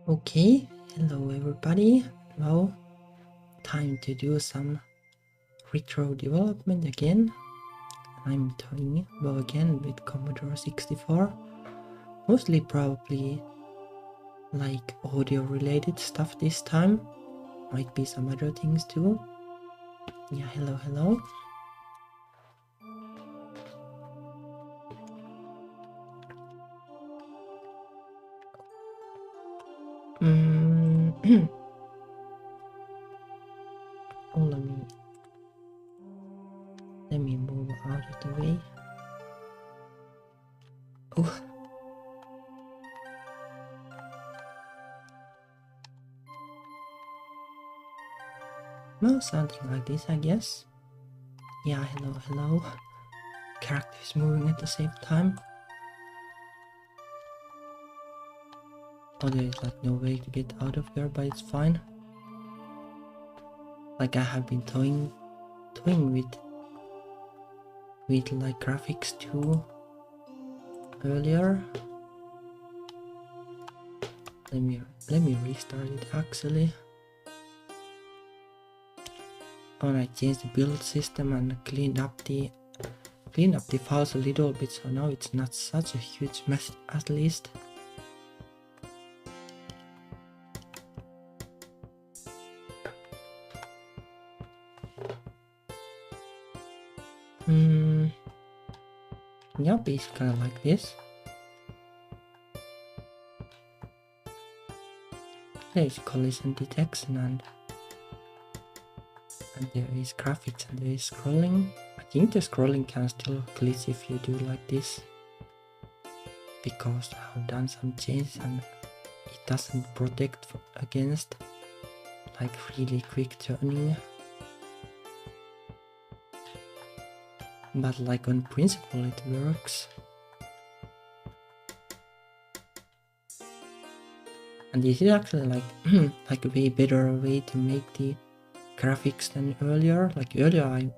Okay, hello everybody. Now, time to do some retro development again. I'm toying again with Commodore 64. Mostly probably like audio related stuff this time. Might be some other things too. Yeah, hello. Oh, let me move out of the way. Oh. No, something like this, I guess. Yeah, hello. Characters moving at the same time. Oh, there is like no way to get out of here, but it's fine. Like I have been toying with like graphics too earlier. Let me restart it actually. Oh, I changed the build system and cleaned up the files a little bit, so now it's not such a huge mess at least. Yeah, basically like this. There is collision detection and there is graphics and there is scrolling. I think the scrolling can still glitch if you do like this, because I have done some changes and it doesn't protect against like really quick turning. But like on principle it works. And this is actually like like a way better way to make the graphics than earlier. Like earlier I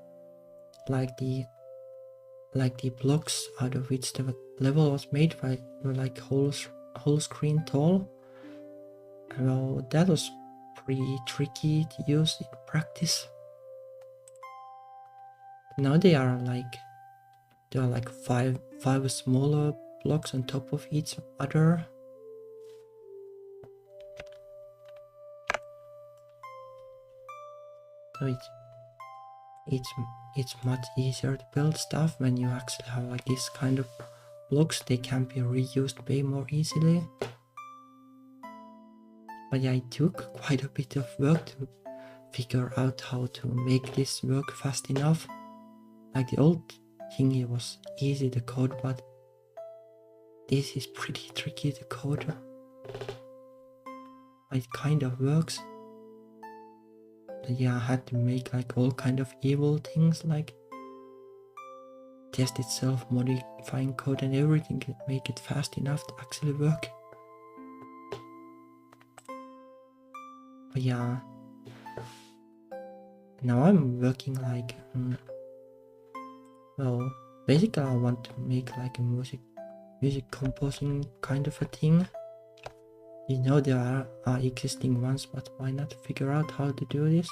like the blocks out of which the level was made were like whole screen tall. Well, that was pretty tricky to use in practice. Now they are like five smaller blocks on top of each other. So it's much easier to build stuff when you actually have like this kind of blocks. They can be reused way more easily. But yeah, it took quite a bit of work to figure out how to make this work fast enough. Like the old thingy was easy to code, but this is pretty tricky to code. It kind of works. But yeah, I had to make like all kind of evil things, like test itself, modifying code and everything to make it fast enough to actually work. But yeah, now I'm working like well, basically I want to make like a music composing kind of a thing. You know, there are existing ones, but why not figure out how to do this?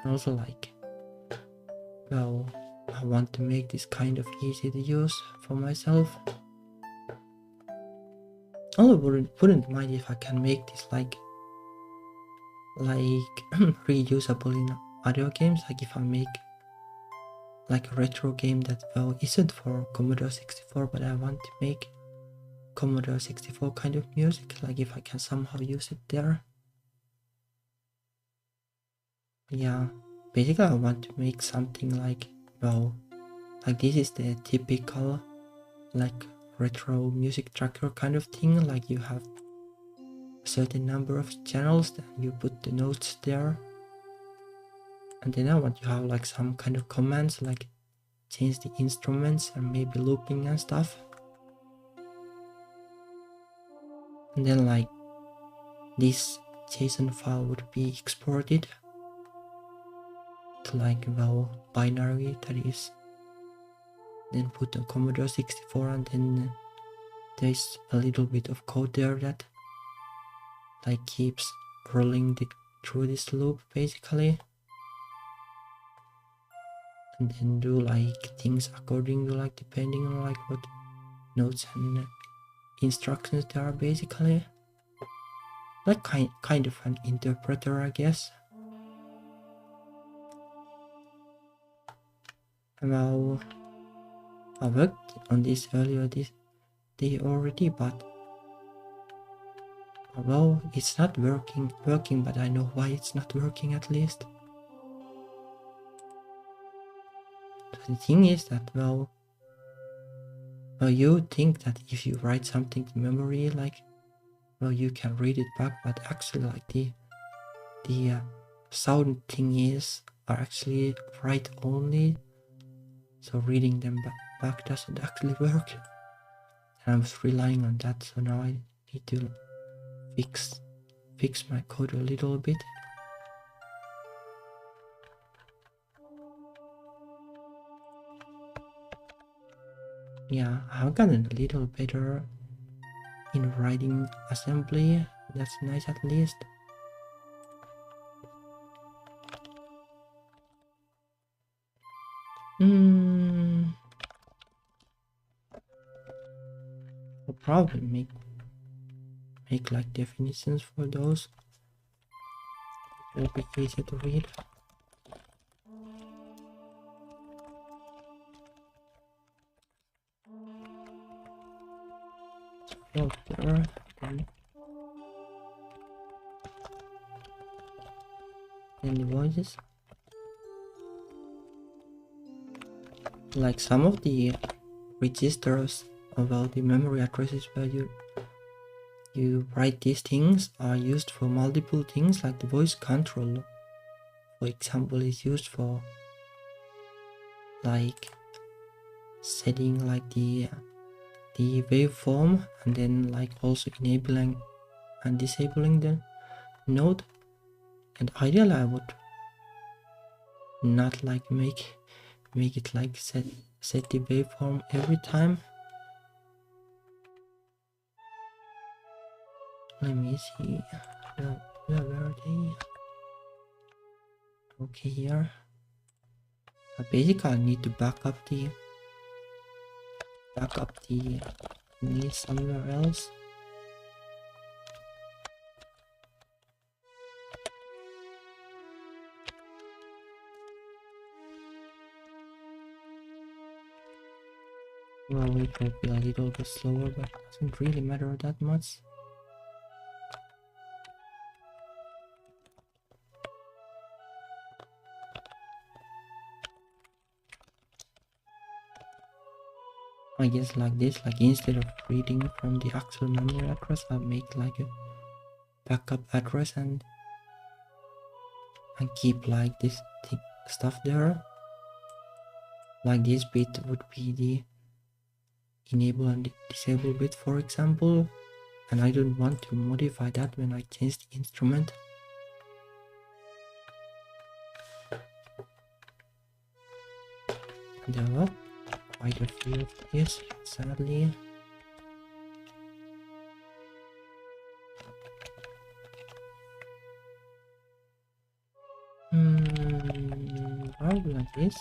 And also like, well, I want to make this kind of easy to use for myself. I wouldn't mind if I can make this like reusable in other games. Like if I make like a retro game that well isn't for Commodore 64, but I want to make Commodore 64 kind of music, like if I can somehow use it there. Yeah, basically I want to make something like, well, like this is the typical like retro music tracker kind of thing. Like you have a certain number of channels and you put the notes there, and then I want to have like some kind of commands like change the instruments and maybe looping and stuff. And then like this JSON file would be exported to like, well, binary, that is then put on Commodore 64, and then there's a little bit of code there that like keeps rolling through this loop basically, and then do like things according to like depending on like what notes and instructions there are basically, like kind of an interpreter, I guess. Well, I worked on this earlier this day already, but well, it's not working, but I know why it's not working at least. The thing is that, well, you think that if you write something to memory, like, well, you can read it back, but actually, like, the sound thing are actually write only, so reading them back doesn't actually work. And I was relying on that, so now I need to fix my code a little bit. Yeah, I've gotten a little better in writing assembly. That's nice at least. I'll probably make like definitions for those. It'll be easier to read. Filter, then the voices. Like some of the registers about the memory addresses where you write these things are used for multiple things, like the voice control, for example, is used for like setting like the waveform, and then like also enabling and disabling the node. And ideally I would not like make it like set the waveform every time. Let me see. Where were they? Okay, here. Basically I need to back up the need somewhere else. Well, it will be a little bit slower, but it doesn't really matter that much. I guess like this, like instead of reading from the actual memory address, I'll make like a backup address and keep like this stuff there. Like this bit would be the enable and disable bit, for example, and I don't want to modify that when I change the instrument. There are quite a few of these, sadly. Probably like this.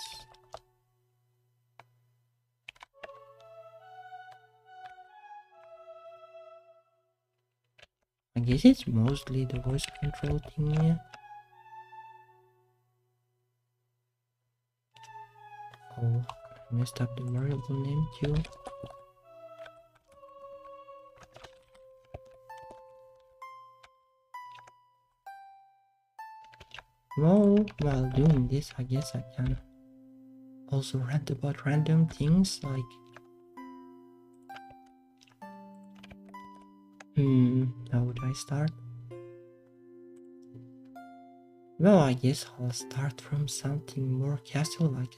I guess it's mostly the voice control thing here. Oh, I messed up the variable name too. Well, while doing this, I guess I can also rant about random things like how would I start? Well, I guess I'll start from something more casual, like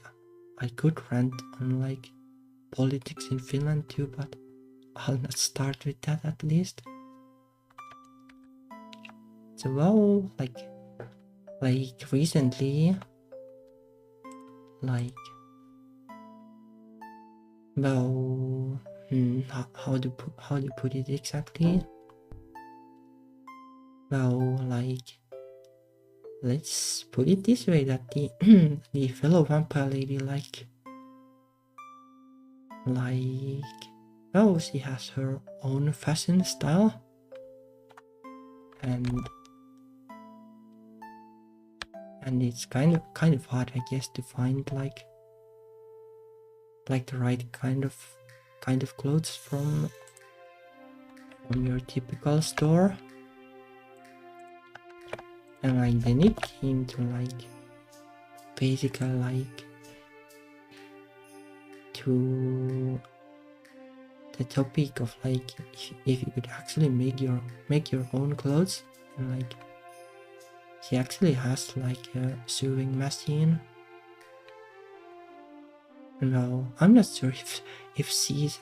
I could rant on like politics in Finland too, but I'll not start with that at least. So well, like recently, like well, how to put it exactly? well, like, let's put it this way, that the the fellow vampire lady, like, well, she has her own fashion style, and it's kind of hard, I guess, to find like the right kind of clothes from your typical store. And like then it came to like basically like to the topic of like if you could actually make your own clothes. And like she actually has like a sewing machine. No, I'm not sure if she's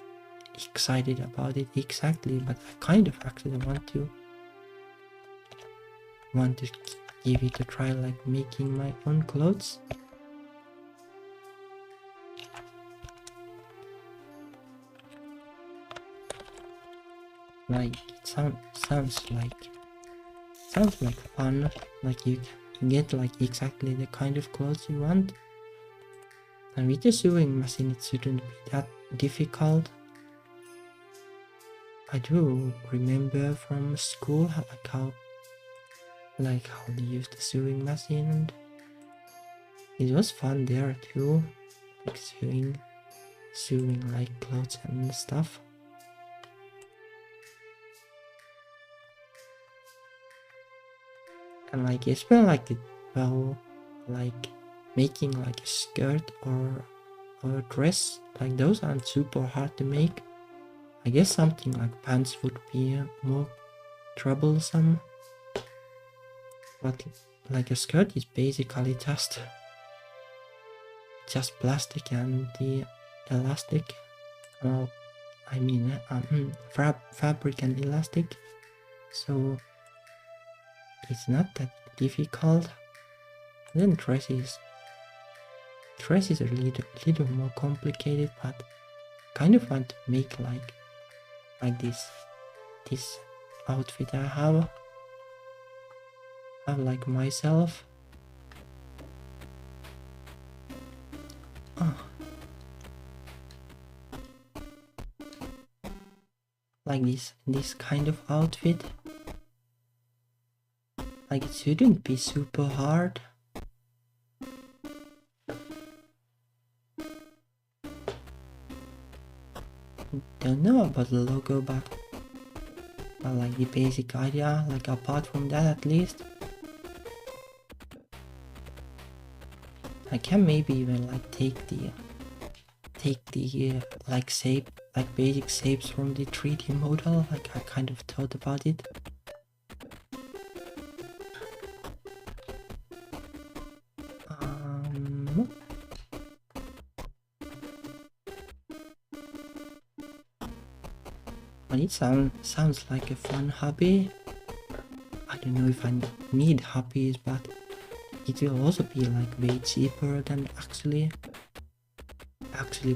excited about it exactly, but I kind of actually want to give it a try, like making my own clothes. Like it sounds like fun. Like you can get like exactly the kind of clothes you want. And with the sewing machine, it shouldn't be that difficult. I do remember from school how they use the sewing machine, and it was fun there too, like sewing like clothes and stuff. And like as well, like like making like a skirt or a dress, like those aren't super hard to make. I guess something like pants would be more troublesome, but like a skirt is basically just plastic and the elastic. I mean fabric and elastic, so it's not that difficult. And then dresses are a little more complicated, but kind of want to make like this outfit I have like myself. Oh. Like this kind of outfit. Like it shouldn't be super hard. Don't know about the logo, but like the basic idea, like apart from that at least. I can maybe even like take the like shape, like basic shapes from the 3D model, like I kind of thought about it. But it sounds like a fun hobby. I don't know if I need hobbies, but it will also be like way cheaper than actually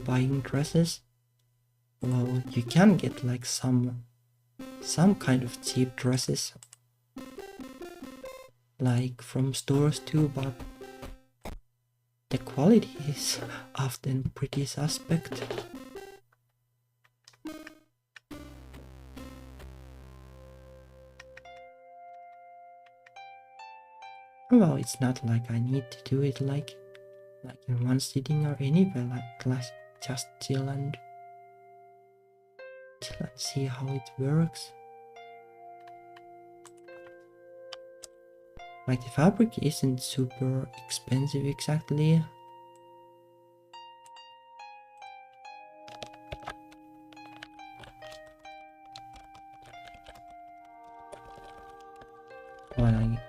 buying dresses. Well, you can get like some kind of cheap dresses like from stores too, but the quality is often pretty suspect. Well, it's not like I need to do it like in one sitting or anywhere, like just chill and see how it works. Like the fabric isn't super expensive exactly. When I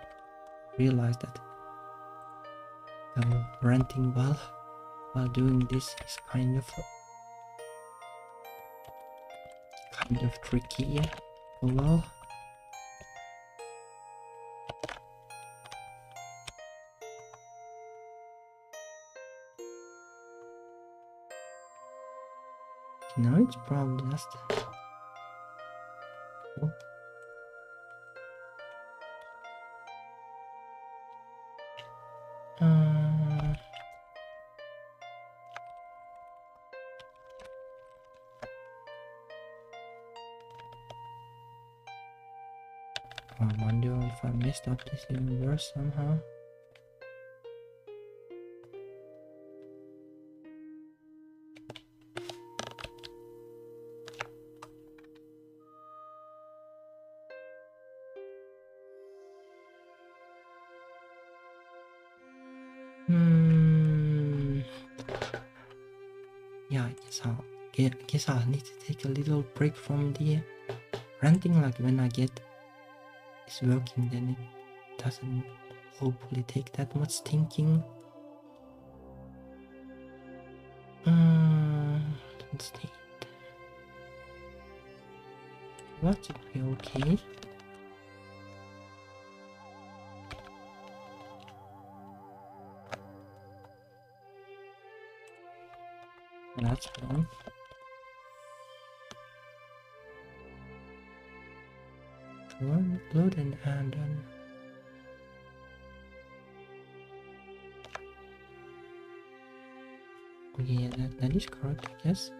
realized that renting while doing this is kind of tricky. Oh well. No, it's probably just... Oh. Uh, I wonder if I messed up this universe somehow. Yeah, I guess I'll need to take a little break from the ranting. Like when I get this working, then it doesn't hopefully take that much thinking. Let's see. What should be okay? That's fine. Load and add on. Okay, that is correct, I guess.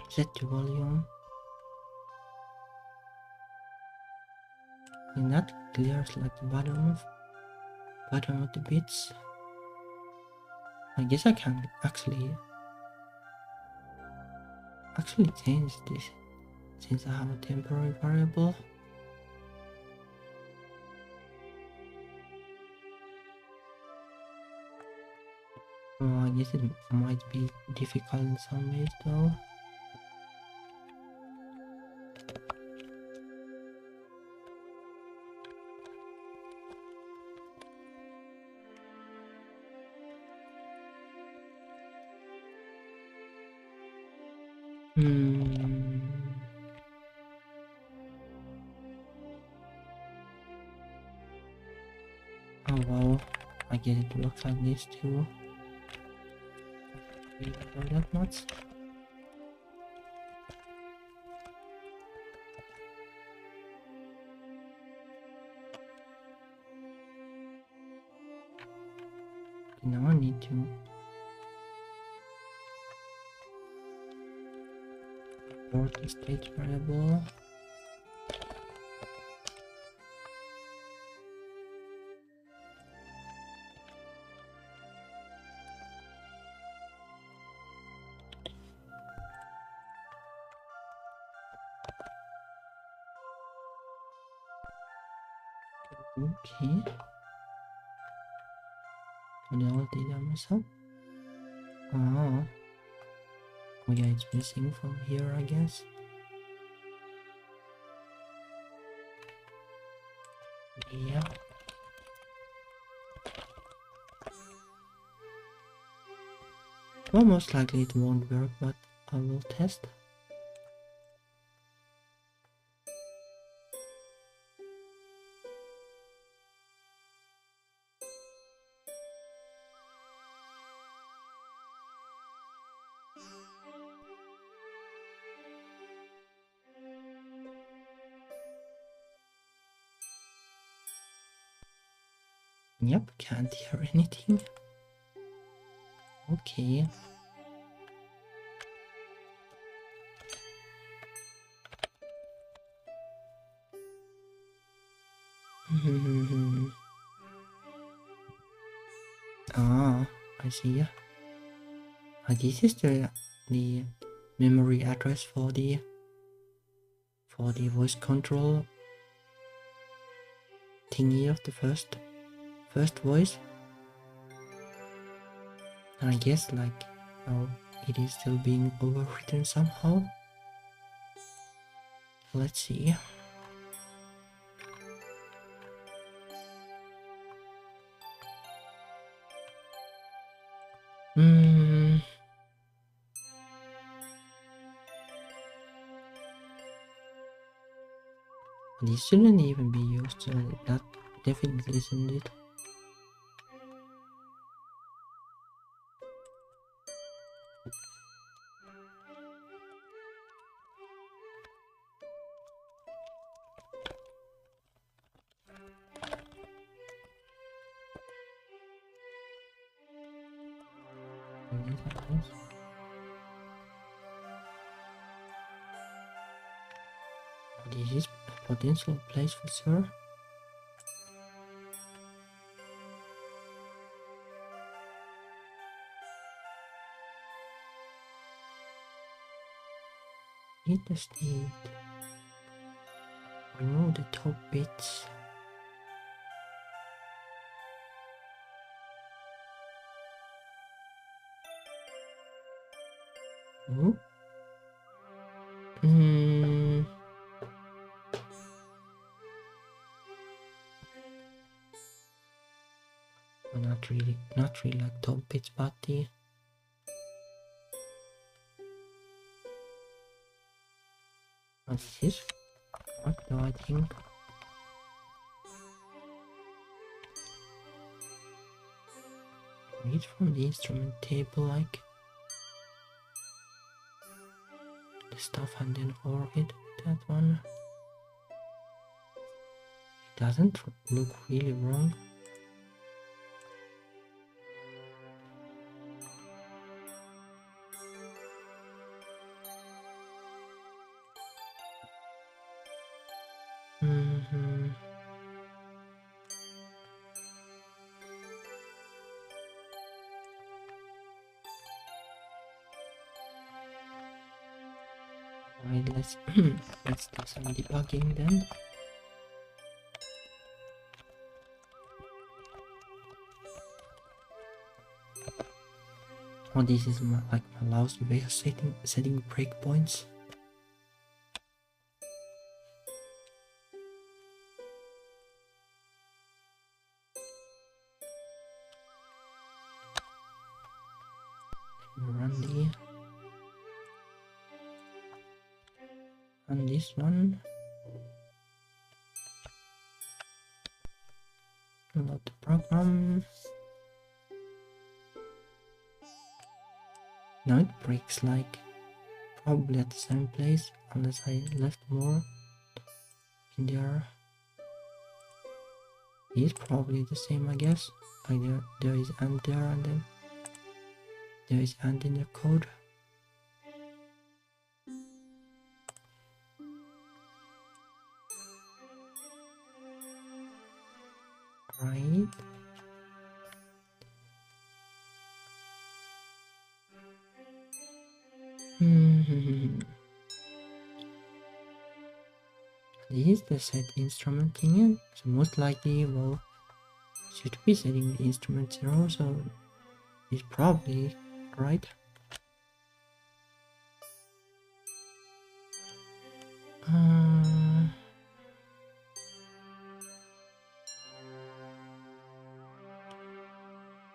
Set the volume. And that clears like the bottom of the bits. I guess I can actually change this since I have a temporary variable. Oh, I guess it might be difficult in some ways though. Oh wow, I guess it works like this too. Really know that much. Now I need to import the state variable. Okay. Now did I mess up? Oh yeah, it's missing from here, I guess. Yeah. Well, most likely it won't work, but I will test. Yep, can't hear anything. Okay. Ah, I see. This is the memory address for the voice control thingy of the first voice. And I guess like now it is still being overwritten somehow. Let's see. Hmm. This shouldn't even be used, so that definitely isn't it. This is a potential place for sure. Hit the state. Remove the top bits. Oh. Well, not really like top bits, but the what's this? What? No, I think. Read from the instrument table, like the stuff, and then orbit that one. It doesn't look really wrong. Alright, let's do some debugging then. Oh, this is like my lousy way of setting breakpoints. Run this one. Load the program. Now it breaks like probably at the same place, unless I left more in there. It's probably the same, I guess. Like there is and there, and then there is and in the code. Right. This is the set instrument thing, so most likely, well, should be setting the instrument 0, so it's probably right.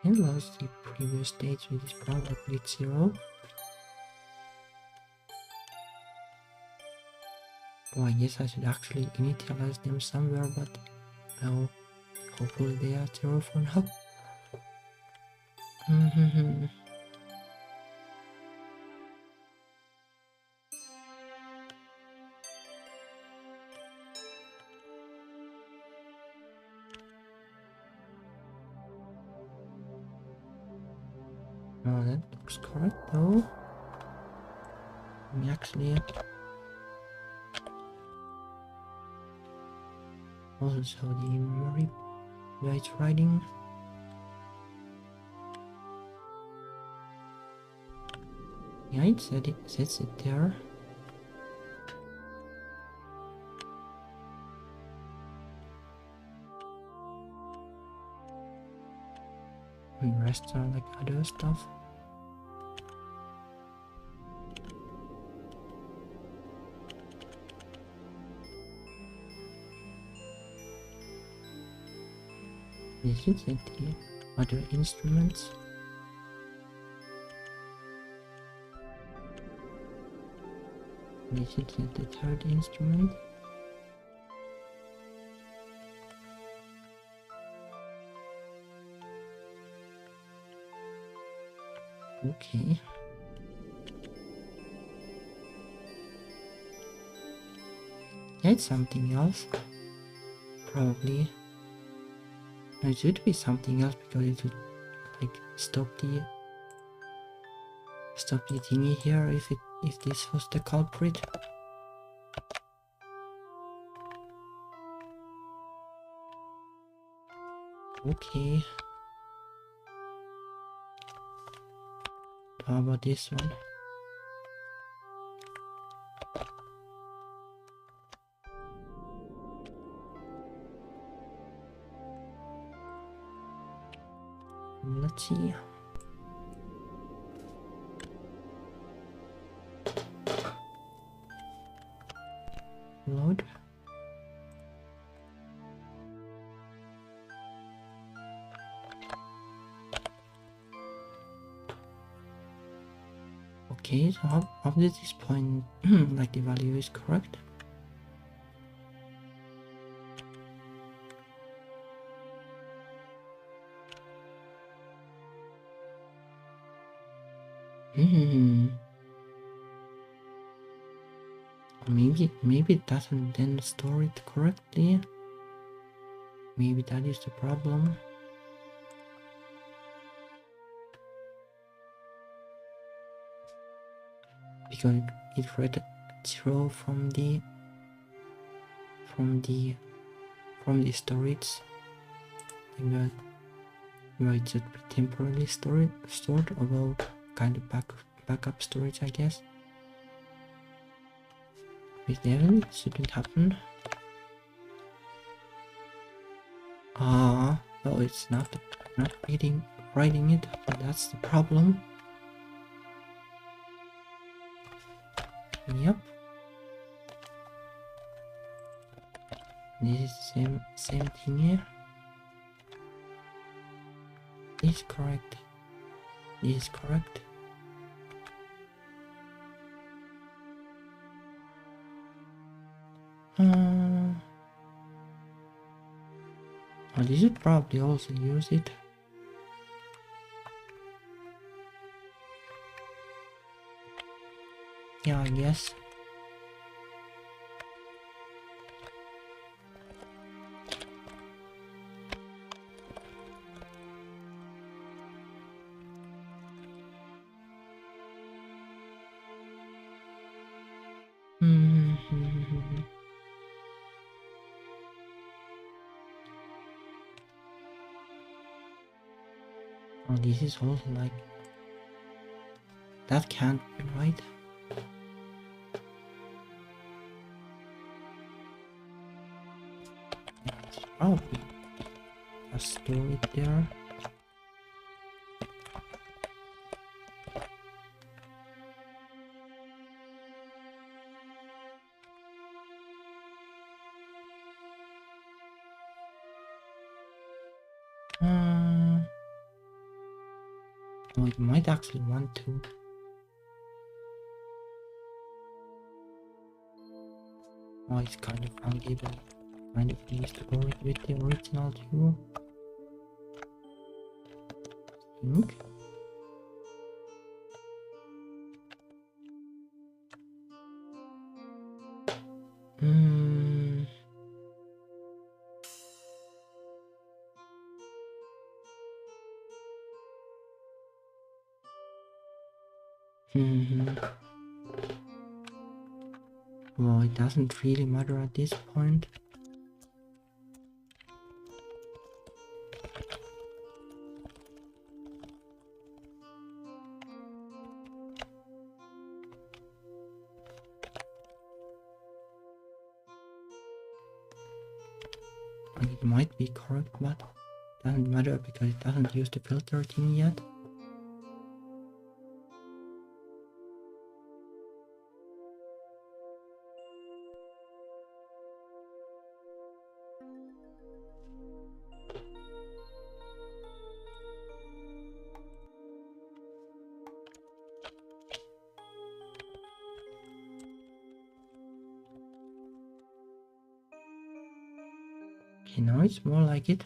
It lost the previous stage, which is probably 0. Oh, I guess I should actually initialize them somewhere, but well, hopefully they are 0 for now. Oh, that looks correct though. Let me actually also show the memory where it's writing. Yeah, it sets it there. And the rest are like other stuff. This is the other instruments. This is the third instrument. Okay. Yeah, it's something else. Probably. It should be something else because it would like stop the thingy here if this was the culprit. Okay. How about this one? Let's see. Load. Okay, so up to this point, like the value is correct. Maybe it doesn't then store it correctly. Maybe that is the problem. Because it read 0 from the storage, like where it should be temporarily stored, although kind of backup storage, I guess. Which definitely shouldn't happen. No, it's not writing it, but that's the problem. Yep. This is the same thing here. This is correct. This is correct. Well, you should probably also use it. Yeah, I guess. Oh, this is also like... That can't be right. It's probably just store it there. Oh, it might actually want to. Oh, it's kind of unable. Kind of needs to go with the original too. I think. Well, it doesn't really matter at this point. It might be correct, but it doesn't matter because it doesn't use the filter thing yet. Okay, now it's more like it.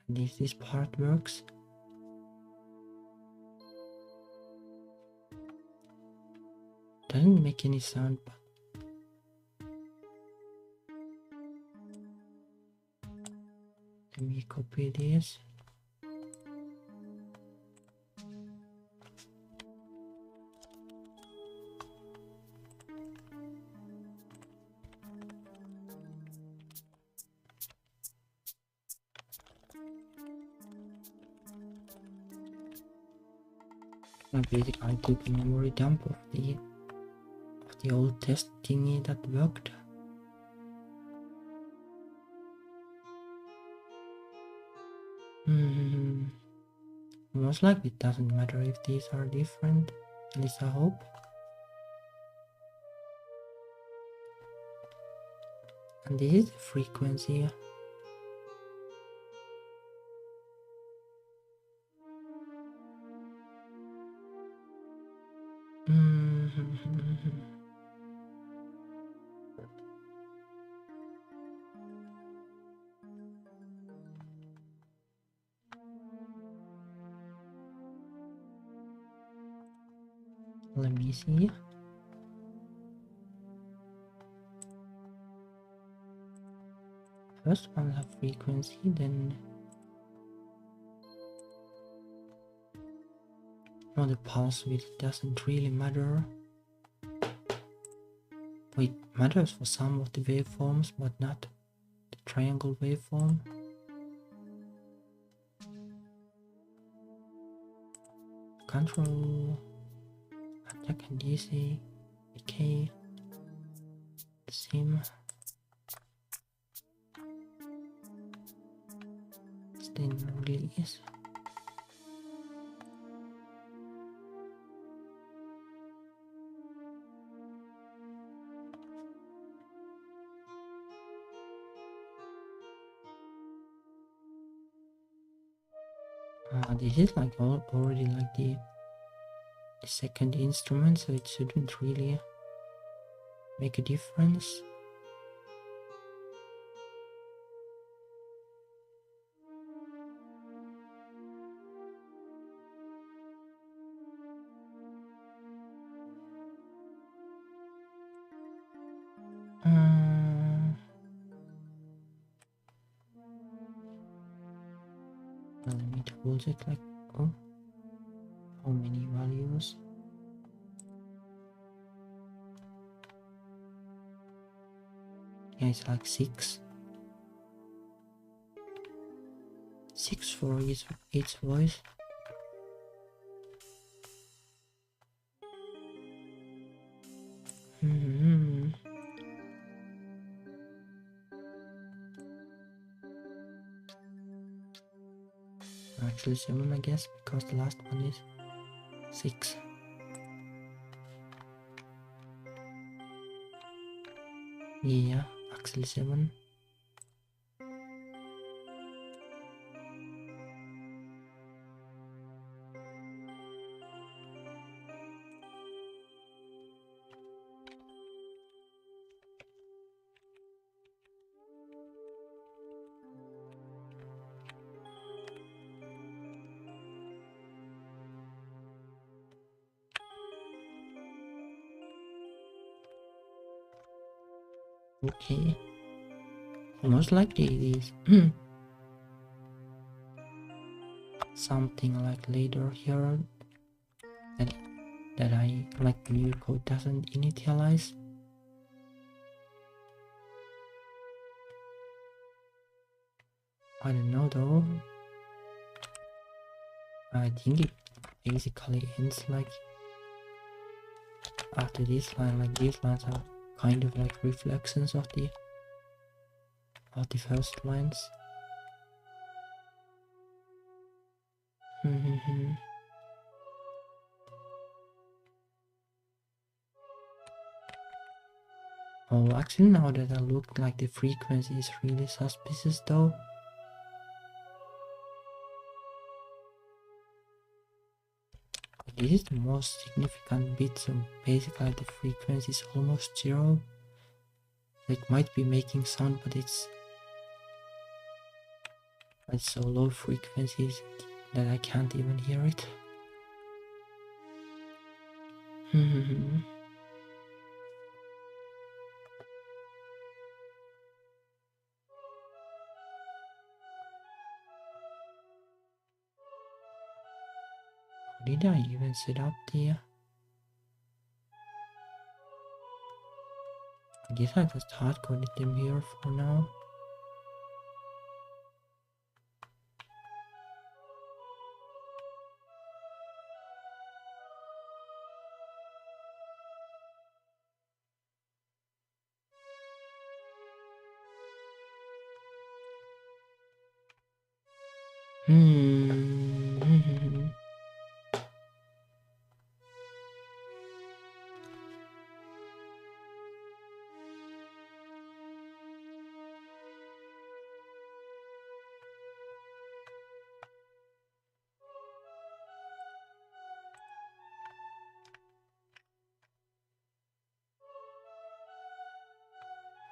And if this part works. Doesn't make any sound, but let me copy this. And basically I took a memory dump of the old test thingy that worked. Most likely it doesn't matter if these are different, at least I hope. And this is the frequency. Let me see. First one have frequency, then no, the pulse width doesn't really matter. Well, it matters for some of the waveforms, but not the triangle waveform. Control, attack and DC, decay, sim. Then release. This is like already like the second instrument, so it shouldn't really make a difference. Let me double check, like, oh, how many values? Yeah, it's like 6. 6 for each voice. Actually 7, I guess, because the last one is 6. Yeah, actually 7. Okay, most likely it is something like later here that I like the new code doesn't initialize. I don't know though. I think it basically ends like after this line, like these lines are kind of like reflections of the first lines. Oh, actually now that I look, like the frequency is really suspicious though. This is the most significant bit, so basically the frequency is almost 0. So it might be making sound, but it's It's so low frequencies that I can't even hear it. Did I even set up the... I guess I just hardcoded them here for now.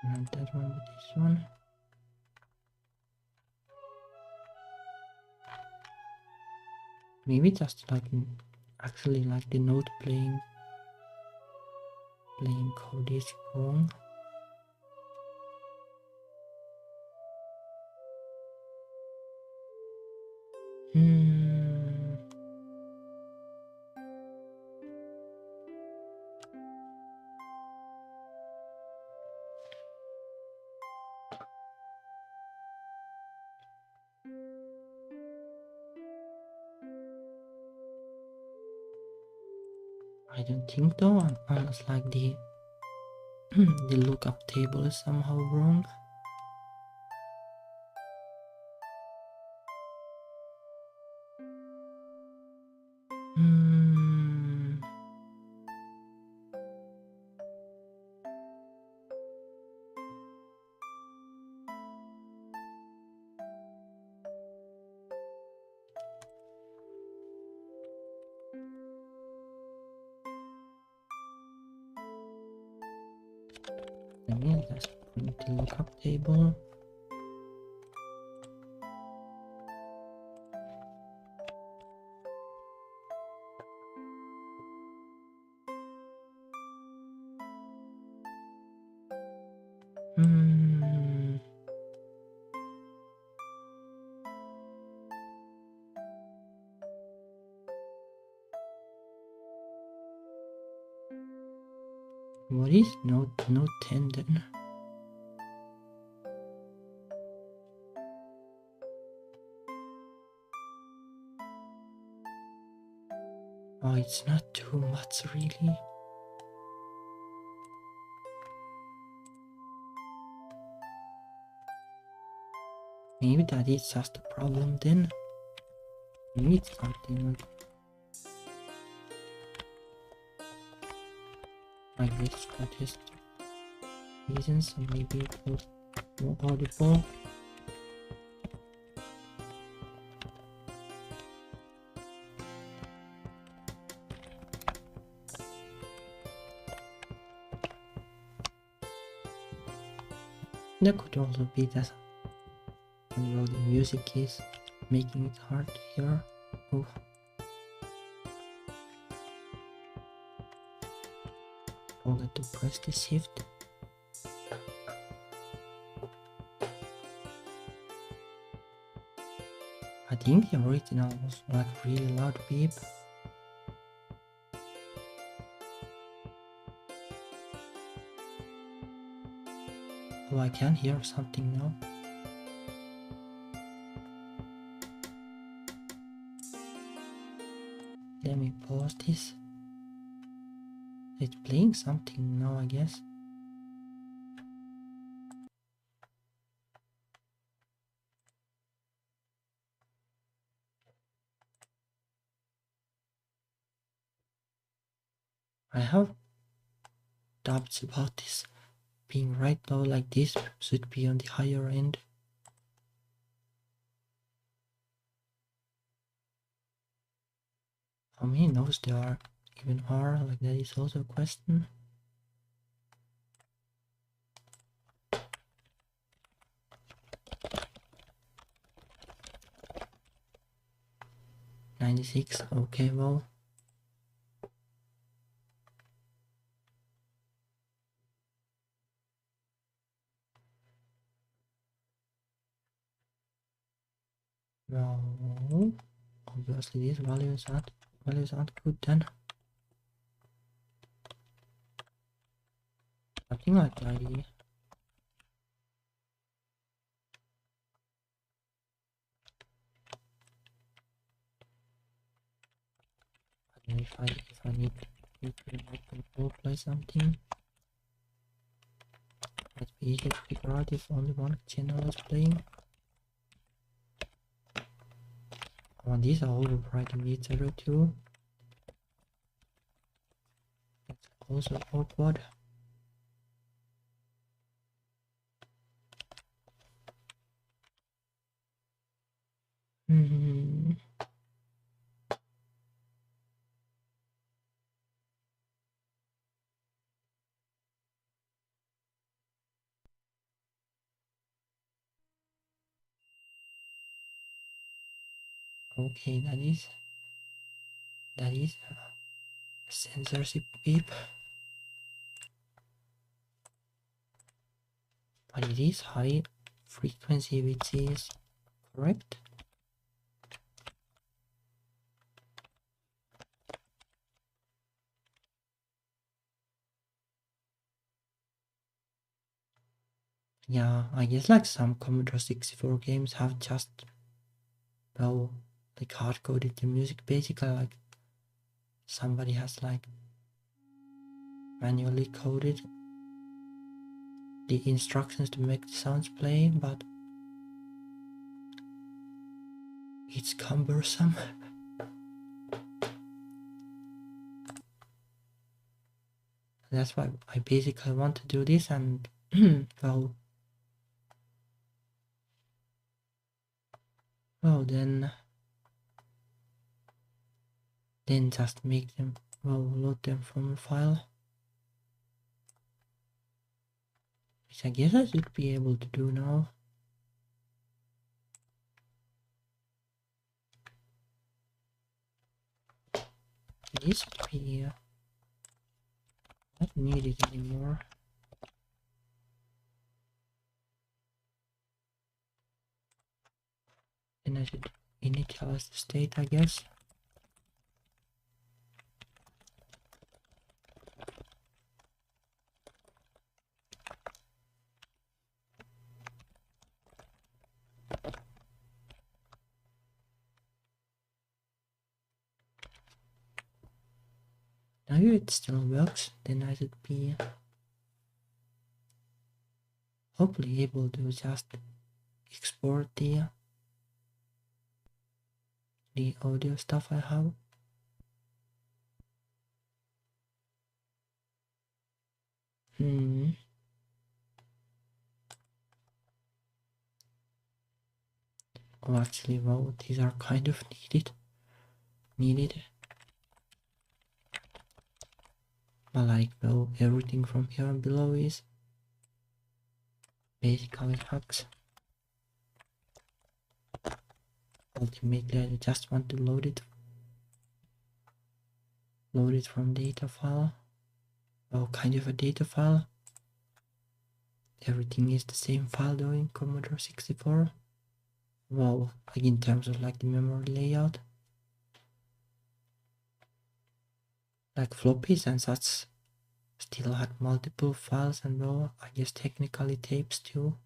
And that one with this one. Maybe just like actually like the note playing code is wrong. I don't think though, unless like the the lookup table is somehow wrong. Let me just print the lookup table. What is note 10 then? Oh, it's not too much really. Maybe that is just a problem then. Maybe it's something like this for test reasons, so maybe it was more audible. That could also be that well, the music is making it hard to hear. Oh. Forgot to press the shift. I think the original was like really loud beep. Oh, I can hear something now. Let me pause this. It's playing something now, I guess. I have doubts about this being right now, like this should be on the higher end. How many notes there even are, like that is also a question. 96. Okay, well. Well, obviously these values aren't good then. Something like that. If I need to play something, might be easy to figure out if only one channel is playing. Oh, these are overwriting each other too. It's also awkward. Hmm. Okay, that is censorship beep, but it is high frequency, which is correct. Yeah, I guess like some Commodore 64 games have just, well, like hard-coded the music. Basically, like somebody has like manually coded the instructions to make the sounds play, but it's cumbersome. That's why I basically want to do this, and well, then just make them, load them from a file, which I guess I should be able to do now. This should be not needed anymore. Then I should initialize the state, I guess. Now if it still works, then I should be hopefully able to just export the audio stuff I have. Oh, actually, well, these are kind of needed. But like, well, everything from here and below is basically hacks. Ultimately, I just want to load it from data file. Well, kind of a data file. Everything is the same file though in Commodore 64. Well, like in terms of like the memory layout. Like floppies and such still had multiple files, and well, I guess technically tapes too.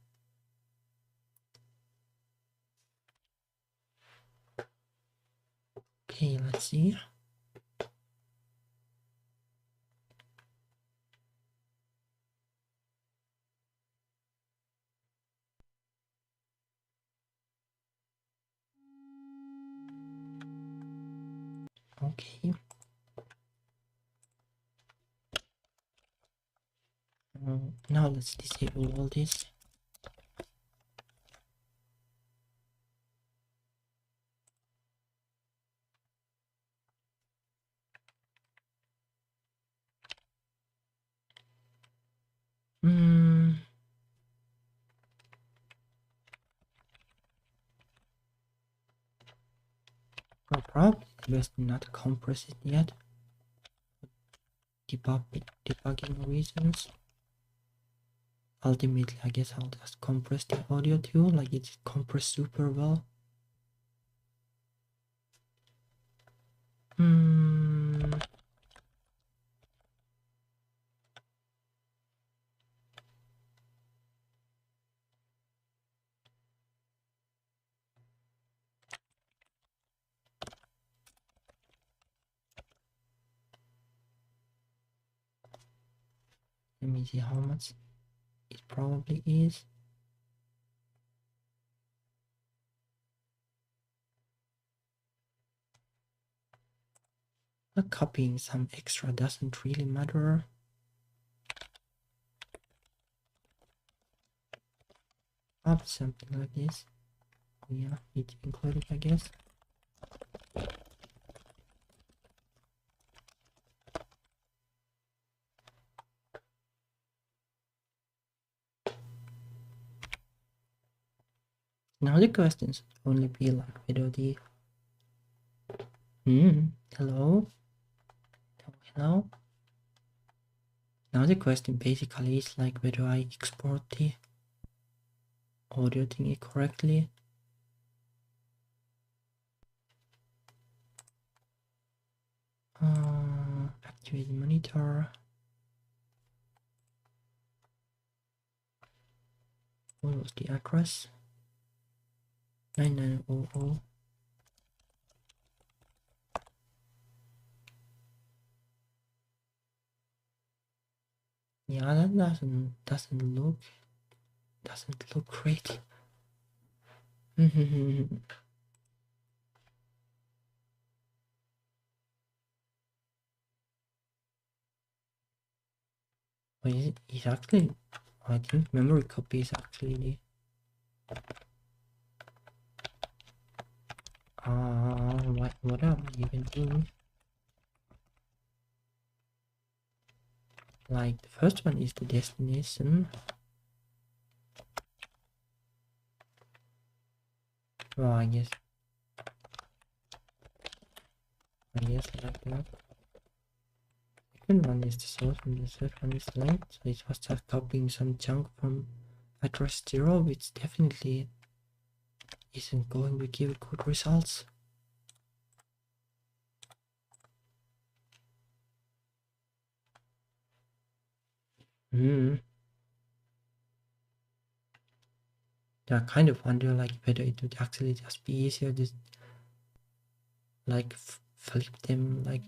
Okay, let's see. Okay. Now let's disable all this. So probably best not compress it yet. Debugging reasons. Ultimately, I guess I'll just compress the audio too, like it's compressed super well. Let me see how much it probably is. Copying some extra doesn't really matter. Up something like this. Oh yeah, it's included, I guess. Now the questions only be like whether the hello. Hello. Now the question basically is like whether I export the audio thingy correctly. Activate monitor. What was the address? 9900. Yeah, that doesn't look great. But it's actually, I think memory copy is actually the what am I even doing? Like the first one is the destination. Well, I guess like that. Second one is the source and the third one is the length. So it was just copying some chunk from address 0, which definitely isn't going to give good results. I kind of wonder like whether it would actually just be easier to like flip them like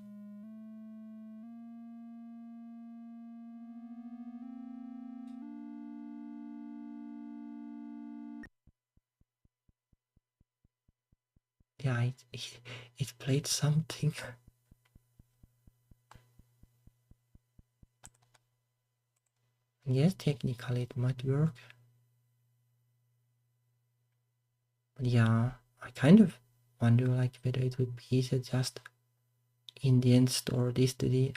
yeah, it played something. Yes, technically it might work. But yeah, I kind of wonder like whether it would be easier just in the end store this to the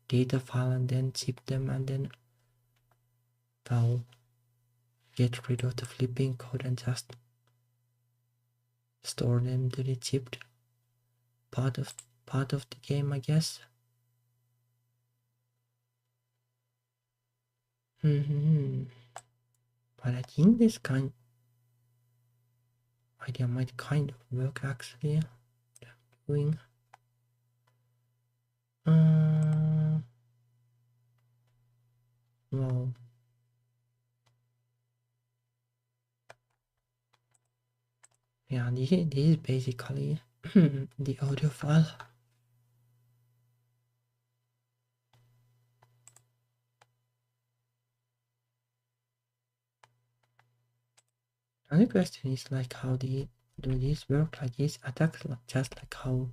data file and then zip them and then I'll get rid of the flipping code and just store them to the zipped part of the game, I guess. But I think this kind idea might kind of work actually. Doing well, yeah, this is basically the audio file. And the question is like how do this work? Like is attack just like how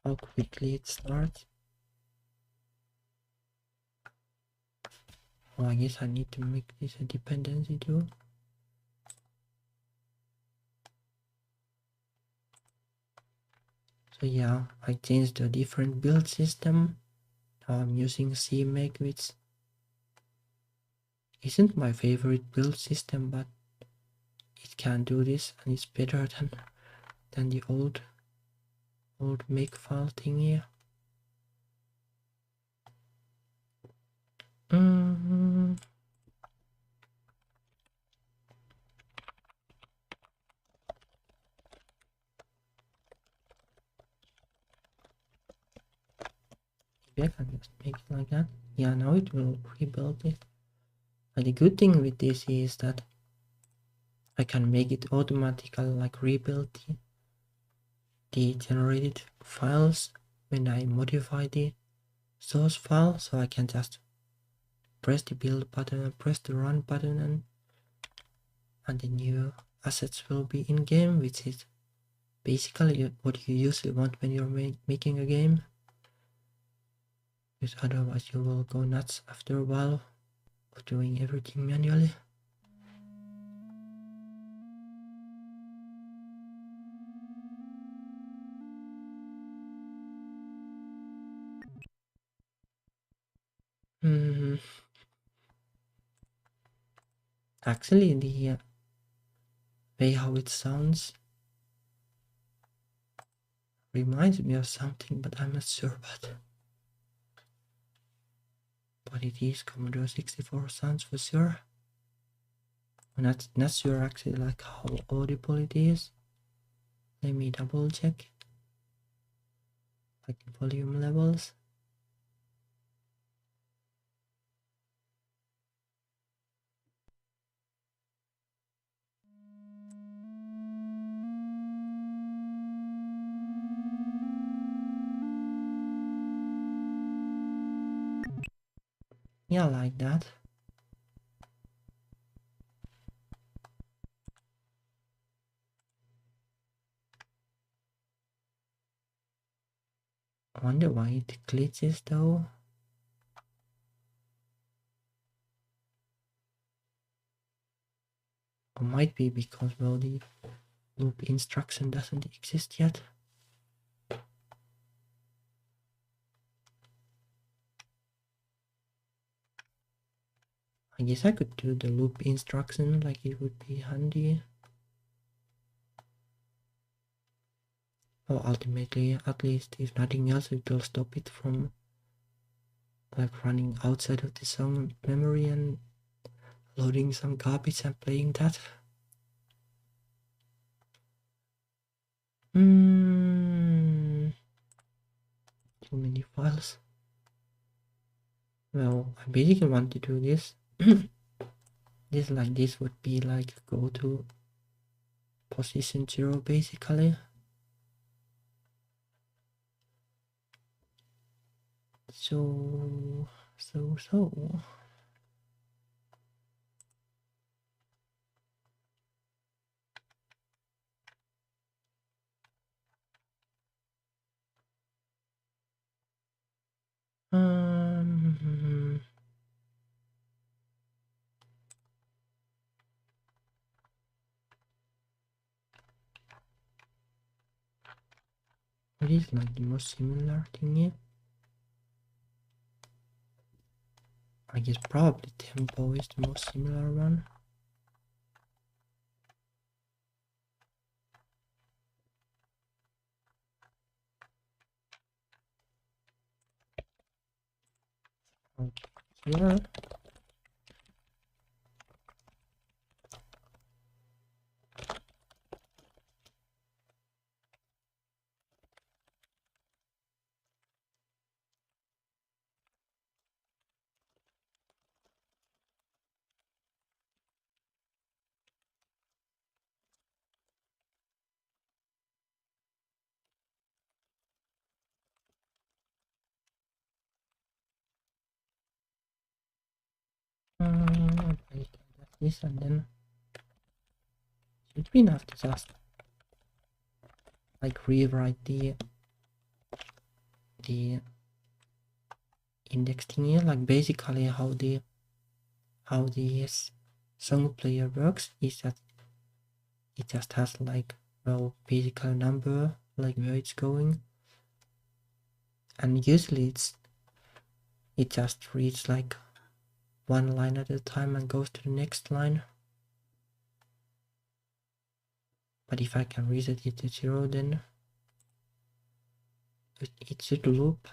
quickly it starts? Oh, I guess I need to make this a dependency too. So yeah, I changed a different build system. Now I'm using CMake, which isn't my favorite build system, but it can do this and it's better than the old makefile thingy. Maybe I can just make it like that. Yeah, now it will rebuild it. And the good thing with this is that I can make it automatically like rebuild the generated files when I modify the source file, so I can just press the build button and press the run button and the new assets will be in game, which is basically what you usually want when you're making a game, because otherwise you will go nuts after a while of doing everything manually. Actually, the way how it sounds reminds me of something, but I'm not sure about. But it is Commodore 64 sounds for sure. I'm not sure actually like how audible it is. Let me double check. Like volume levels. Yeah, like that. I wonder why it glitches though. Or might be because, well, the loop instruction doesn't exist yet. I guess I could do the loop instruction, like it would be handy. Or ultimately, at least if nothing else, it will stop it from like running outside of the song memory and loading some garbage and playing that. Too many files. Well, I basically want to do this. This would be like go to position 0 basically. So. What is like the most similar thing? I guess probably tempo is the most similar one. Here. This and then should we have to just like rewrite the index thingy, like basically how the song player works is that it just has like, well, basically a number like where it's going, and usually it just reads like one line at a time and goes to the next line. But if I can reset it to 0, then it should loop.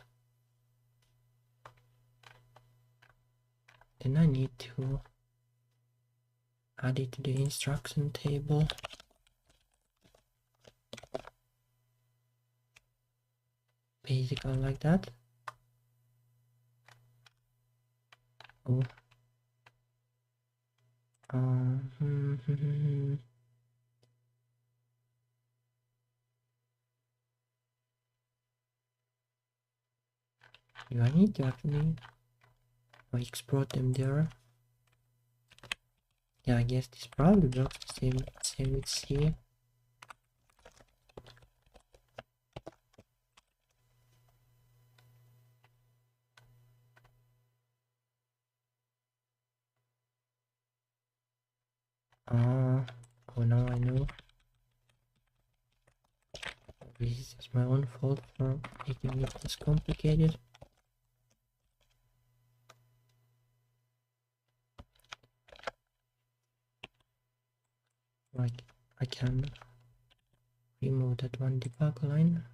Then I need to add it to the instruction table. Basically like that. Oh. Do I need to actually export them there? Yeah, I guess this probably works the same with C. Oh, now I know. This is my own fault for making it this complicated. Like, I can remove that one debug line.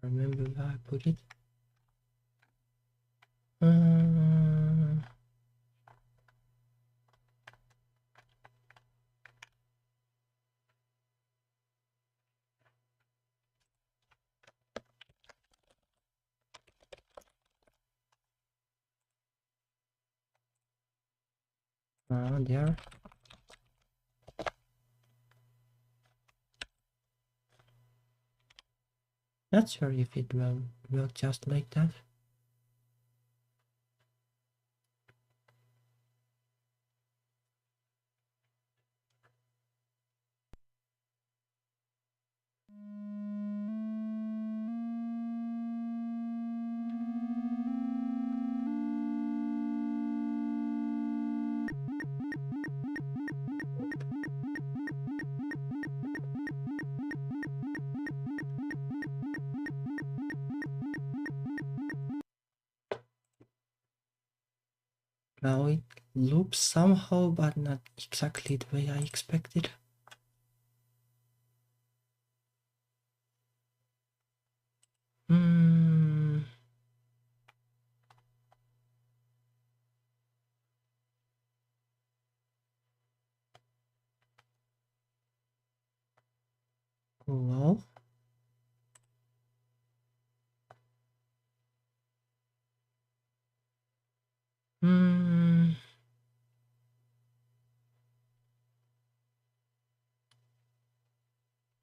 I remember where I put it. There. Not sure if it will work just like that. Now it loops somehow, but not exactly the way I expected.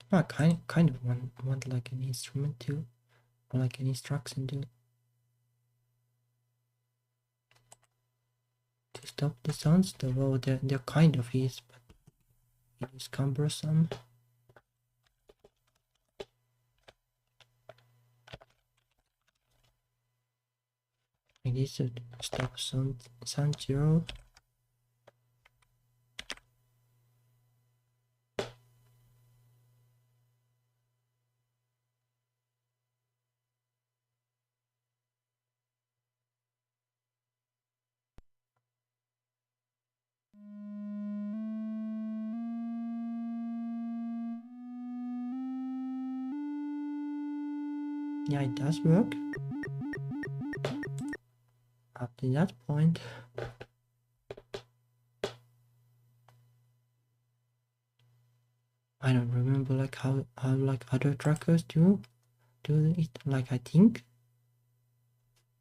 Well, I kind of want like an instrument to, or like an instruction to stop the sounds. Though there kind of is, but it is cumbersome. I need to stop sound 0. Yeah, it does work. Up to that point. I don't remember like how like other trackers do it. Like I think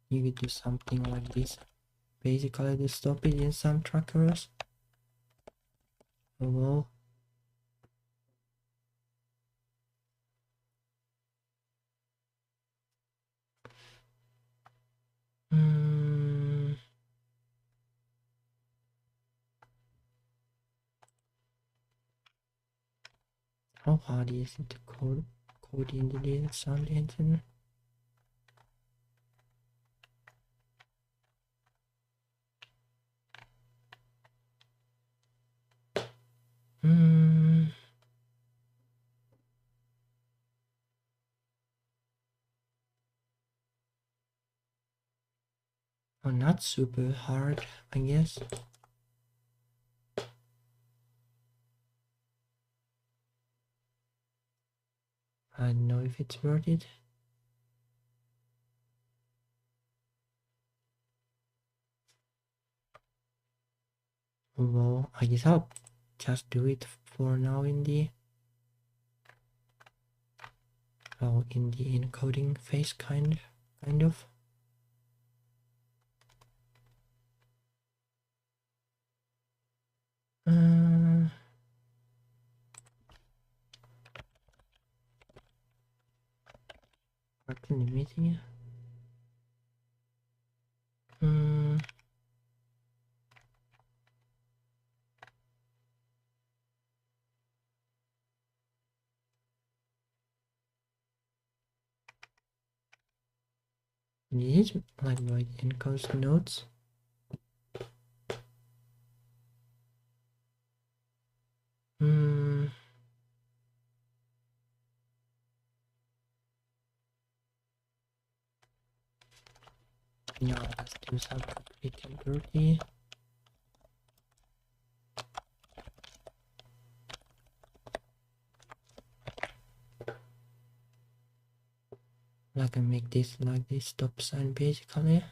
you could do something like this. Basically to stop it in some trackers. Oh well. How hard is it to code in the data sound engine? Oh, not super hard, I guess. I don't know if it's worth it. Well, I guess I'll just do it for now in the encoding phase kind of. Starting the meeting. This is like my encode nodes. Yeah, let's do something quick and dirty. I can make this like this stop sign basically.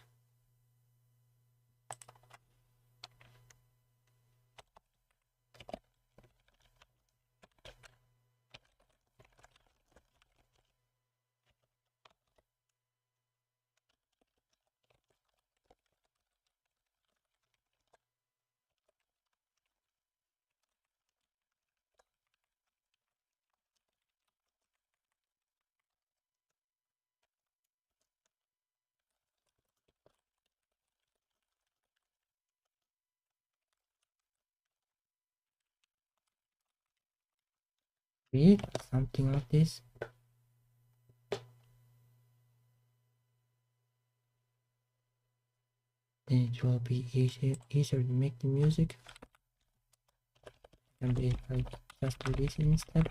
Create something like this. Then it will be easier to make the music. And be like just do this instead.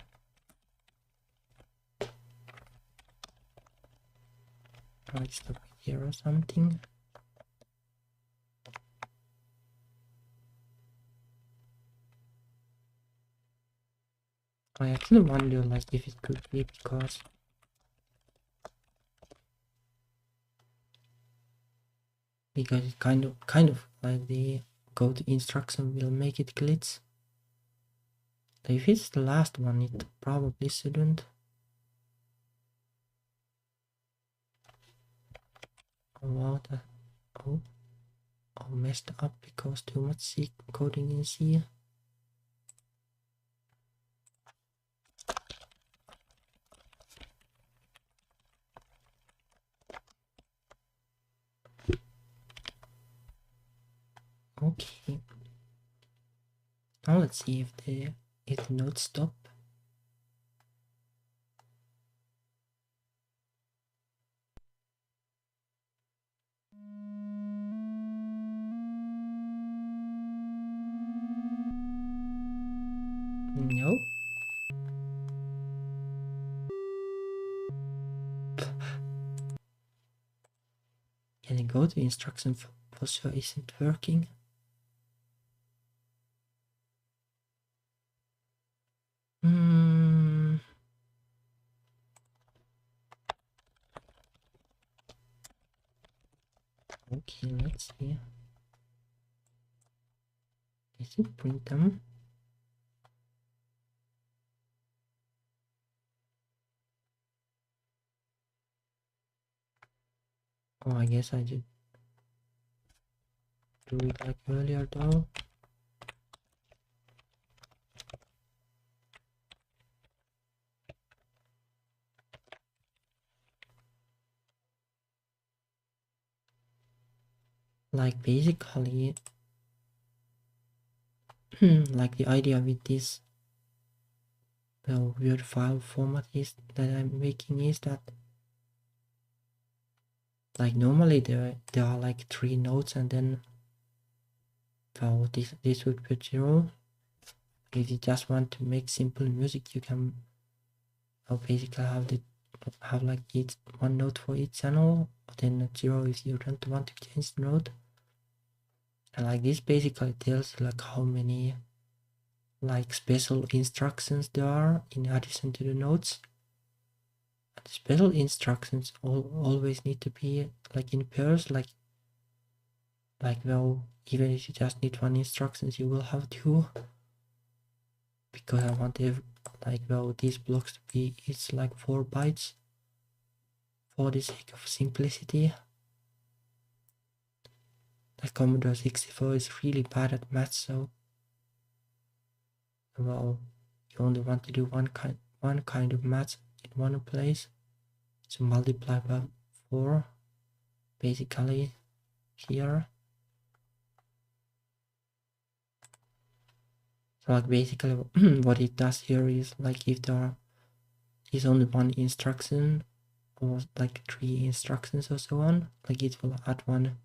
I'll stop it here or something. I actually wonder like if it could be because it kind of like the code instruction will make it glitch. If it's the last one, it probably shouldn't. Oh wow, all messed up because too much C coding in C. Okay. Now let's see if the notes stop. No. Can I go to instruction for sure isn't working? Okay, let's see. Is it print them? Oh, I guess I did do it like earlier though. Like basically, like the idea with this weird file format is that I'm making is that like normally there are like 3 notes and then this would be 0. If you just want to make simple music, you can basically have like each one note for each channel, but then 0 if you don't want to change the note. And like this basically tells like how many like special instructions there are in addition to the notes. special instructions always need to be like in pairs, like well, even if you just need one instructions, you will have two, because I want to like well these blocks to be it's like 4 bytes for the sake of simplicity. The Commodore 64 is really bad at math, so well you only want to do one kind of math in one place, so multiply by 4 basically here. So like basically what it does here is like if there is only one instruction or like 3 instructions or so on, like it will add one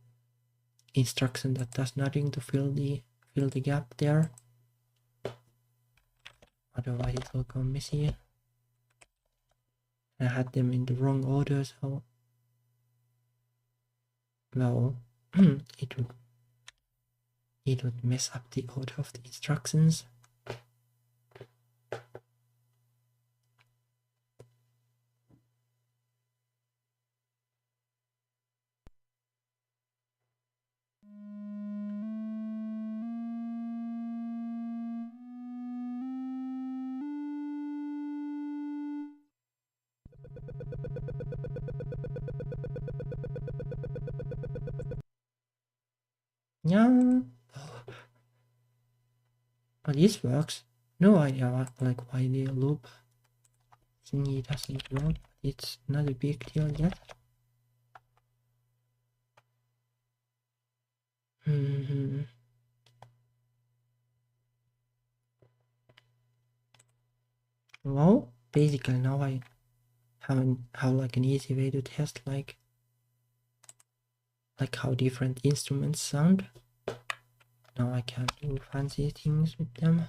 instruction that does nothing to fill the gap there. Otherwise it will go missing. I had them in the wrong order, so well it would mess up the order of the instructions. Yeah. Oh, this works. No idea like why the loop thingy doesn't work. It's not a big deal yet. Well, basically now I have like an easy way to test like how different instruments sound. Now I can do fancy things with them.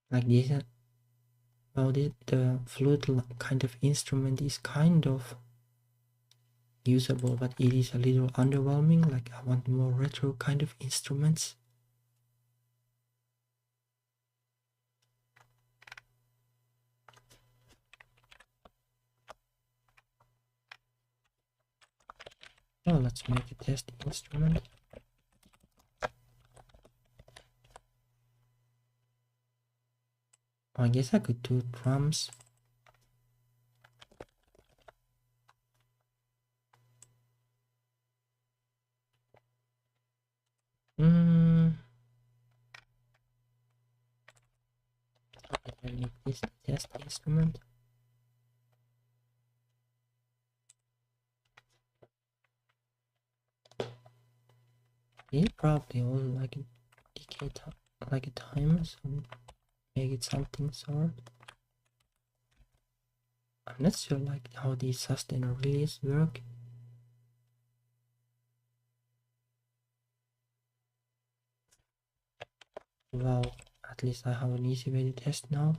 Like this, well, the flute kind of instrument is kind of usable, but it is a little underwhelming. Like I want more retro kind of instruments. Well, let's make a test instrument. I guess I could do drums. I make this test instrument. It probably all like indicate like a time, so make it something sort. I'm not sure like how these sustain or release work. Well, at least I have an easy way to test now.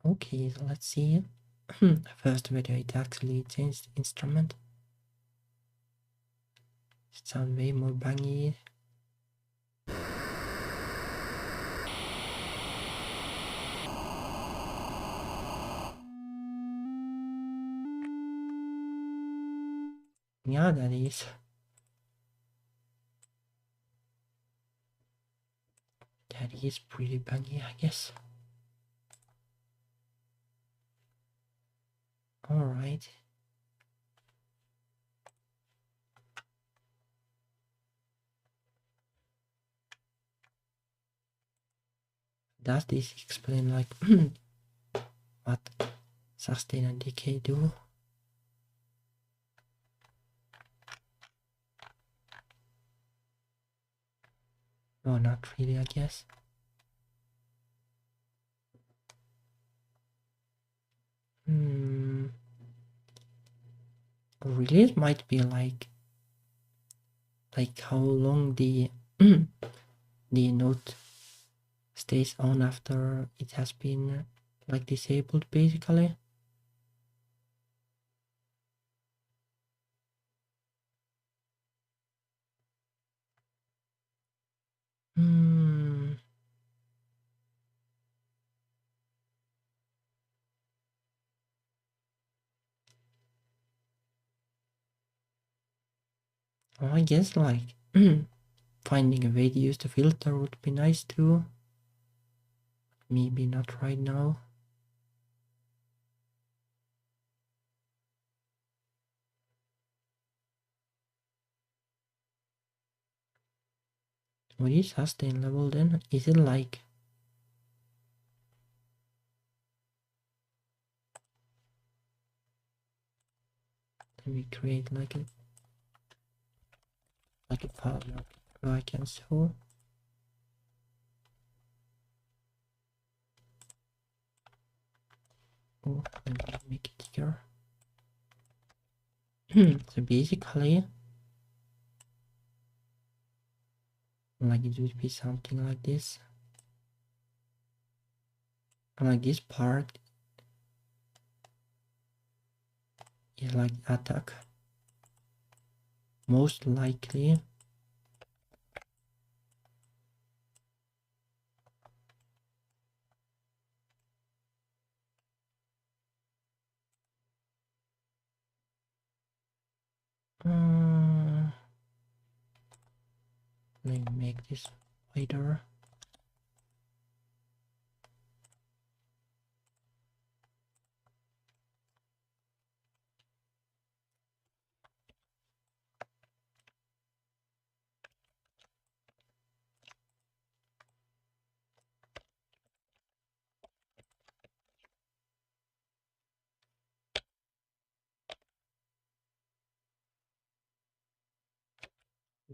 Okay, so let's see. First video it actually changed the instrument. It sounds way more bangy. Yeah, that is. That is pretty bangy, I guess. Alright. Does this explain like what sustain and decay do? No, not really, I guess. Release might be like how long the the note stays on after it has been like disabled basically. Hmm. Well, I guess like finding a way to use the filter would be nice too. Maybe not right now. What is sustain level then? Is it like let me create like a file where I can show. Oh, let me make it here. So basically, like it would be something like this. And like this part is like attack. Most likely. Let me make this wider.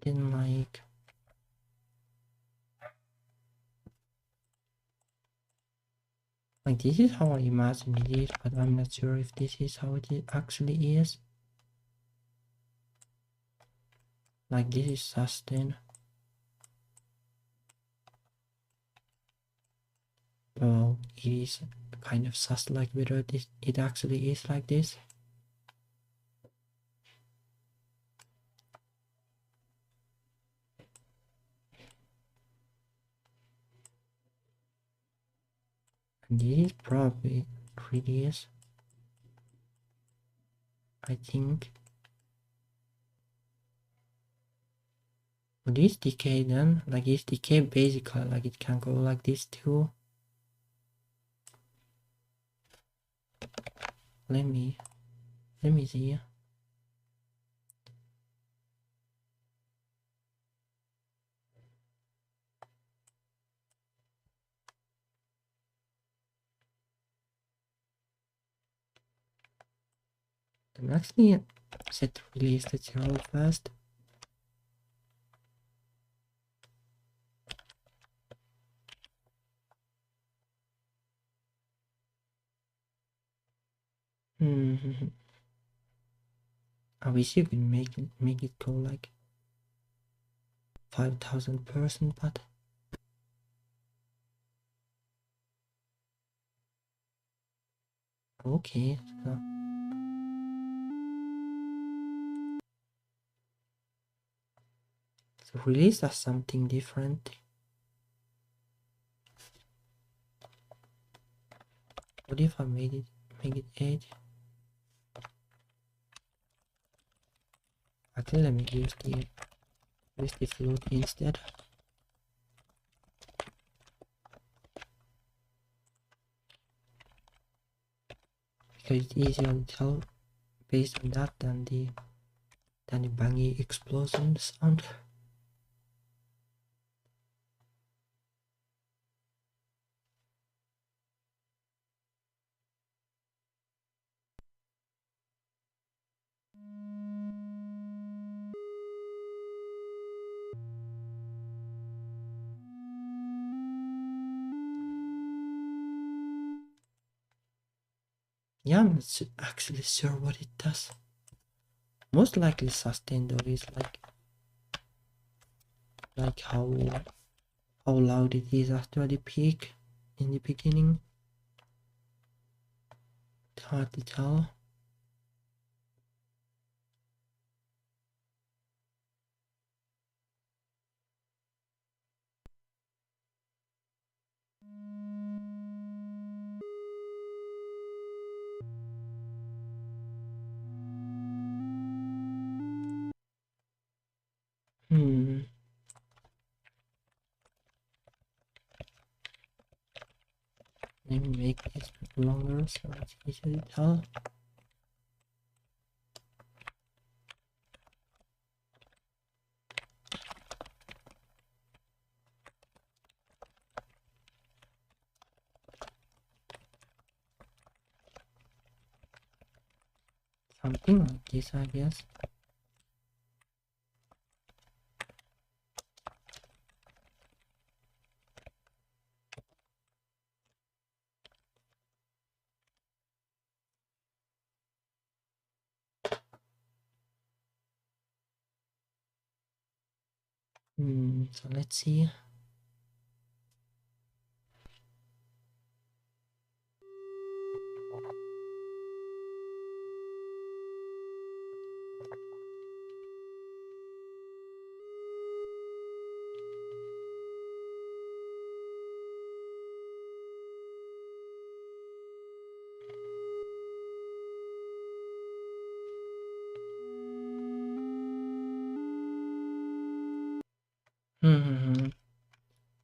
Then like this is how I imagine it is, but I'm not sure if this is how it actually is. Like this is sustain. Well, it is kind of sus like whether it actually is like this. And this is probably 3ds. I think. But this decay then, like this decay basically like it can go like this too. Let me see. Let me actually set release the 0 first. I wish you could make it go like 5,000%, but okay. So release does something different. What if I make it 8? Actually, let me use the float instead. Because it's easier to tell based on that than the bangy explosion sound. Yeah, I'm not actually sure what it does. Most likely sustain though is like how loud it is after the peak in the beginning. It's hard to tell. here, so it's easy to tell. Something like this, I guess. So let's see.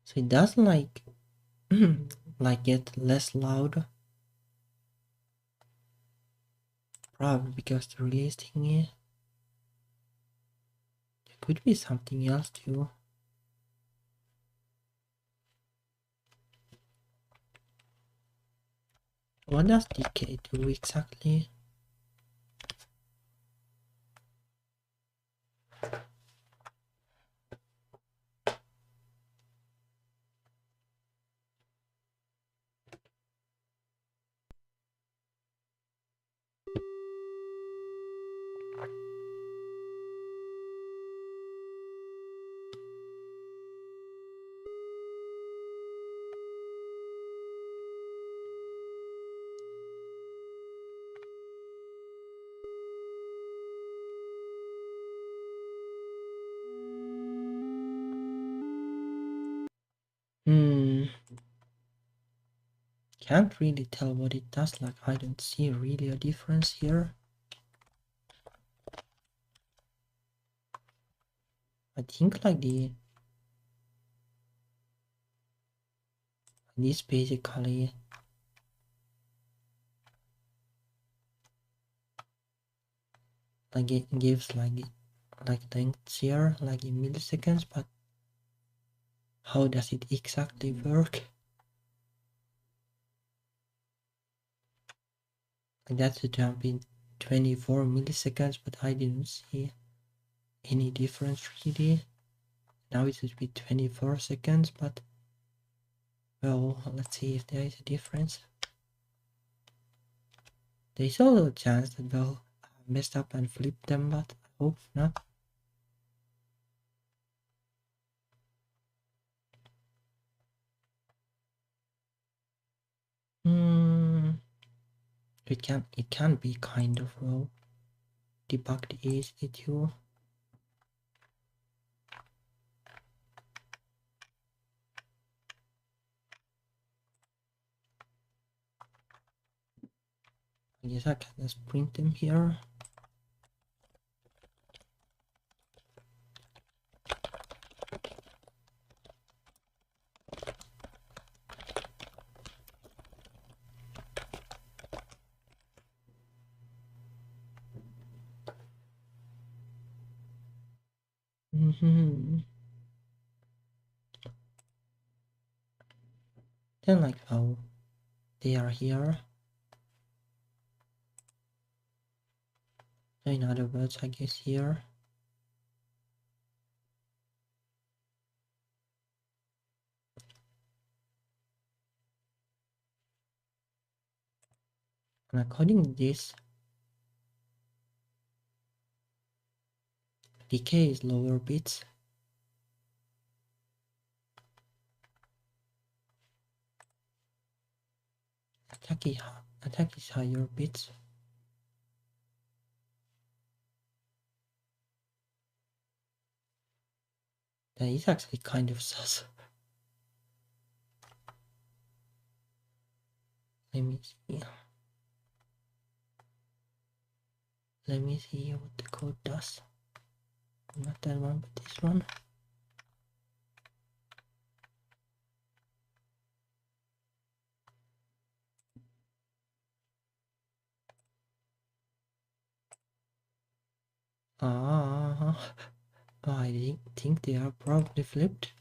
So it does like like get less loud. Probably because the release thingy. There could be something else too. What does decay do exactly? Can't really tell what it does, like I don't see really a difference here. I think like this basically like it gives like lengths here like in milliseconds, but how does it exactly work? Like that's a jump in 24 milliseconds, but I didn't see any difference really. Now it should be 24 seconds, but well, let's see if there is a difference. There's also a chance that they'll messed up and flip them, but I hope not. It can be kind of well debugged easily too. I guess I can just print them here. Then like how they are here. So in other words, I guess here. And according to this, decay is lower bits. Attack is higher bits. That is actually kind of sus. Let me see. Let me see what the code does. Not that one, but this one. Ah, I think they are probably flipped.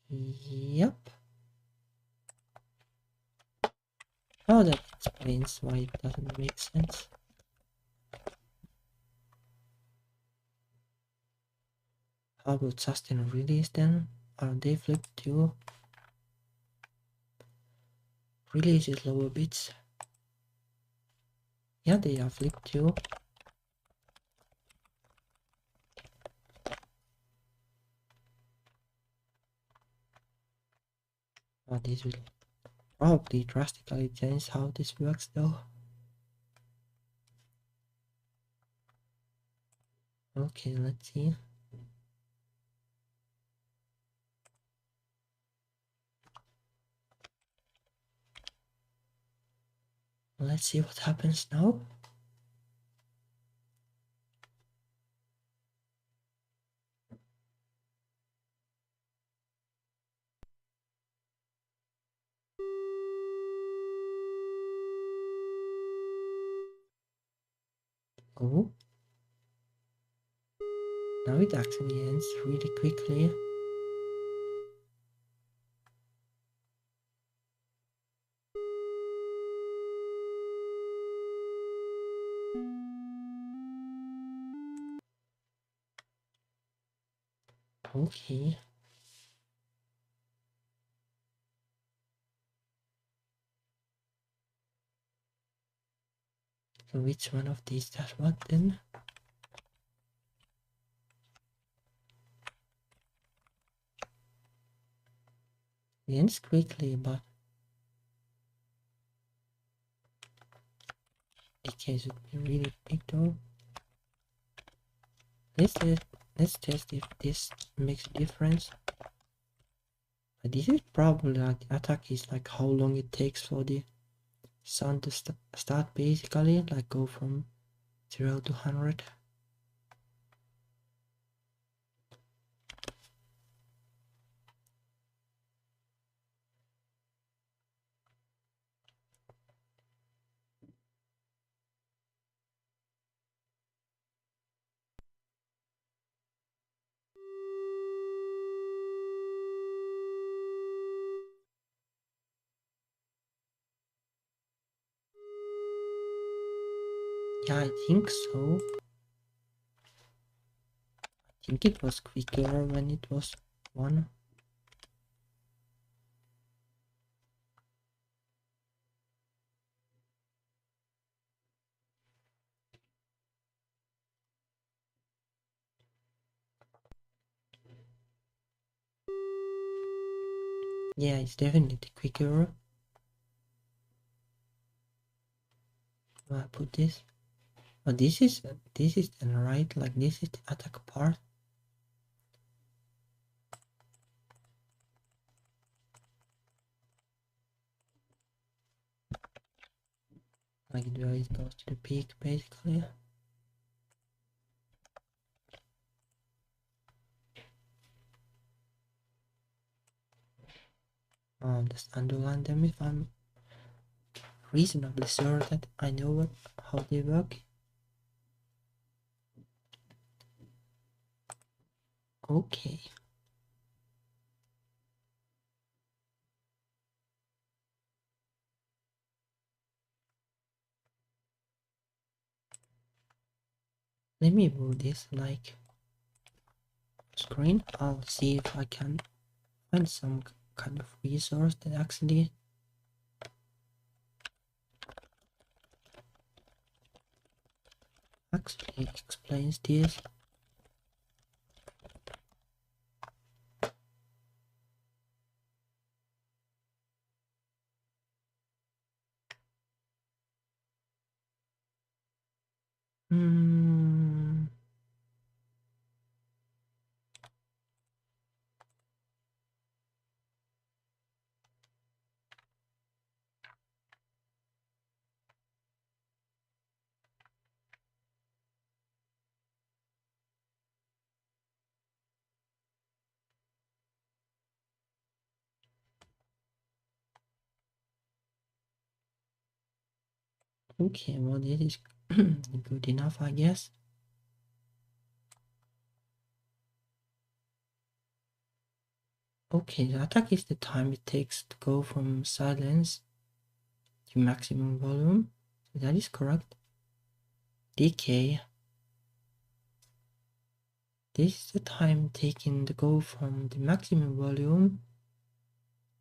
Yep. Oh, that explains why it doesn't make sense. How about sustain release then? Are they flipped too? Release is lower bits. Yeah, they are flipped too. Oh, this will probably drastically change how this works though. Okay, let's see. Let's see what happens now. Oh, now it actually ends really quickly. Okay. So which one of these does what then? It ends quickly, but the case would be really big though. Let's test if this makes a difference. But this is probably like the attack is like how long it takes for the sound to start basically, like go from 0 to 100. Yeah, I think so. I think it was quicker when it was 1. Yeah, it's definitely quicker. I put this. Oh, this is then right. Like this is the attack part. Like where it goes to the peak basically. Just underline them if I'm reasonably sure that I know how they work. Okay. Let me move this like screen. I'll see if I can find some kind of resource that actually explains this. Hmm. Okay, well, this is good enough, I guess. Okay, the attack is the time it takes to go from silence to maximum volume. So that is correct. Decay. This is the time taken to go from the maximum volume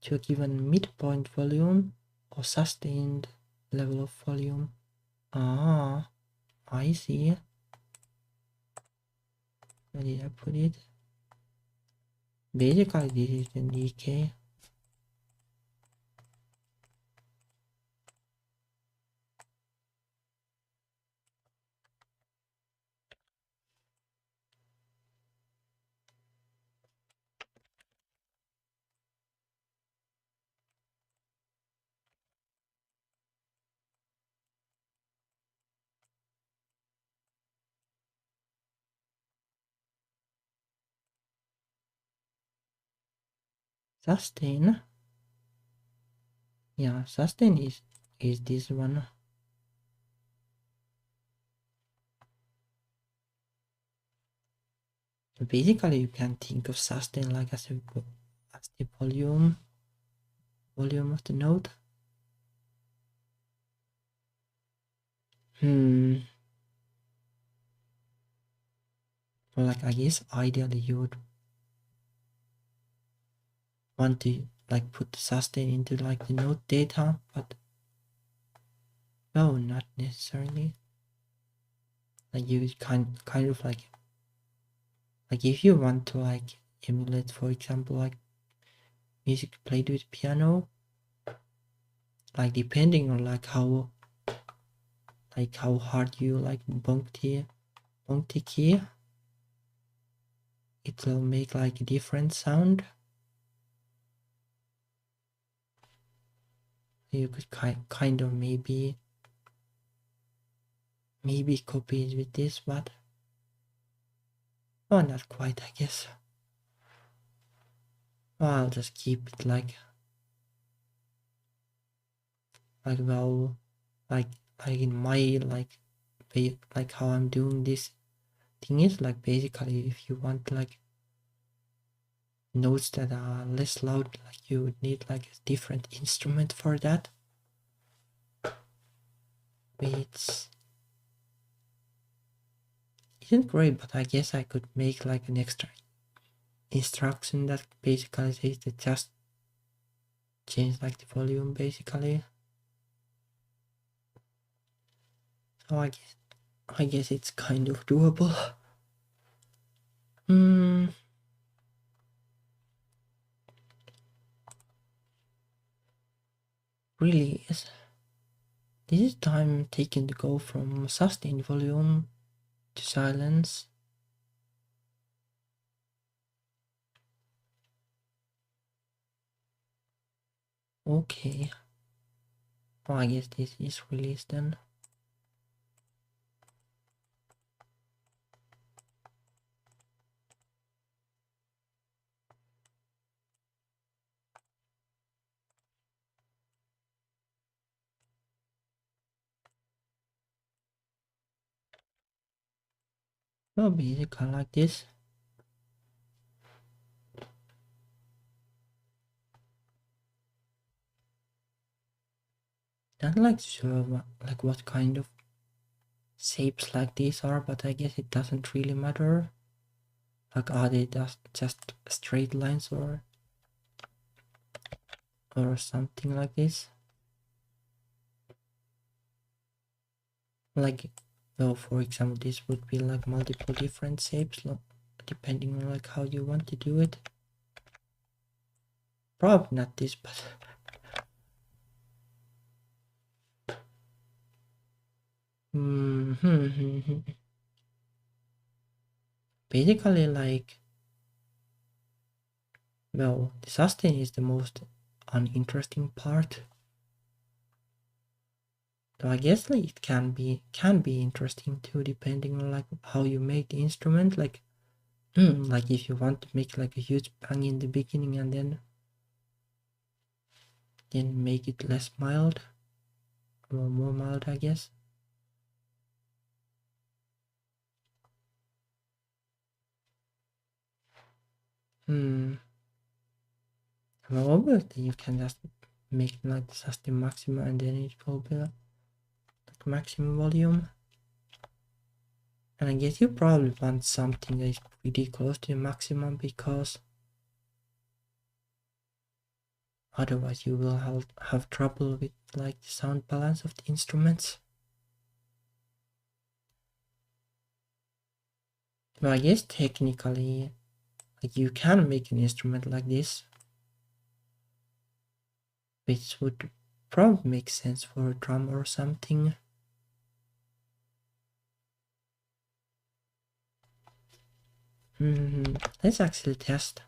to a given midpoint volume or sustained level of volume. Ah, I see. Where did I put it? Basically, this is the decay. Sustain. Yeah, sustain is this one. So basically, you can think of sustain like as the volume of the note. Well, like I guess ideally you would want to like put the sustain into like the note data, but no, not necessarily. Like you kind of like if you want to like emulate, for example, like music played with piano, like depending on like how hard you like bonk the key, it will make like a different sound. You could kind of maybe copy it with this, but oh, not quite, I guess. Well, I'll just keep it like well, like in my like how I'm doing this thing is like basically if you want like notes that are less loud, like you would need like a different instrument for that. Which isn't great, but I guess I could make like an extra instruction that basically says that just change like the volume basically. So I guess it's kind of doable. Really is. This is time taken to go from sustained volume to silence. Okay. Well, I guess this is released then. Well, basically like this. Not like sure like what kind of shapes like these are, but I guess it doesn't really matter. Like are they just straight lines or something like this? Like, well, for example, this would be like multiple different shapes, depending on like how you want to do it. Probably not this, but basically like, well, the sustain is the most uninteresting part. So I guess like it can be interesting too, depending on like how you make the instrument. Like, like if you want to make like a huge bang in the beginning and then make it less mild, more mild, I guess. Well, obviously you can just make like the system maximum and then it will be like maximum volume. And I guess you probably want something that is pretty close to the maximum, because otherwise you will have trouble with like the sound balance of the instruments. But I guess technically, like, you can make an instrument like this, which would probably make sense for a drum or something. Let's actually test.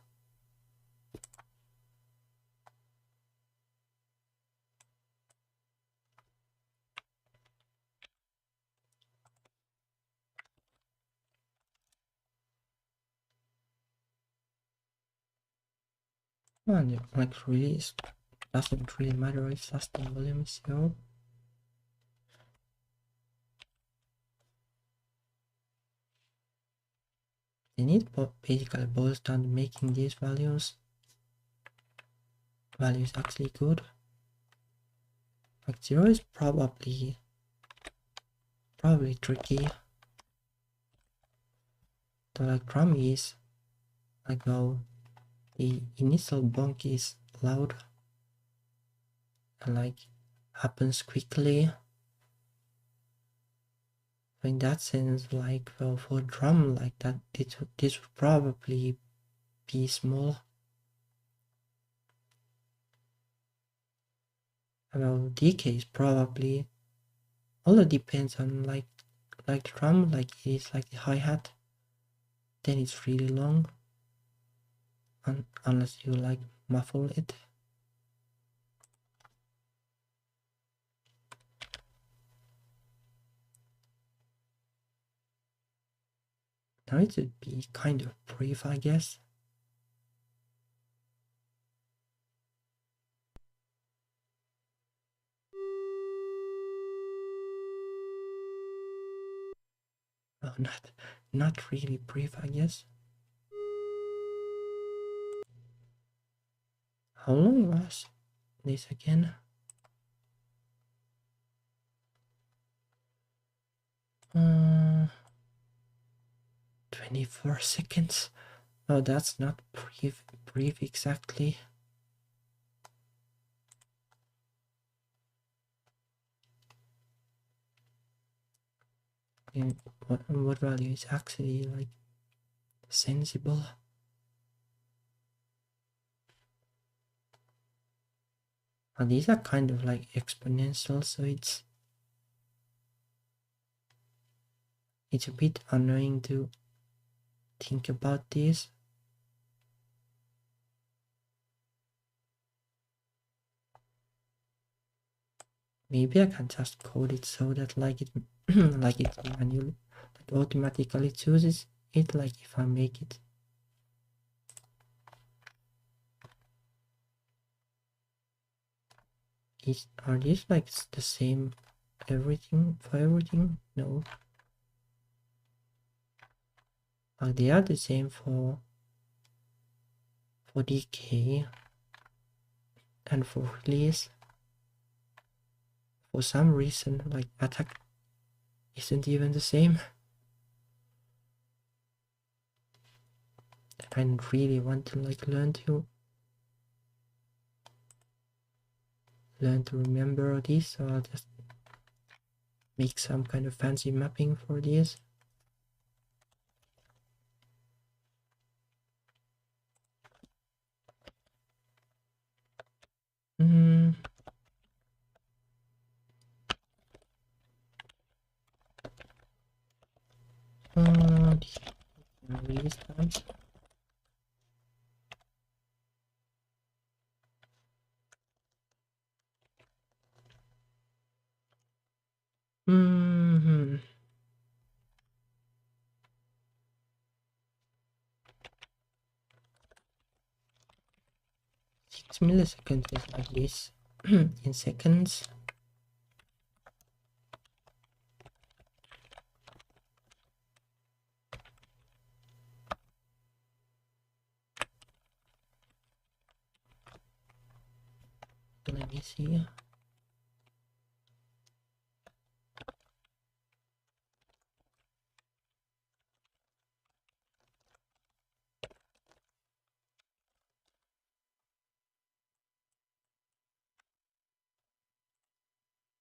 And like really, doesn't really matter if sustain volume is 0. And it basically boils down to making these values actually good. Like 0 is probably tricky. The like drum is like, well, the initial bonk is loud and like happens quickly. In that sense, like, well, for drum like that, this would probably be small. Well, decay is probably, all it depends on like the drum, like it is like the hi-hat, then it's really long, unless you like muffle it. Now it should be kind of brief, I guess. Well, not really brief, I guess. How long was this again? 24 seconds. No, that's not brief exactly. And what value is actually like sensible? And these are kind of like exponential, so it's a bit annoying to think about this. Maybe I can just code it so that like it like it manually, like automatically chooses it, like if I make it. Are these like the same everything for everything? No. They are the same for decay and for release. For some reason, like attack isn't even the same. And I really want to like learn to remember this, so I'll just make some kind of fancy mapping for this. Release times. Mm-hmm. 6 milliseconds is like this in seconds. Let me see.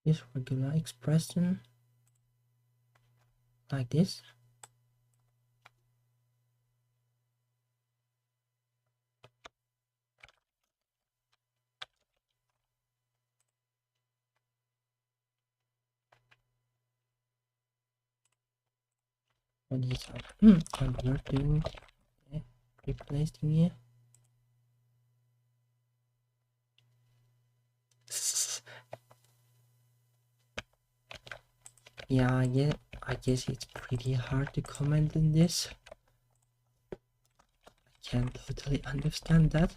This regular expression like this. What is converting, replacing here. Yeah, I guess it's pretty hard to comment on this. I can totally understand that.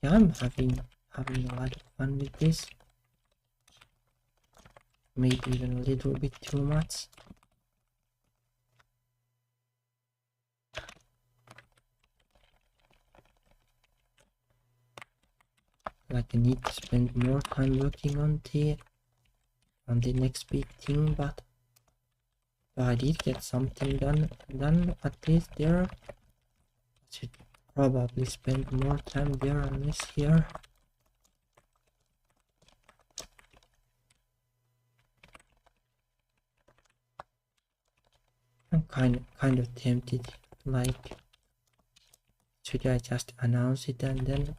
Yeah, I'm having a lot of fun with this. Maybe even a little bit too much. Like I need to spend more time working on the next big thing, but I did get something done at least there. I should probably spend more time there and less here. I'm kind of tempted, like, should I just announce it and then,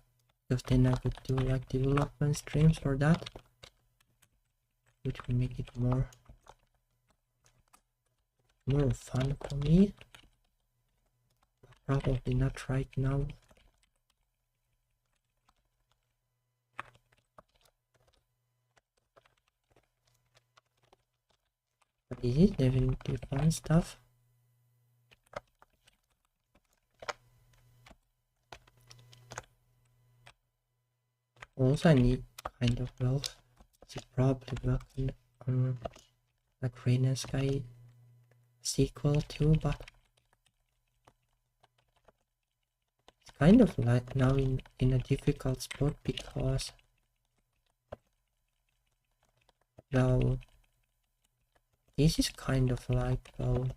because then I could do like development streams for that, which will make it more fun for me. Probably not right now. But it is definitely fun stuff. Also, I need kind of, well, should probably work on like Rain and Sky sequel too, but it's kind of like now in a difficult spot because, well, this is kind of like, well,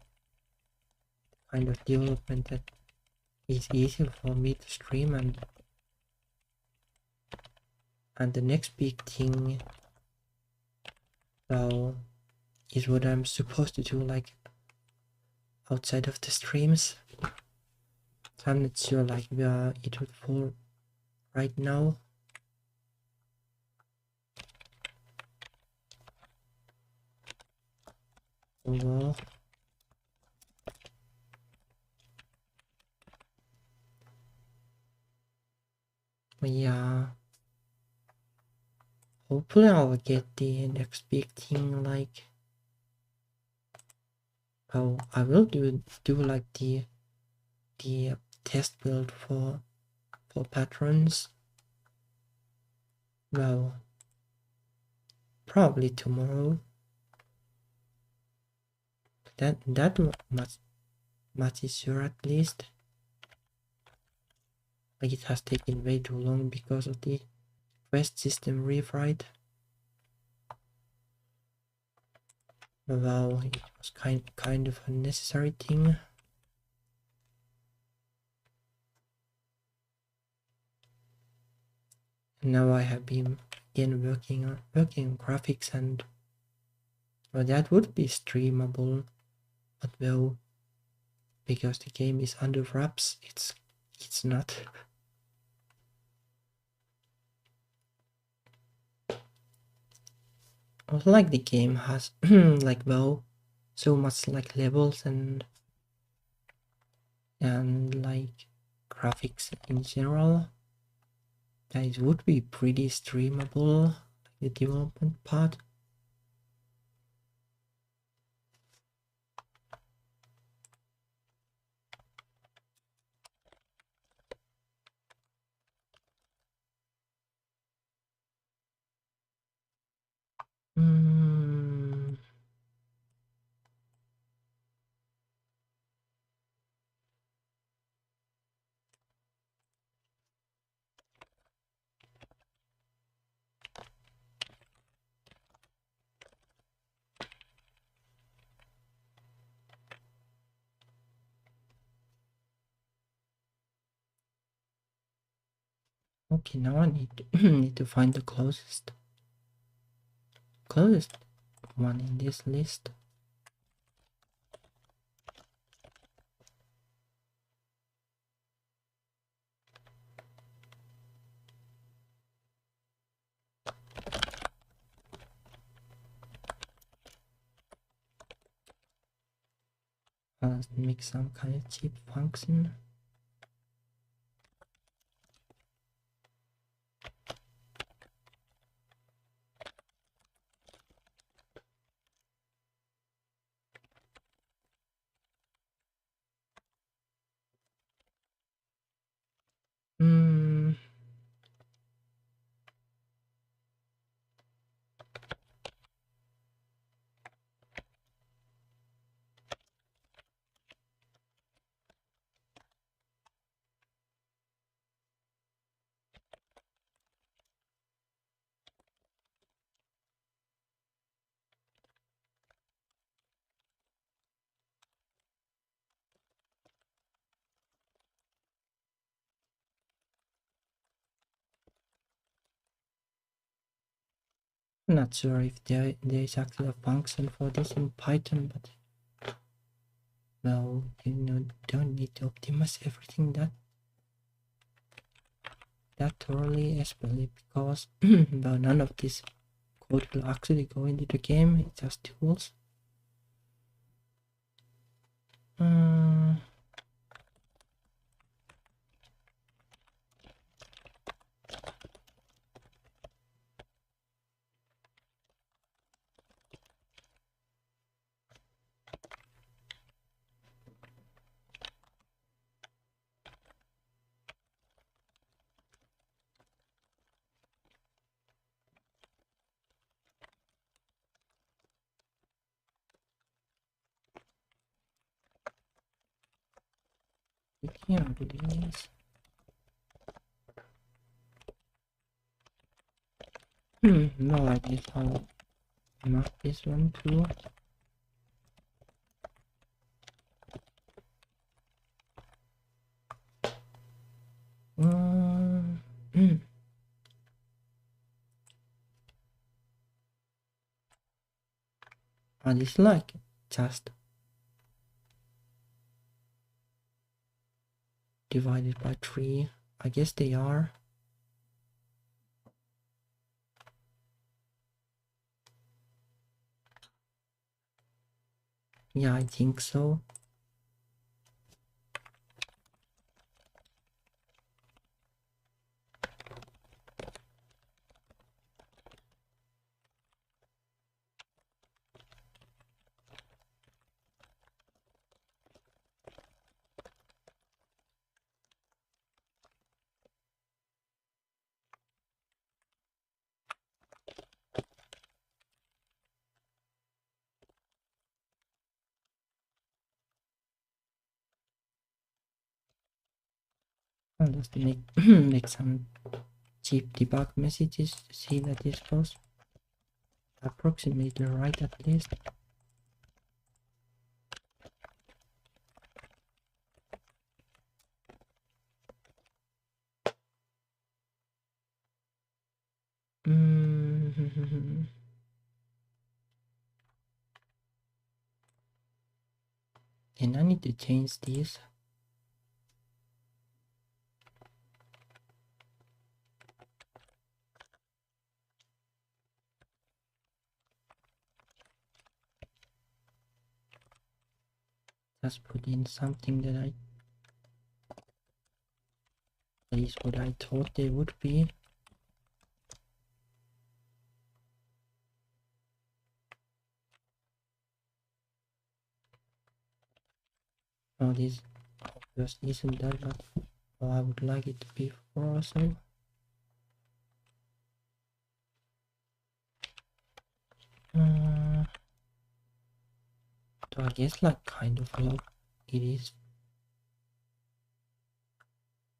kind of development that is easy for me to stream, and the next big thing, well, is what I'm supposed to do like outside of the streams. So I'm not sure like where it would fall right now. Well, yeah, hopefully I'll get the next big thing, like, well, I will do like the test build for patrons. Well, probably tomorrow. That much is sure at least. Like it has taken way too long because of the quest system rewrite. Well, it was kind of a necessary thing. And now I have been again working on graphics, and well, that would be streamable, but well, because the game is under wraps, it's not. Also, like the game has like, well, so much like levels and like graphics in general that it would be pretty streamable, like the development part. Okay, now I need to, need to find the closest one in this list. Let's make some kind of cheap function. Not sure if there is actually a function for this in Python, but well, don't need to optimize everything that thoroughly, especially because well, none of this code will actually go into the game. It's just tools. We can't do this. No idea how to map this one too. And it's like just divided by 3. I guess they are. Yeah, I think so. I'll just make make some cheap debug messages to see that this goes approximately right at least. And I need to change this. Just put in something that is what I thought they would be. Oh, this obviously isn't that, but I would like it to be for also. So I guess like kind of like it is.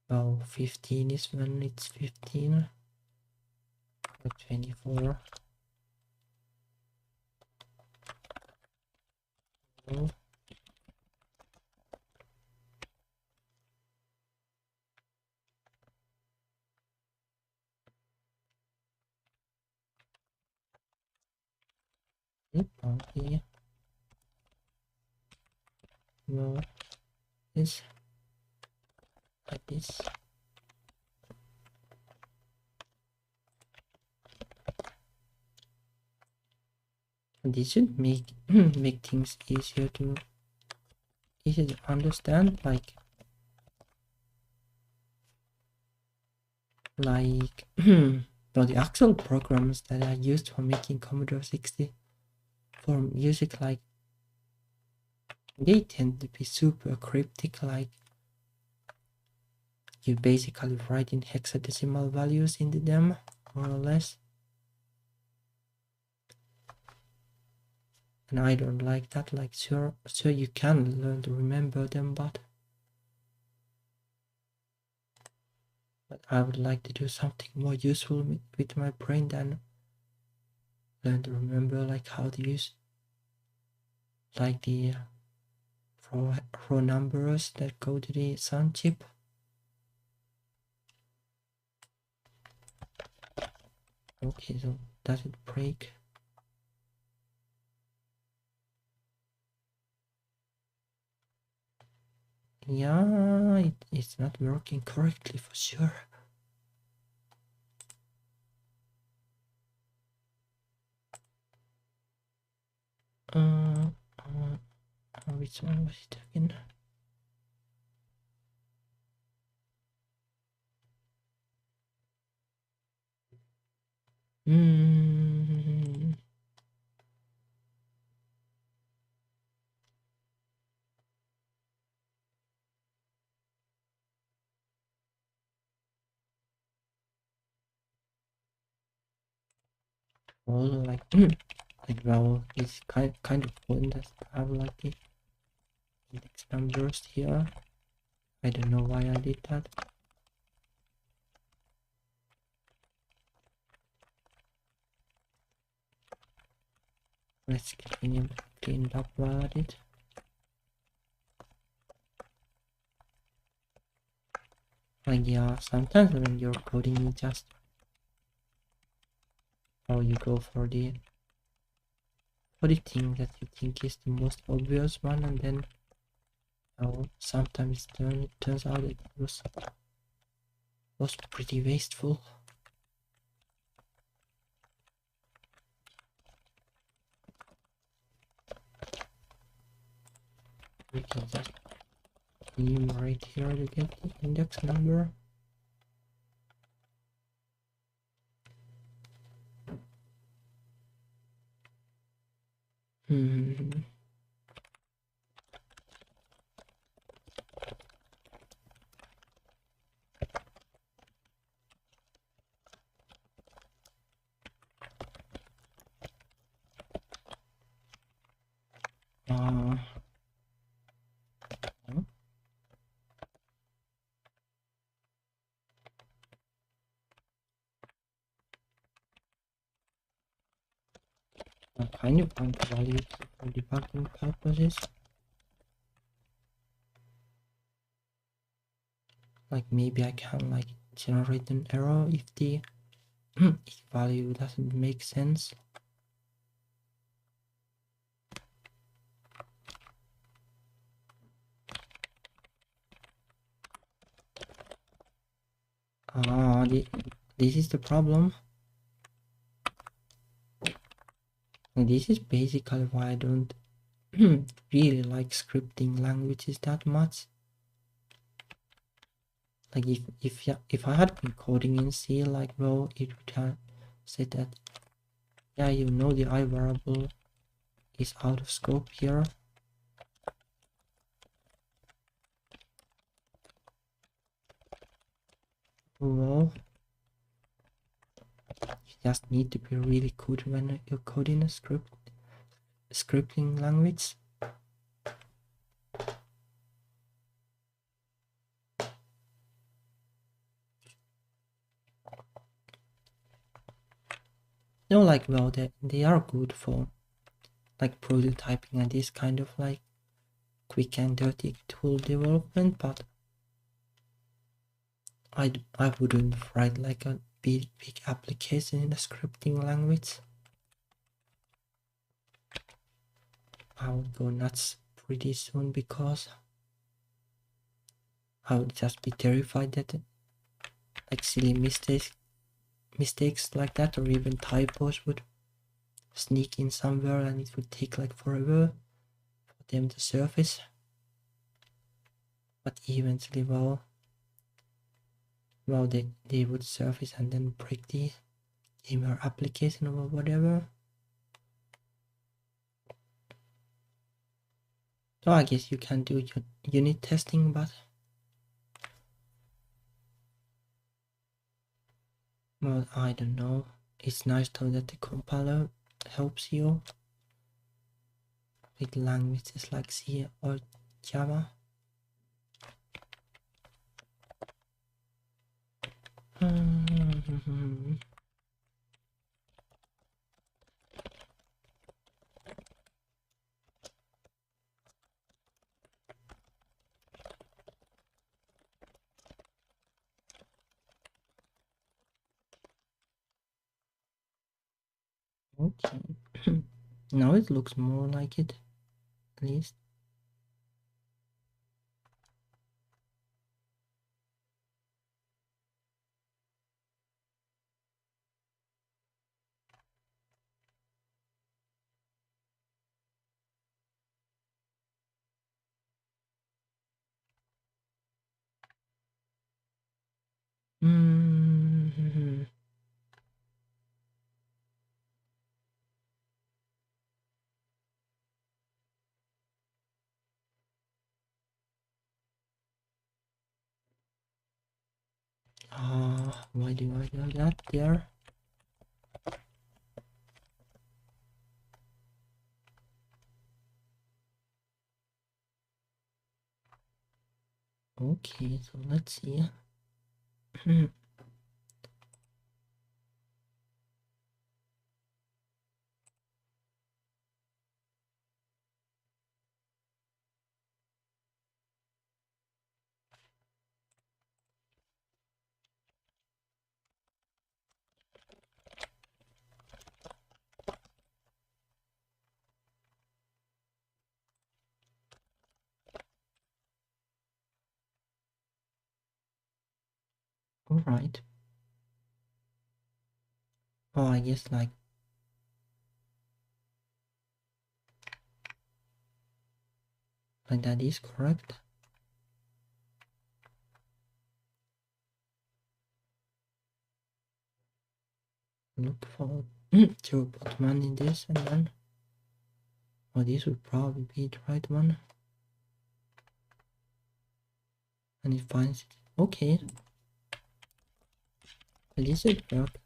Well, 15 is when it's 15. Like 24. Oh. Okay. Well, this like this. This should make make things easier to understand. Like well, the actual programs that I used for making Commodore 64 music, like they tend to be super cryptic. Like you basically write in hexadecimal values into them, more or less. And I don't like that. Like sure you can learn to remember them, but I would like to do something more useful with my brain than learn to remember like how to use like the raw numbers that go to the sound chip. Okay, so does it break? Yeah, it's not working correctly for sure. Which one was it again? Well, like well, it's kind of fun that I have like the index numbers here. I don't know why I did that. Let's clean it up while at it. Like yeah, sometimes when you're coding, you just you go for the thing that you think is the most obvious one, and then sometimes it turns out it was pretty wasteful. We can just enumerate here to get the index number. I kind of want the values for debugging purposes. Like maybe I can like generate an error if the value doesn't make sense. This is the problem. And this is basically why I don't really like scripting languages that much. Like if I had been coding in C, like well, it would have said that yeah, you know the I variable is out of scope here. Well, you just need to be really good when you're coding a scripting language. No, like well, they are good for like prototyping and this kind of like quick and dirty tool development, but I wouldn't write like a big application in a scripting language. I would go nuts pretty soon because I would just be terrified that like silly mistakes like that or even typos would sneak in somewhere and it would take like forever for them to surface. But eventually, well, they would surface and then break the game or application or whatever. So I guess you can do unit testing, but well, I don't know. It's nice though that the compiler helps you with languages like C or Java. Okay. Now it looks more like it, at least. Why do I do that there? Okay, so let's see. Alright. Oh, I guess like that is correct. Look for to put one in this and then this would probably be the right one. And it finds it. Okay. At least it worked.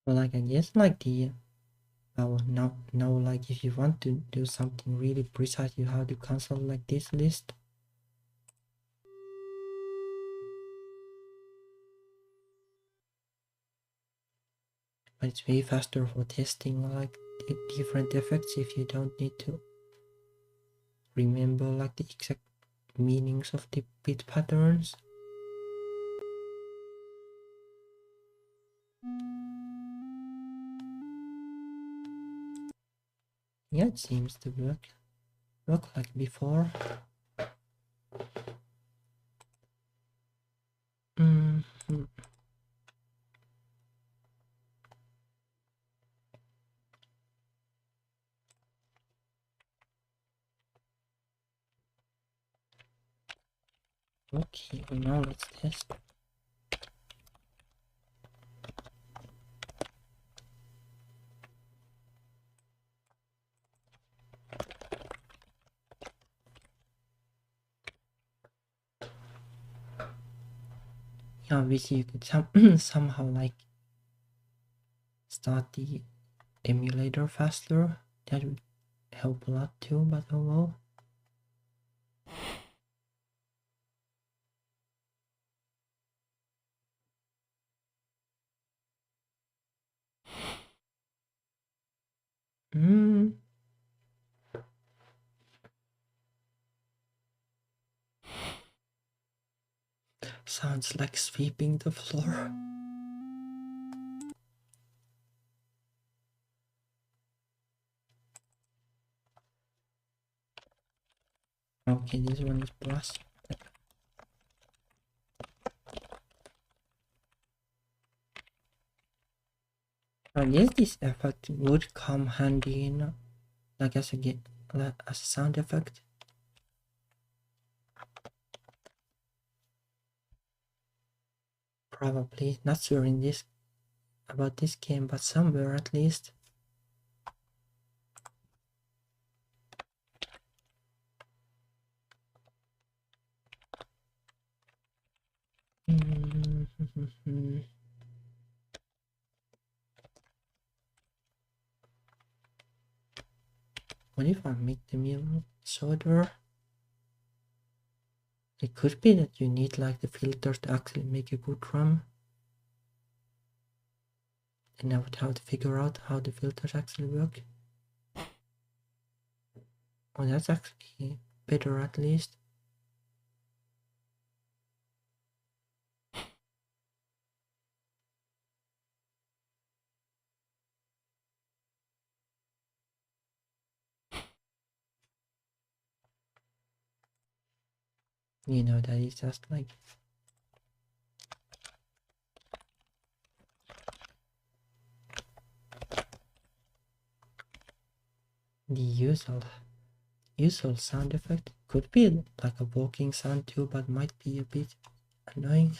But like I guess like the now like if you want to do something really precise you have to cancel like this list. But it's way faster for testing like different effects if you don't need to remember like the exact meanings of the bit patterns. Yeah, it seems to work like before. Okay, well now let's test. Yeah, wish you could somehow like start the emulator faster. That would help a lot too, but oh well. Sounds like sweeping the floor. Okay, this one is plus. I guess this effect would come handy in, like as a sound effect. Probably not sure in this about this game, but somewhere at least. What if I make the meal shorter? It could be that you need like the filters to actually make a good drum. And I would have to figure out how the filters actually work. Oh, that's actually better at least. You know, that is just like the usual sound effect. Could be like a walking sound too, but might be a bit annoying.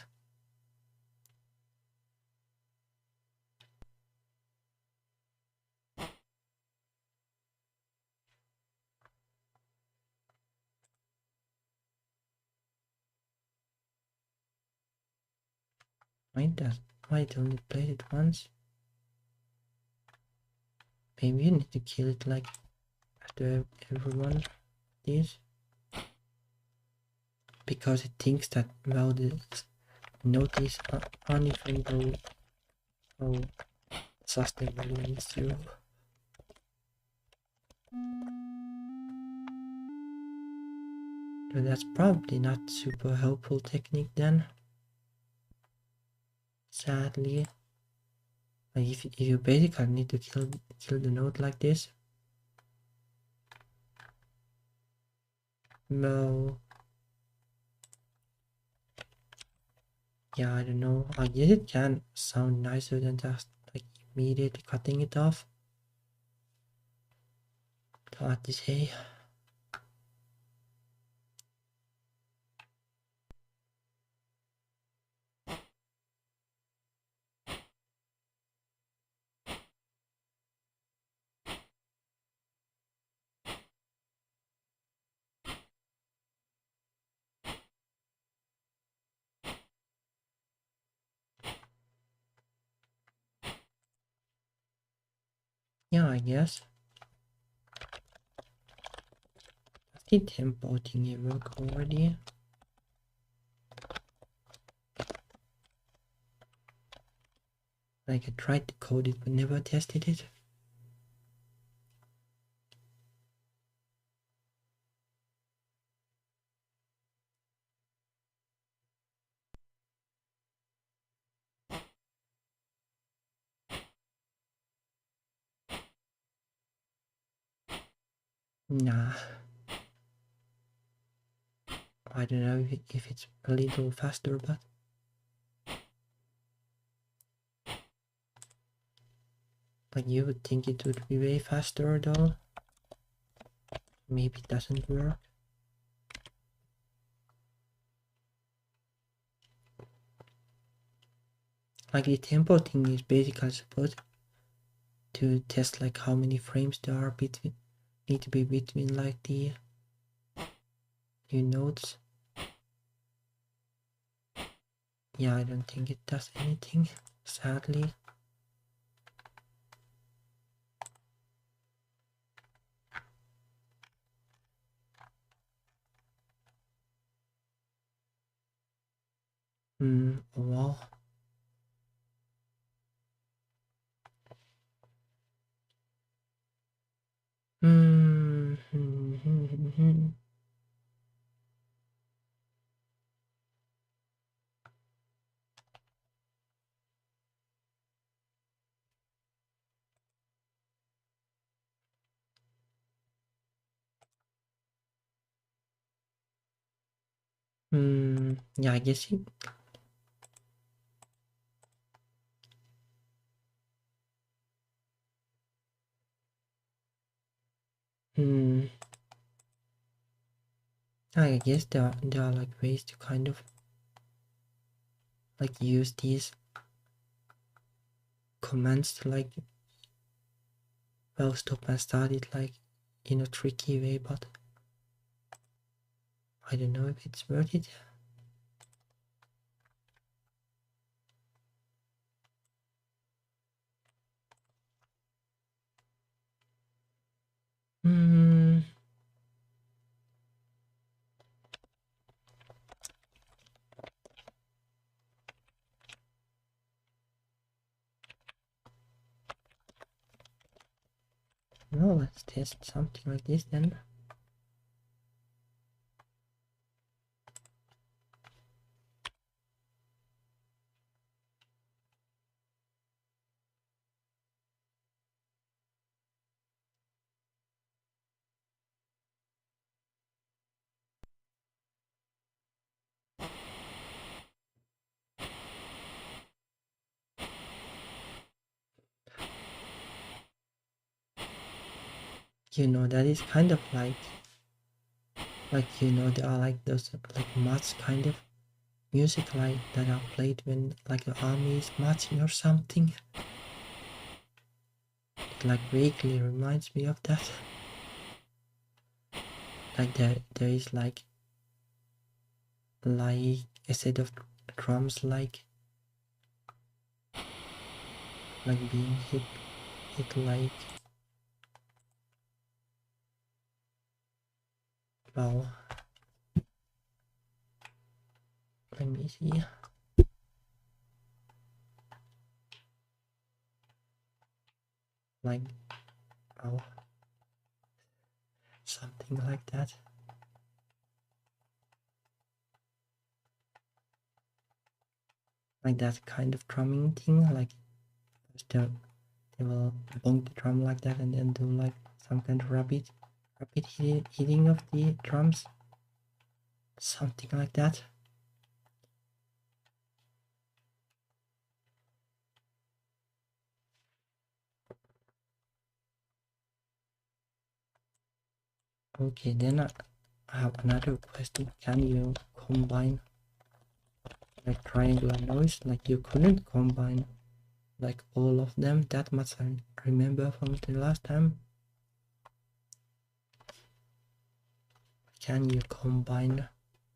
Might only played it once. Maybe you need to kill it like after everyone is. Because it thinks that well the note is uneven how sustainable it is zero. So that's probably not super helpful technique then. Sadly. Like if you basically need to kill the node like this. Well, yeah, I don't know. I guess it can sound nicer than just like immediately cutting it off. Hard to say. Yeah, I guess. Did tempo thingy work already? Like I tried to code it but never tested it. Nah. I don't know if it's a little faster, but like you would think it would be way faster though. Maybe it doesn't work. Like the tempo thing is basically supposed to test like how many frames there are need to be between like the new nodes. Yeah, I don't think it does anything, sadly. Wow. Hmm. Yeah, I guess it. Hmm. I guess there are like ways to kind of like use these commands to like stop and start it like in a tricky way, but I don't know if it's worth it. Hmm. No, let's test something like this then. That is kind of there are like those like march kind of music like that are played when like the army is marching or something. It like vaguely reminds me of that. Like there is like a set of drums like being hit like, well, let me see, like, well, something like that. Like that kind of drumming thing, like they will bonk the drum like that and then do like some kind of rapid hitting of the drums, something like that. Okay, then I have another question. Can you combine like triangular noise? Like you couldn't combine like all of them, that much I remember from the last time. Can you combine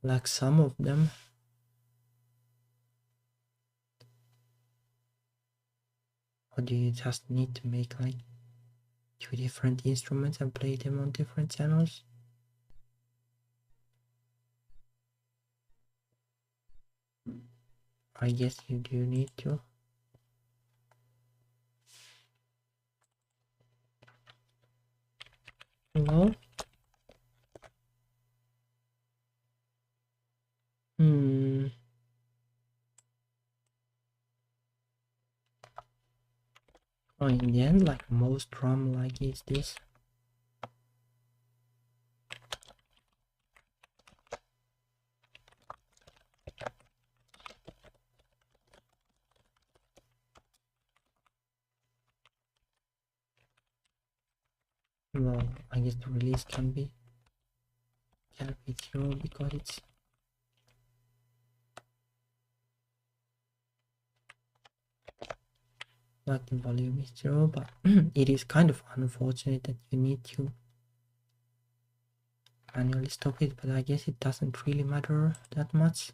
like some of them? Or do you just need to make like two different instruments and play them on different channels? I guess you do need to. Well, hmm. Oh, in the end, like most drum like is this. Well, I guess the release can be zero because it's like the volume is zero, but it is kind of unfortunate that you need to manually stop it, but I guess it doesn't really matter that much.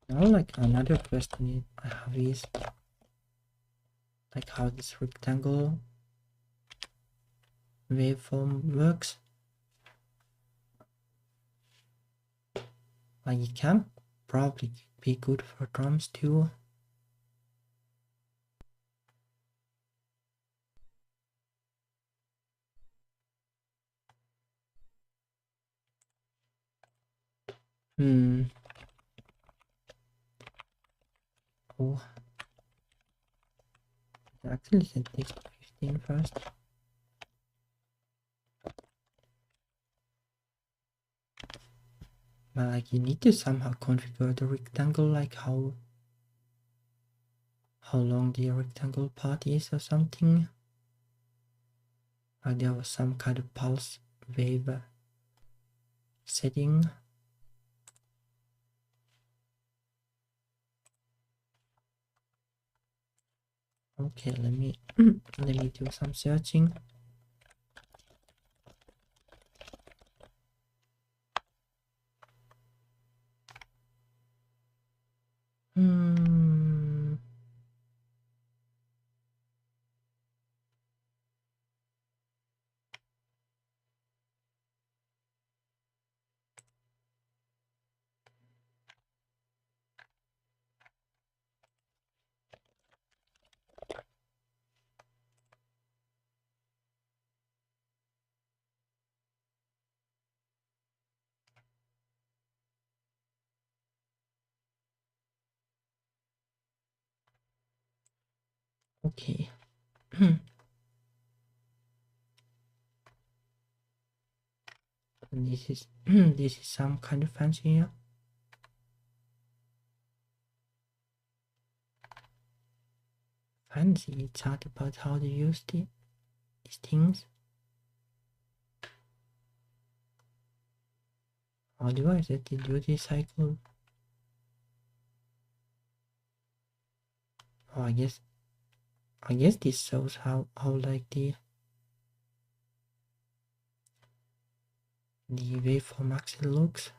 Now like another question I have is like how this rectangle waveform works. Like it can probably be good for drums too. Oh, actually set this to 15 first. But like you need to somehow configure the rectangle, like how long the rectangle part is or something. Like there was some kind of pulse wave setting. Okay, let me do some searching. Okay. This is this is some kind of fancy here. Fancy, it's hard about how to use these things. How do I set the duty cycle? Oh, I guess this shows how like the waveform actually looks.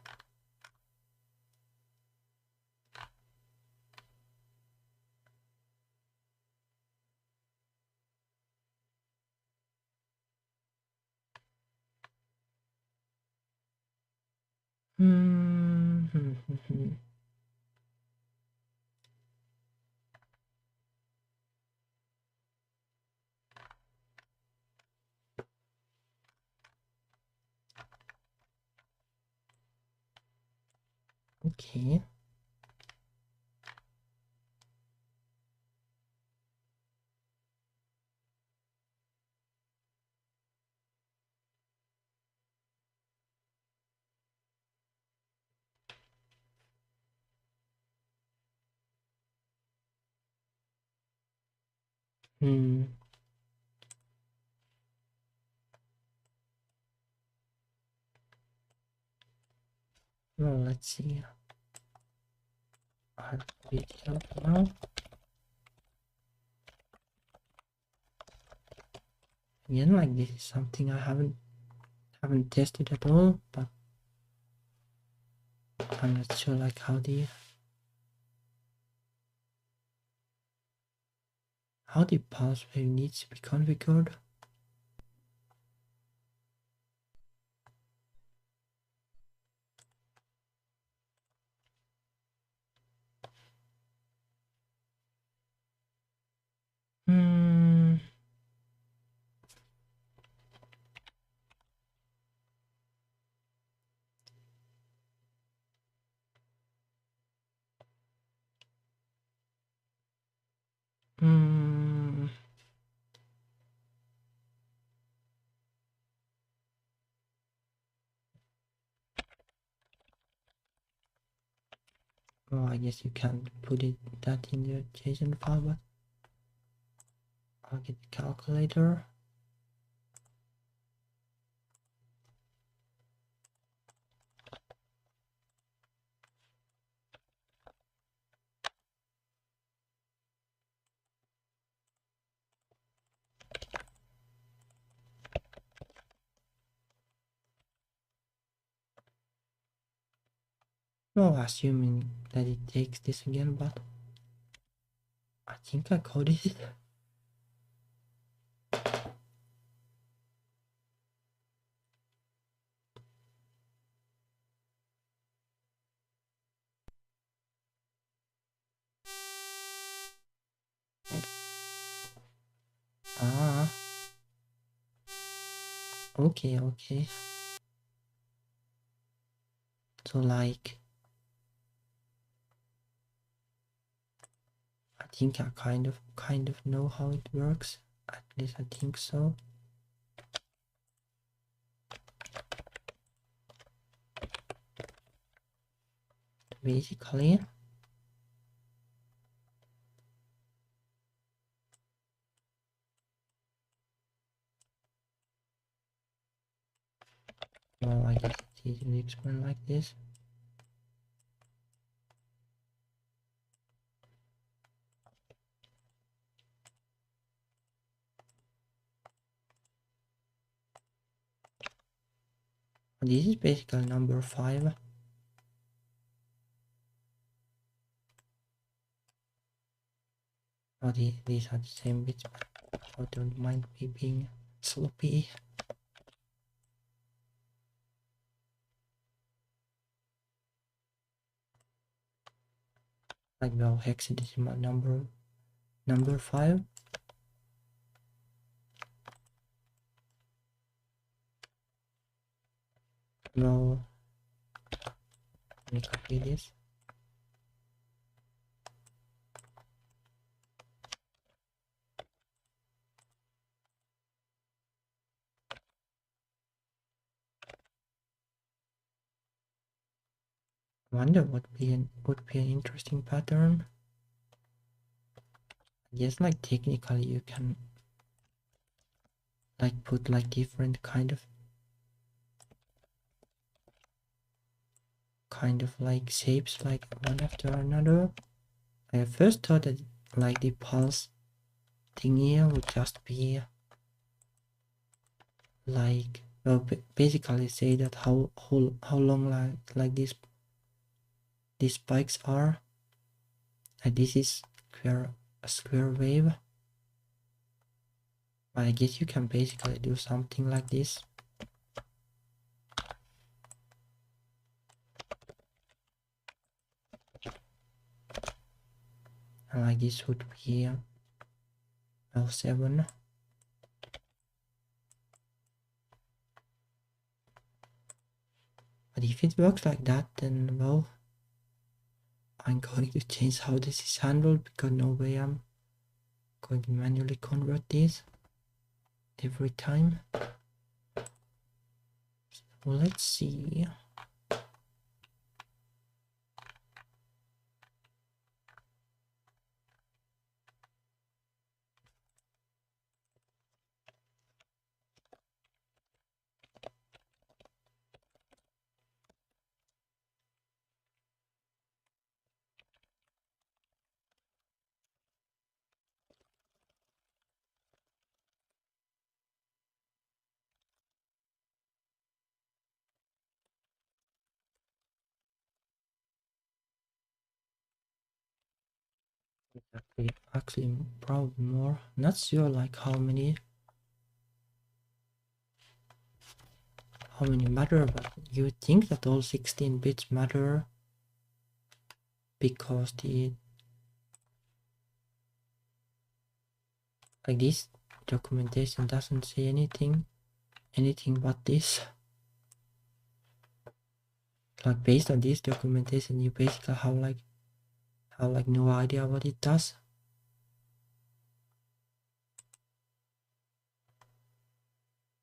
Okay. Well, let's see. I'll put it here for now. Again, like this is something I haven't tested at all, but I'm not sure like how the pulse wave needs to be configured. Oh, I guess you can't put that in the JSON file, but I'll get the calculator. No, assuming that it takes this again, but I think I coded it. Okay. So like, I think I kind of know how it works. At least I think so. Basically, well, I guess it's easy to explain like this. This is basically number 5. Oh, these are the same bits, so don't mind me being sloppy. Like, well, hexadecimal number 5. Well, let me copy this. Wonder what would be an interesting pattern. Yes, like technically you can like put like different kind of like shapes like one after another. I first thought that like the pulse thing here would just be like, well, basically say that how long like these spikes are, and this is a square wave. But I guess you can basically do something like this. And like this would be L7. But if it works like that, then well, I'm going to change how this is handled, because no way I'm going to manually convert this every time. So let's see. Actually probably more. Not sure like how many matter, but you would think that all 16 bits matter, because the like this documentation doesn't say anything but this. Like based on this documentation, you basically have like no idea what it does.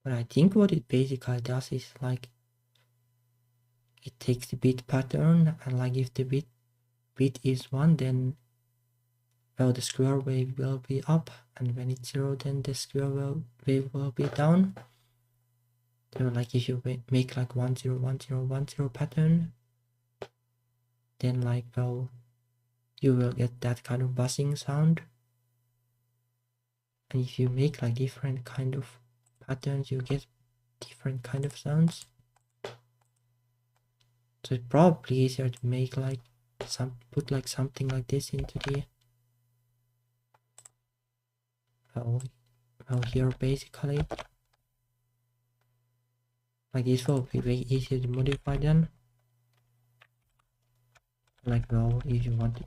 But I think what it basically does is like it takes the bit pattern, and like if the bit is 1, then well, the square wave will be up, and when it's 0, then the square wave will be down. So like if you make like 1 0 1 0 1 0 pattern, then like, well, you will get that kind of buzzing sound. And if you make like different kind of patterns, you get different kind of sounds. So it's probably easier to make like put like something like this into the well here basically. Like this will be very easy to modify then. Like, well, if you want to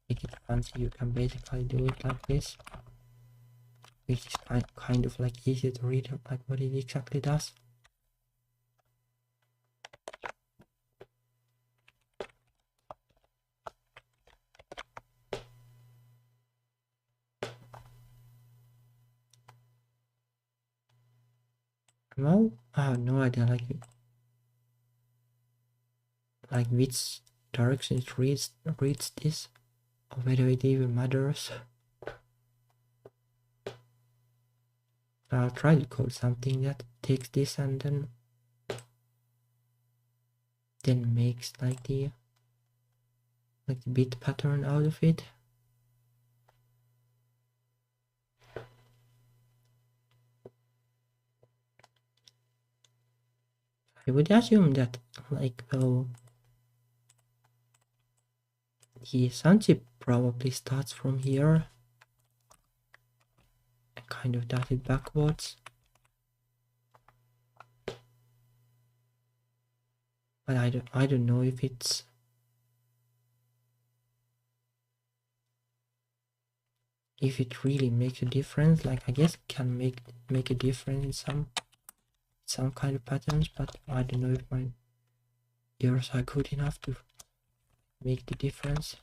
make it fancy, you can basically do it like this. which is kind of like easy to read like what it exactly does. Well, I have no idea like which direction it reads this, or whether it even matters. I'll try to code something that takes this and then makes like the bit pattern out of it. I would assume that like the sound chip probably starts from here and kind of does it backwards. But I don't know if it really makes a difference. Like I guess it can make a difference in some kind of patterns, but I don't know if my ears are good enough to make the difference.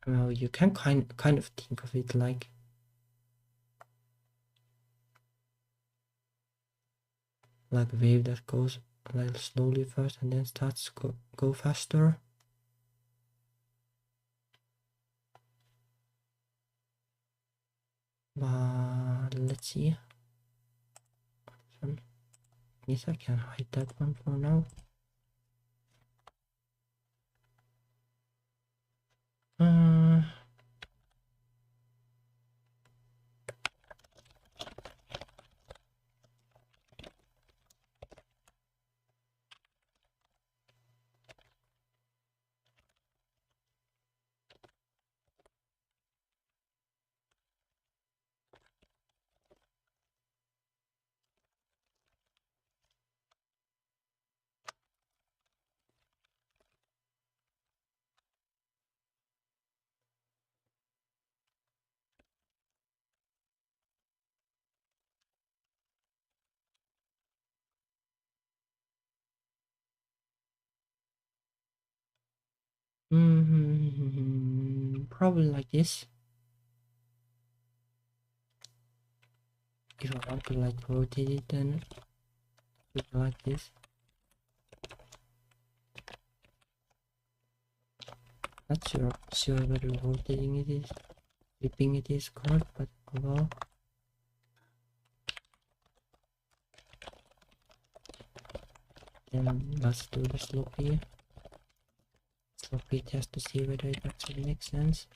Well, you can kind of think of it like a wave that goes a little slowly first and then starts to go faster. But let's see. Yes, I can hide that one for now. Probably like this. If I want to like rotate it, then like this. Not sure whether rotating it is, flipping it is correct, but well. Then let's do the sloppy test to see whether it actually makes sense.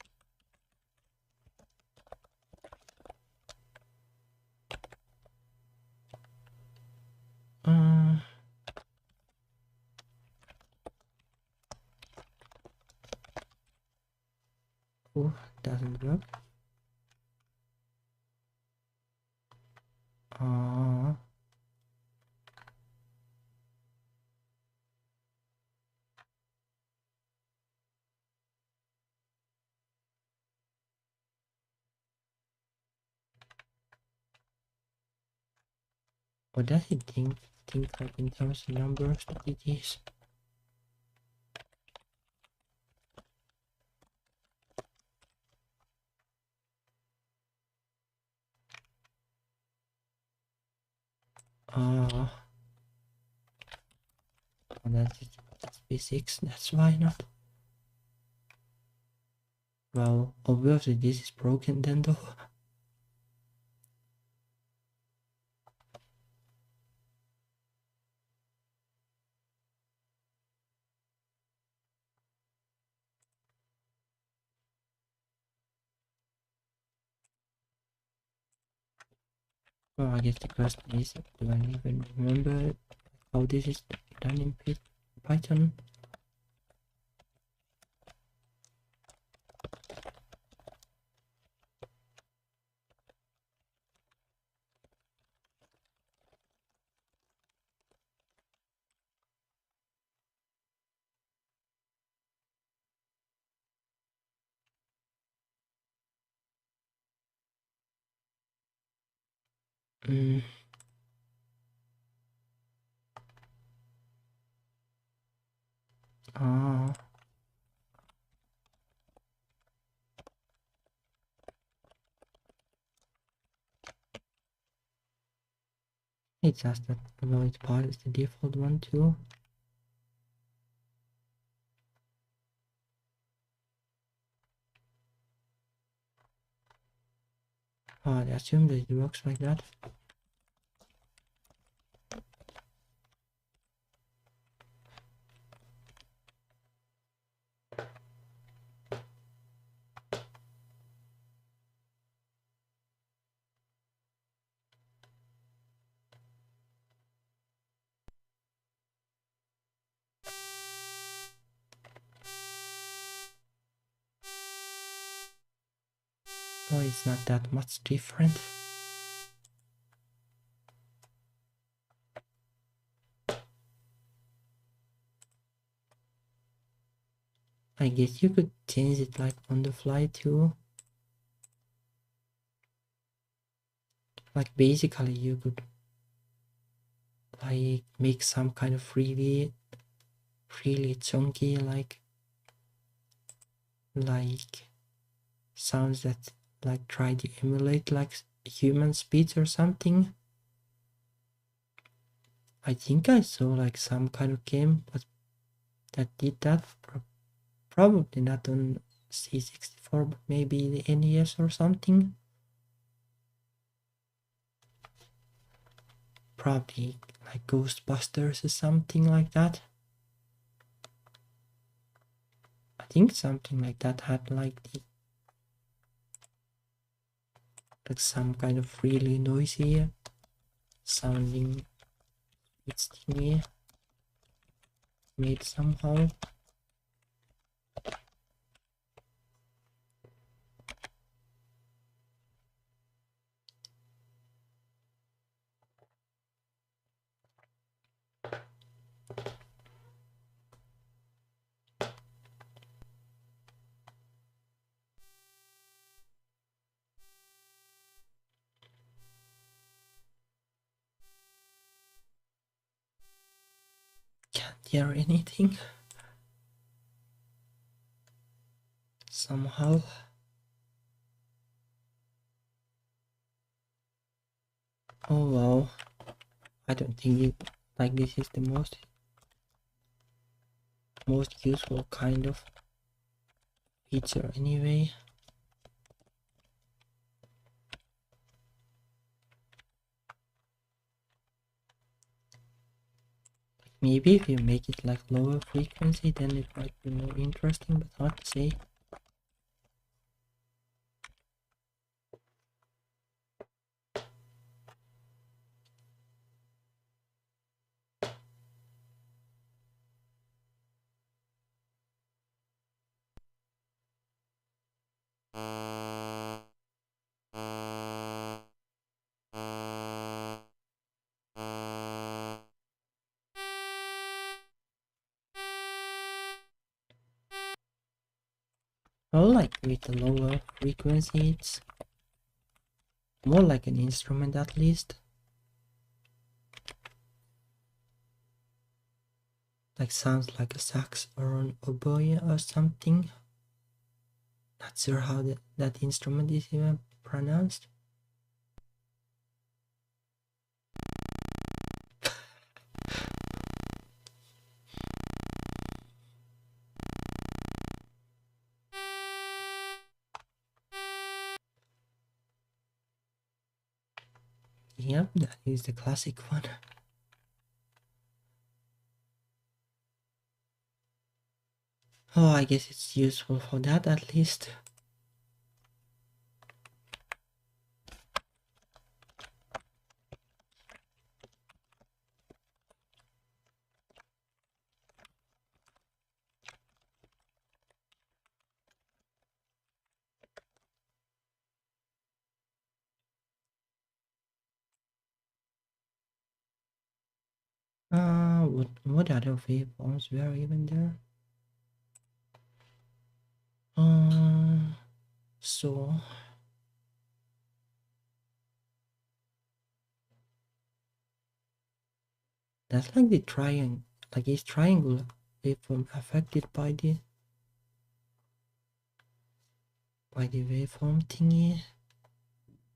Oh, doesn't work. What does it think like in terms of numbers that it is? That's physics, that's why not. Well, obviously this is broken then though. Well, I guess the question is, do I even remember how this is done in Python? Mm. Oh, it's just that void part is the default one too. Oh, I assume that it works like that. Oh, it's not that much different. I guess you could change it like on the fly too. Like basically you could like make some kind of really chunky like sounds that like try to emulate like human speech or something. I think I saw like some kind of game but that did that. Probably not on C64 but maybe the NES or something. Probably like Ghostbusters or something like that. I think something like that had like some kind of really noisy sounding it's thingy made somehow. Can't hear anything somehow. Oh wow, I don't think it like this is the most useful kind of feature anyway. Maybe if you make it like lower frequency then it might be more interesting, but hard to say. Well, like with the lower frequency it's more like an instrument at least. Like sounds like a sax or an oboe or something. Not sure how that instrument is even pronounced. Yep, that is the classic one. Oh, I guess it's useful for that at least. What other waveforms were even there? Uh, so That's like the triangle, like is triangle waveform affected by the waveform thingy?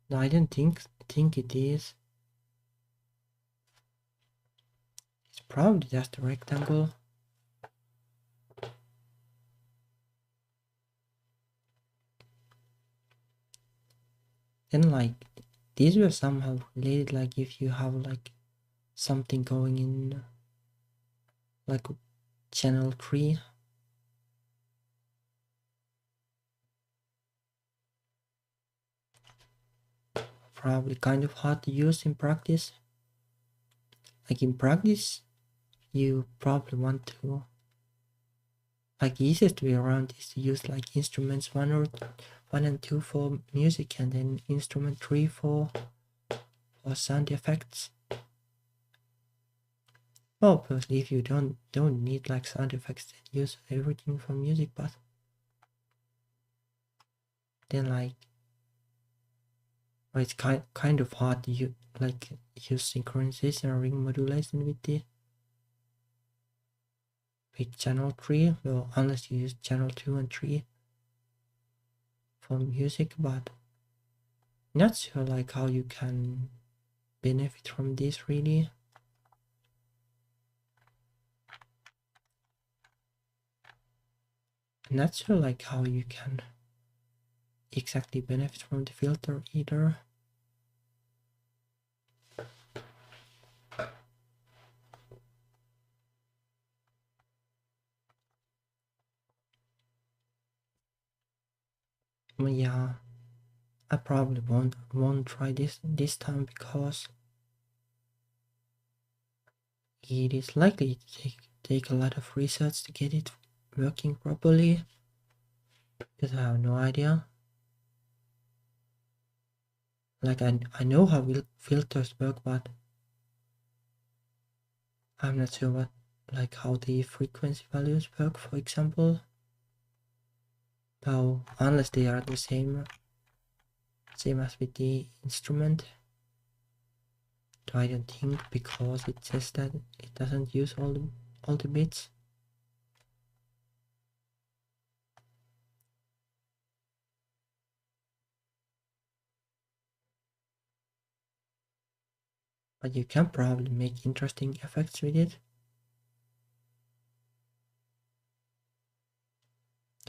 No, I don't think it is. It's probably just a rectangle. Then like these were somehow related, like if you have like something going in like channel 3. Probably kind of hard to use in practice. Like in practice, you probably want to, like the easiest way around is to use like instruments 1 and 2 for music, and then instrument 3 for sound effects. Obviously, if you don't need like sound effects, then use everything for music. But then like, well, it's kind of hard to use synchronization or ring modulation with channel 3. Well, unless you use channel 2 and 3 for music, but not sure like how you can benefit from this really. Not sure like how you can exactly benefit from the filter either. Well, yeah, I probably won't try this time because it is likely to take a lot of research to get it working properly, because I have no idea. Like I know how filters work, but I'm not sure what, like how the frequency values work, for example. Now, unless they are the same as with the instrument. I don't think, because it says that it doesn't use all the bits. But you can probably make interesting effects with it.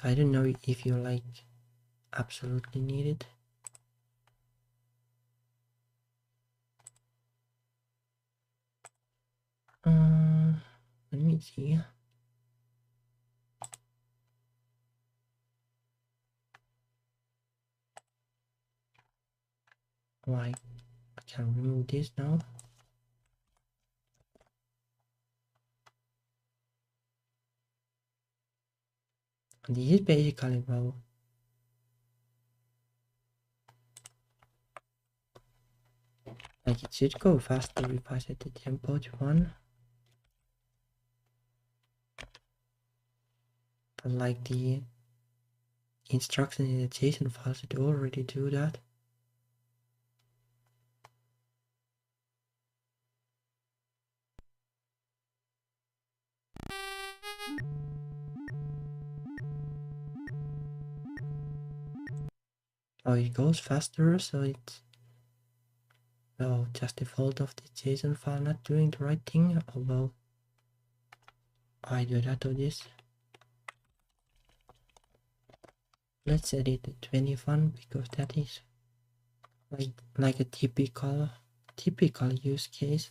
I don't know if you like absolutely need it. Let me see. Why I can remove this now. And this is basically, well, like it should go faster if I set the tempo to 1. But like the instruction in the JSON file should already do that. Oh, it goes faster, so it's, well, just the fault of the JSON file not doing the right thing. Although I do that to this. Let's edit the 21 because that is like a typical use case.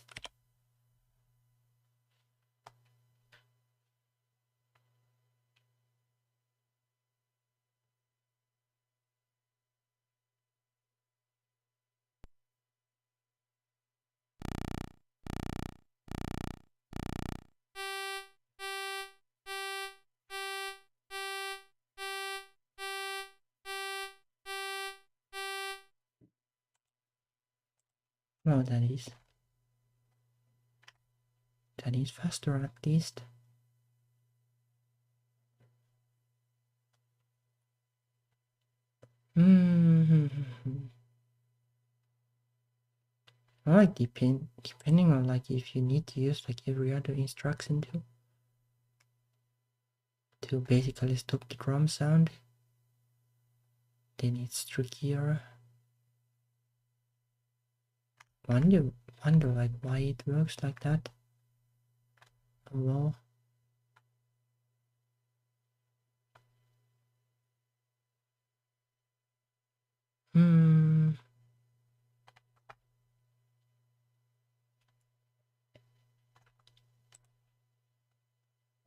Well, that is faster at least. Well, Like depending on like if you need to use like every other instruction to basically stop the drum sound, then it's trickier. Wonder like why it works like that. Oh well.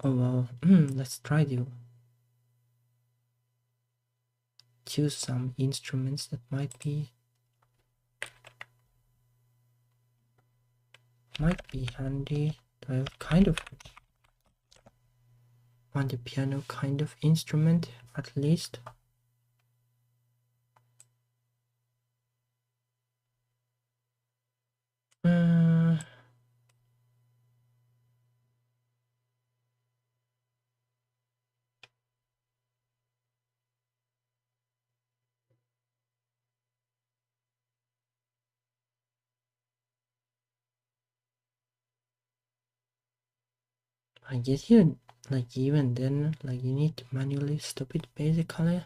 Oh well. Let's try to choose some instruments that might be handy. I have kind of on the piano kind of instrument at least. I guess you like even then like you need to manually stop it basically.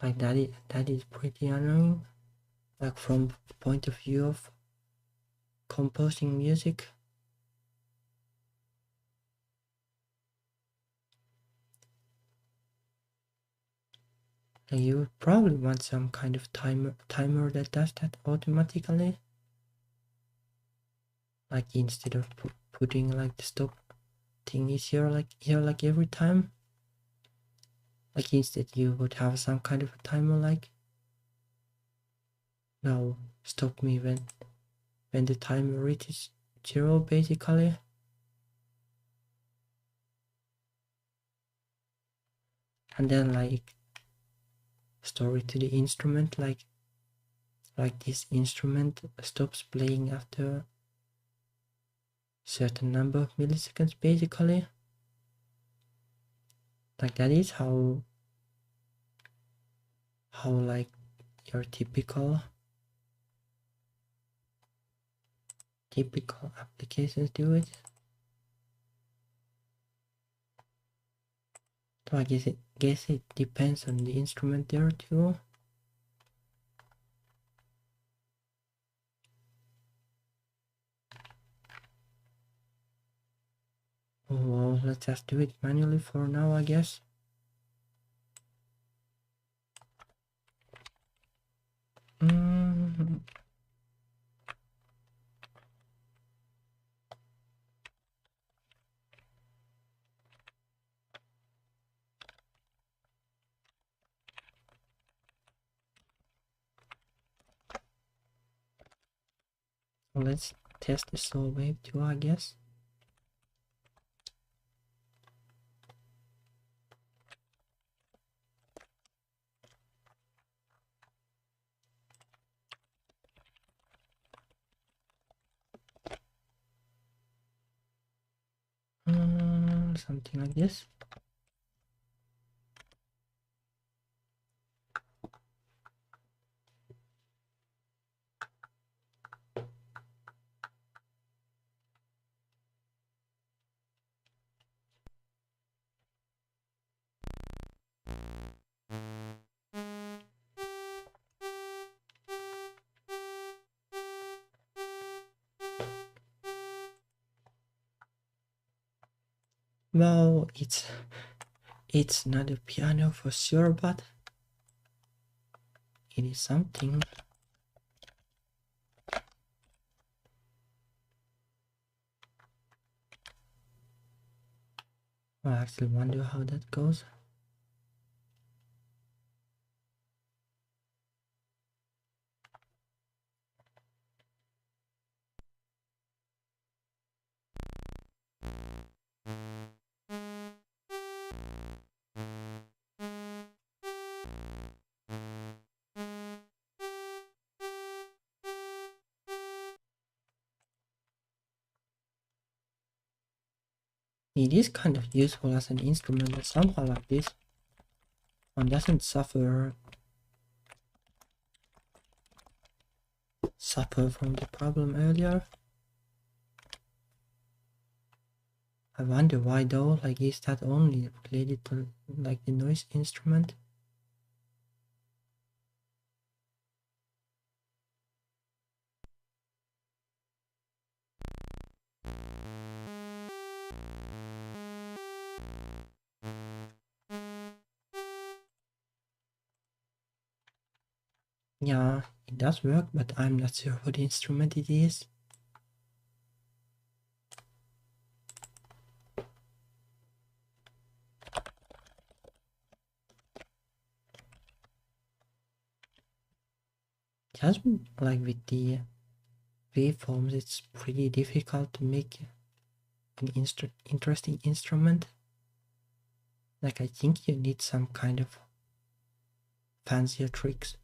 Like that is pretty annoying. Like from the point of view of composing music. Like you would probably want some kind of timer that does that automatically. Like instead of putting like the stop thing is here like every time. Like instead you would have some kind of a timer like now stop me when the timer reaches 0 basically. And then like store it to the instrument like this instrument stops playing after certain number of milliseconds basically. Like that is how like your typical applications do it. So I guess it depends on the instrument there too. Oh, well, let's just do it manually for now, I guess. Let's test the slow wave too, I guess. Something like this. Well, it's not a piano for sure, but it is something. I actually wonder how that goes. It is kind of useful as an instrument, but somehow like this. one doesn't suffer from the problem earlier. I wonder why though, like is that only related to like the noise instrument? Yeah, it does work, but I'm not sure what instrument it is. Just like with the waveforms, it's pretty difficult to make an interesting instrument. Like I think you need some kind of fancier tricks.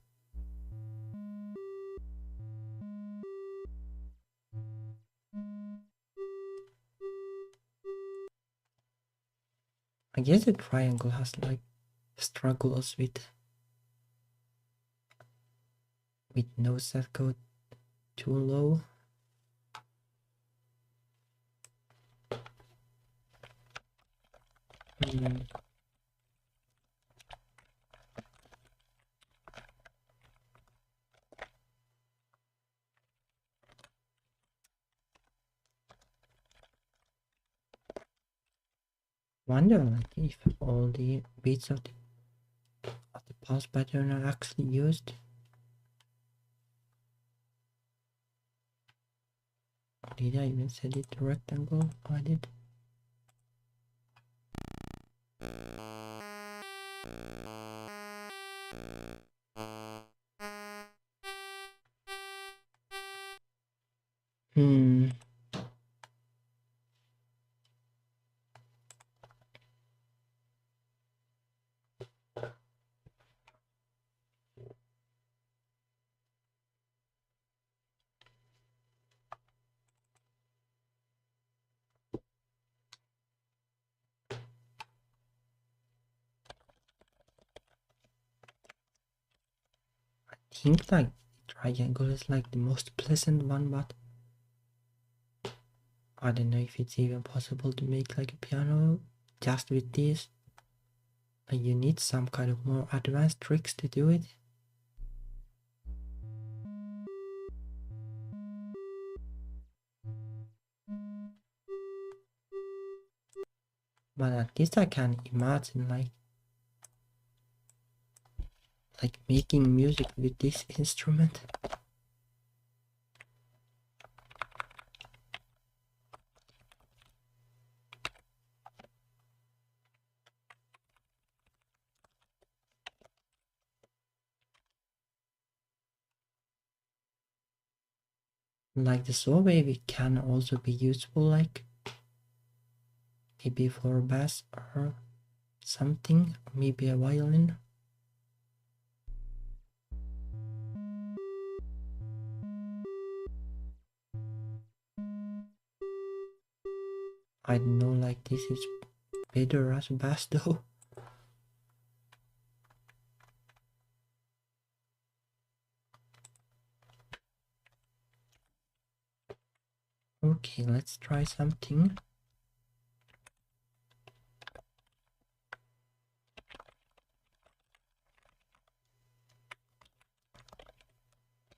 I guess the triangle has like struggles with notes that go too low. Wonder like if all the beats of the pulse pattern are actually used. Did I even set it to rectangle? I did. I think like triangle is like the most pleasant one, but I don't know if it's even possible to make like a piano just with this. Like you need some kind of more advanced tricks to do it. But at least I can imagine like making music with this instrument. Like the saw wave can also be useful like maybe for bass or something, maybe a violin. I don't know, like this is better as bass though. Okay, let's try something.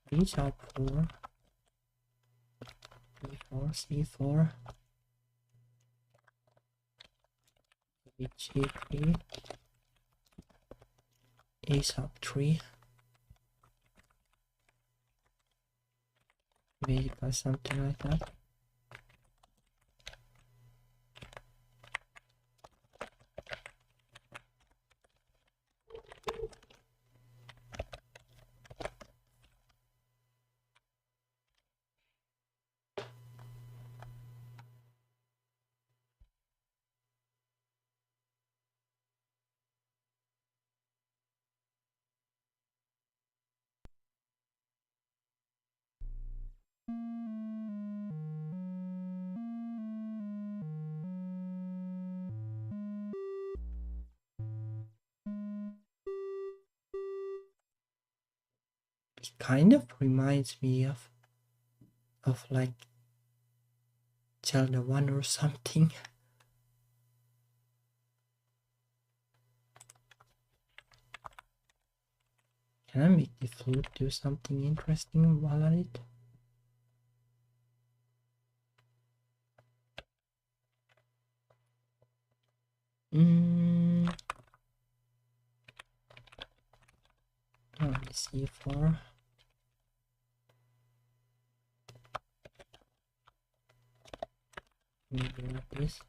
B sharp 4, B4, C4, G3, A sharp 3, basically something like that. It kind of reminds me of like Zelda 1 or something. Can I make the flute do something interesting while at it? Oh, the C4. Maybe like this.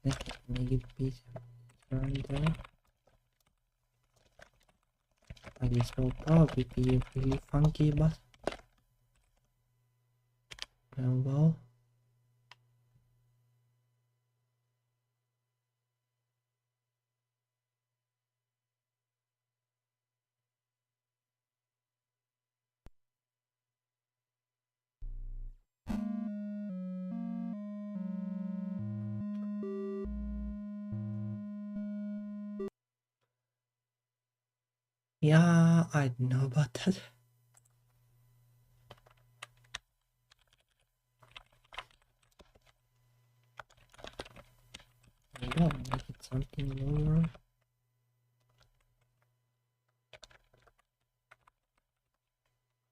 Let's make it be around there. Like this will probably be really funky, but oh well. Yeah, I don't know about that. Maybe I'll make it something lower.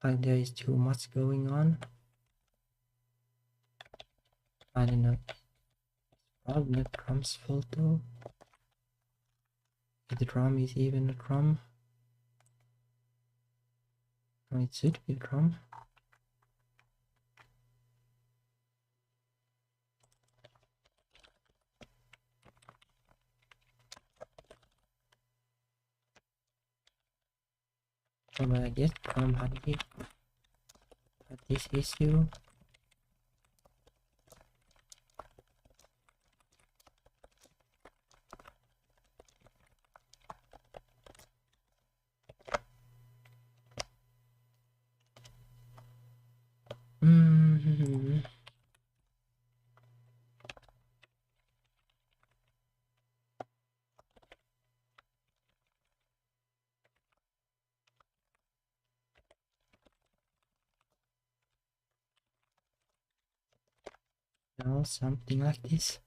Like there is too much going on. I don't know. Probably not drum's fault though. If the drum is even a drum. Oh, it should be a drum. Oh, but I guess drum had this issue. No, something like this.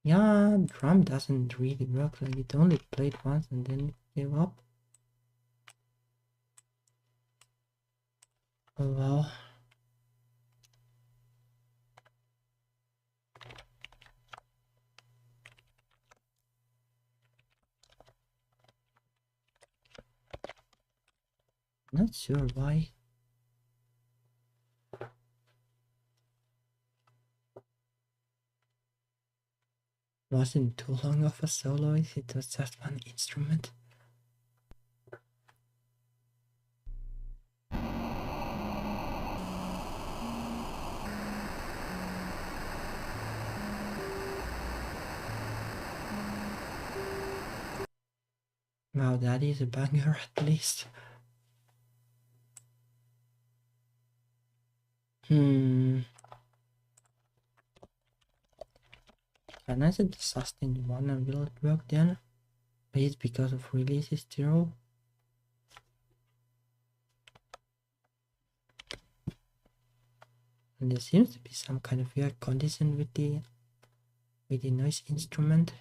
Yeah, drum doesn't really work, like it only played once and then it gave up. Oh well. Not sure why. Wasn't too long of a solo, it was just one instrument. Wow, that is a banger at least. Can I set the sustain 1 and will it work then? Maybe it's because of release is 0. And there seems to be some kind of weird condition with the noise instrument.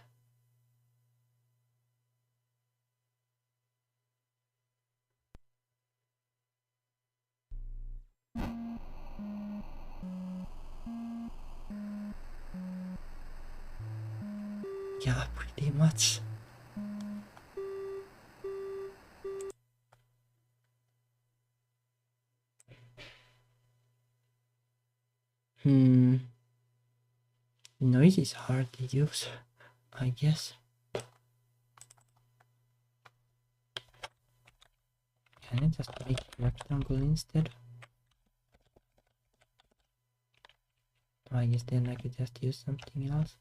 Yeah, pretty much. Noise is hard to use, I guess. Can I just make a rectangle instead? I guess then I could just use something else.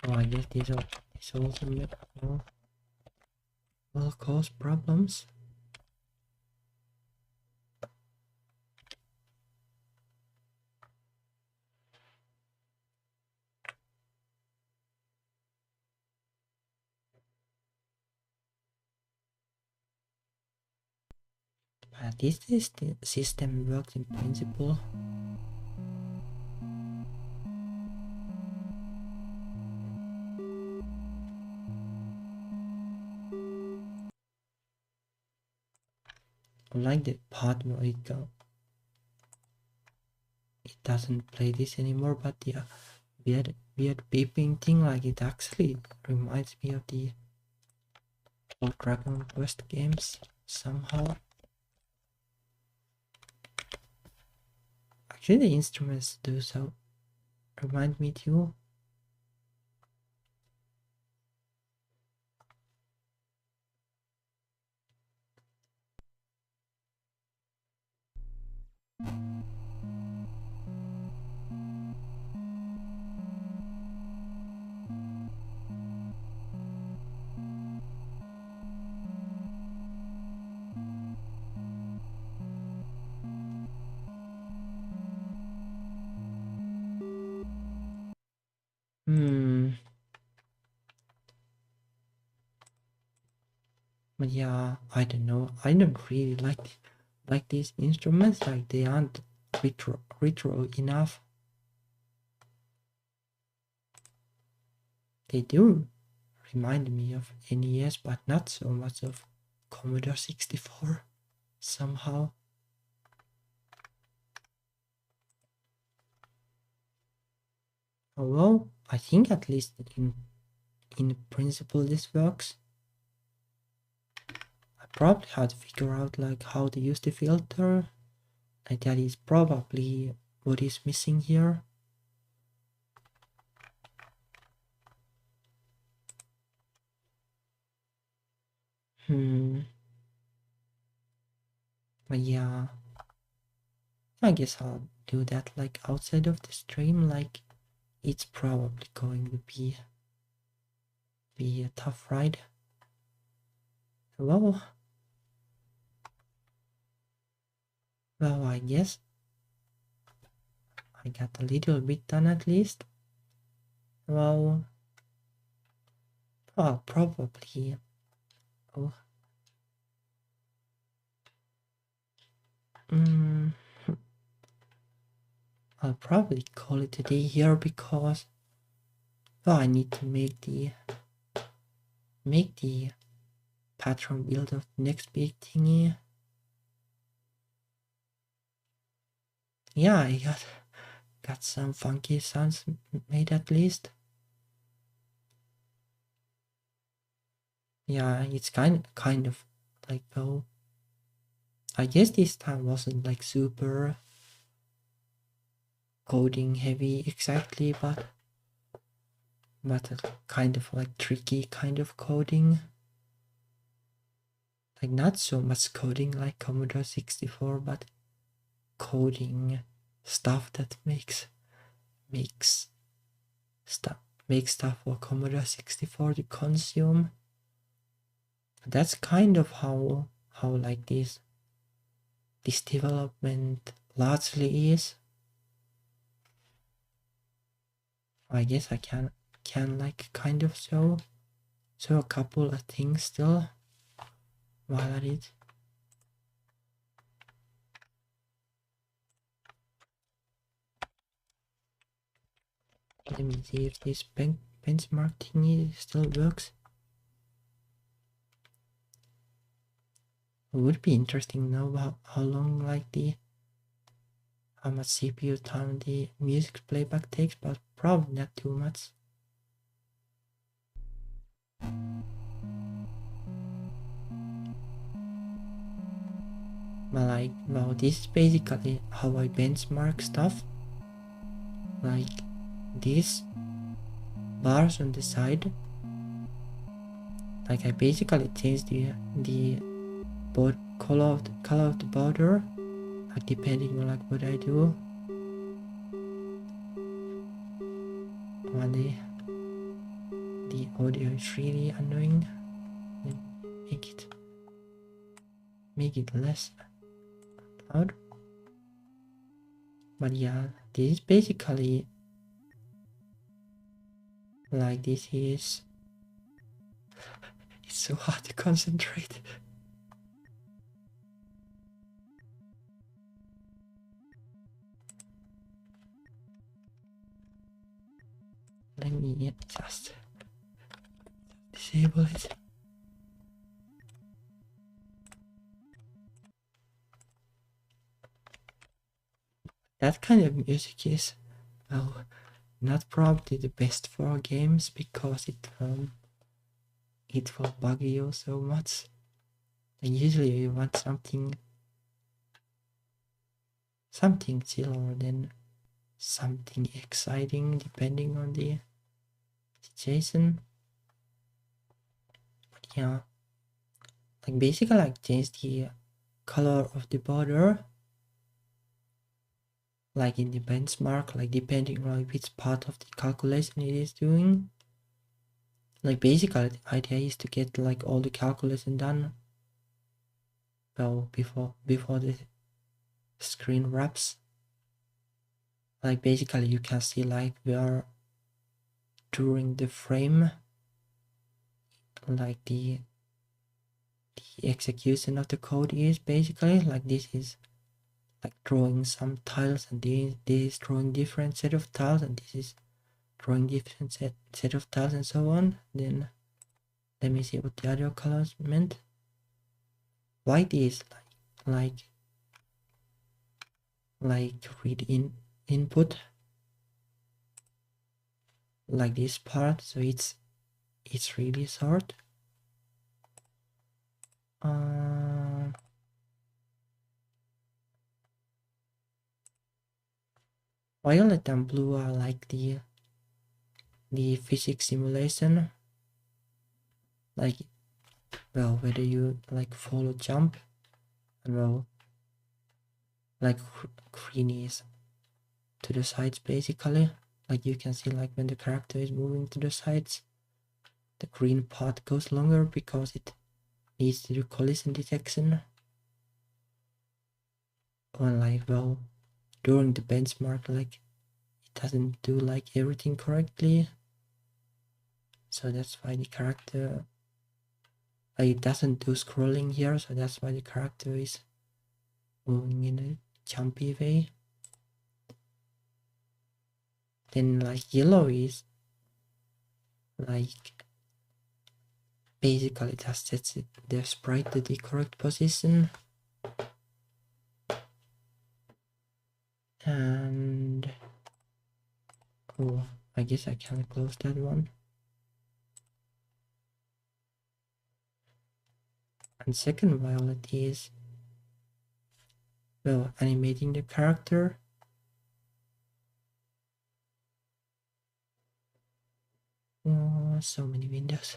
Oh, I guess this also will cause problems. But this system works in principle. I like the part where it doesn't play this anymore, but the weird beeping thing, like it actually reminds me of the old Dragon Quest games somehow. Actually, the instruments do so remind me too. But yeah, I don't know. I don't really like these instruments. Like they aren't retro enough. They do remind me of NES, but not so much of Commodore 64 somehow. Although I think at least in principle this works. I probably had to figure out like how to use the filter. Like that is probably what is missing here. But yeah, I guess I'll do that like outside of the stream. Like it's probably going to be a tough ride. Well, I guess I got a little bit done at least. Well, probably. Oh. I'll probably call it a day here because I need to make the patron build of the next big thingy. Yeah, I got some funky sounds made at least. Yeah, it's kind of like though. I guess this time wasn't like super coding heavy exactly, but a kind of like tricky kind of coding. Like not so much coding like Commodore 64, but coding stuff that makes stuff for Commodore 64 to consume. That's kind of how like this development largely is. I guess I can like kind of show a couple of things still while at it. Let me see if this benchmark thingy still works. It would be interesting to know how long like the how much CPU time the music playback takes, but probably not too much. But like, well, this is basically how I benchmark stuff. Like these bars on the side. Like I basically changed the color of the border, like depending on like what I do. Well, the audio is really annoying. Make it less loud. But yeah, this is basically like this is. It's so hard to concentrate. Let me just disable it. That kind of music is, well, not probably the best for games because it will bug you so much. And usually you want something chiller than something exciting, depending on the situation. But yeah, like basically like change the color of the border, like in the benchmark, like depending on which part of the calculation it is doing. Like basically the idea is to get like all the calculation done, well, before the screen wraps. Like basically you can see like where during the frame, like the execution of the code is basically like this is like drawing some tiles, and this is drawing different set of tiles, and this is drawing different set of tiles, and so on. Then let me see what the other colors meant. White is like read input, like this part, so it's really short. Violet and blue are like the physics simulation, like, well, whether you like follow jump, and well, like green is to the sides basically. Like you can see like when the character is moving to the sides, the green part goes longer because it needs to do collision detection. Or like, well, during the benchmark, like it doesn't do like everything correctly, so that's why the character, like, it doesn't do scrolling here, so that's why the character is moving in a jumpy way. Then like yellow is like basically just sets the sprite to the correct position. And oh, I guess I can close that one. And second violet is, well, animating the character. Oh, so many windows.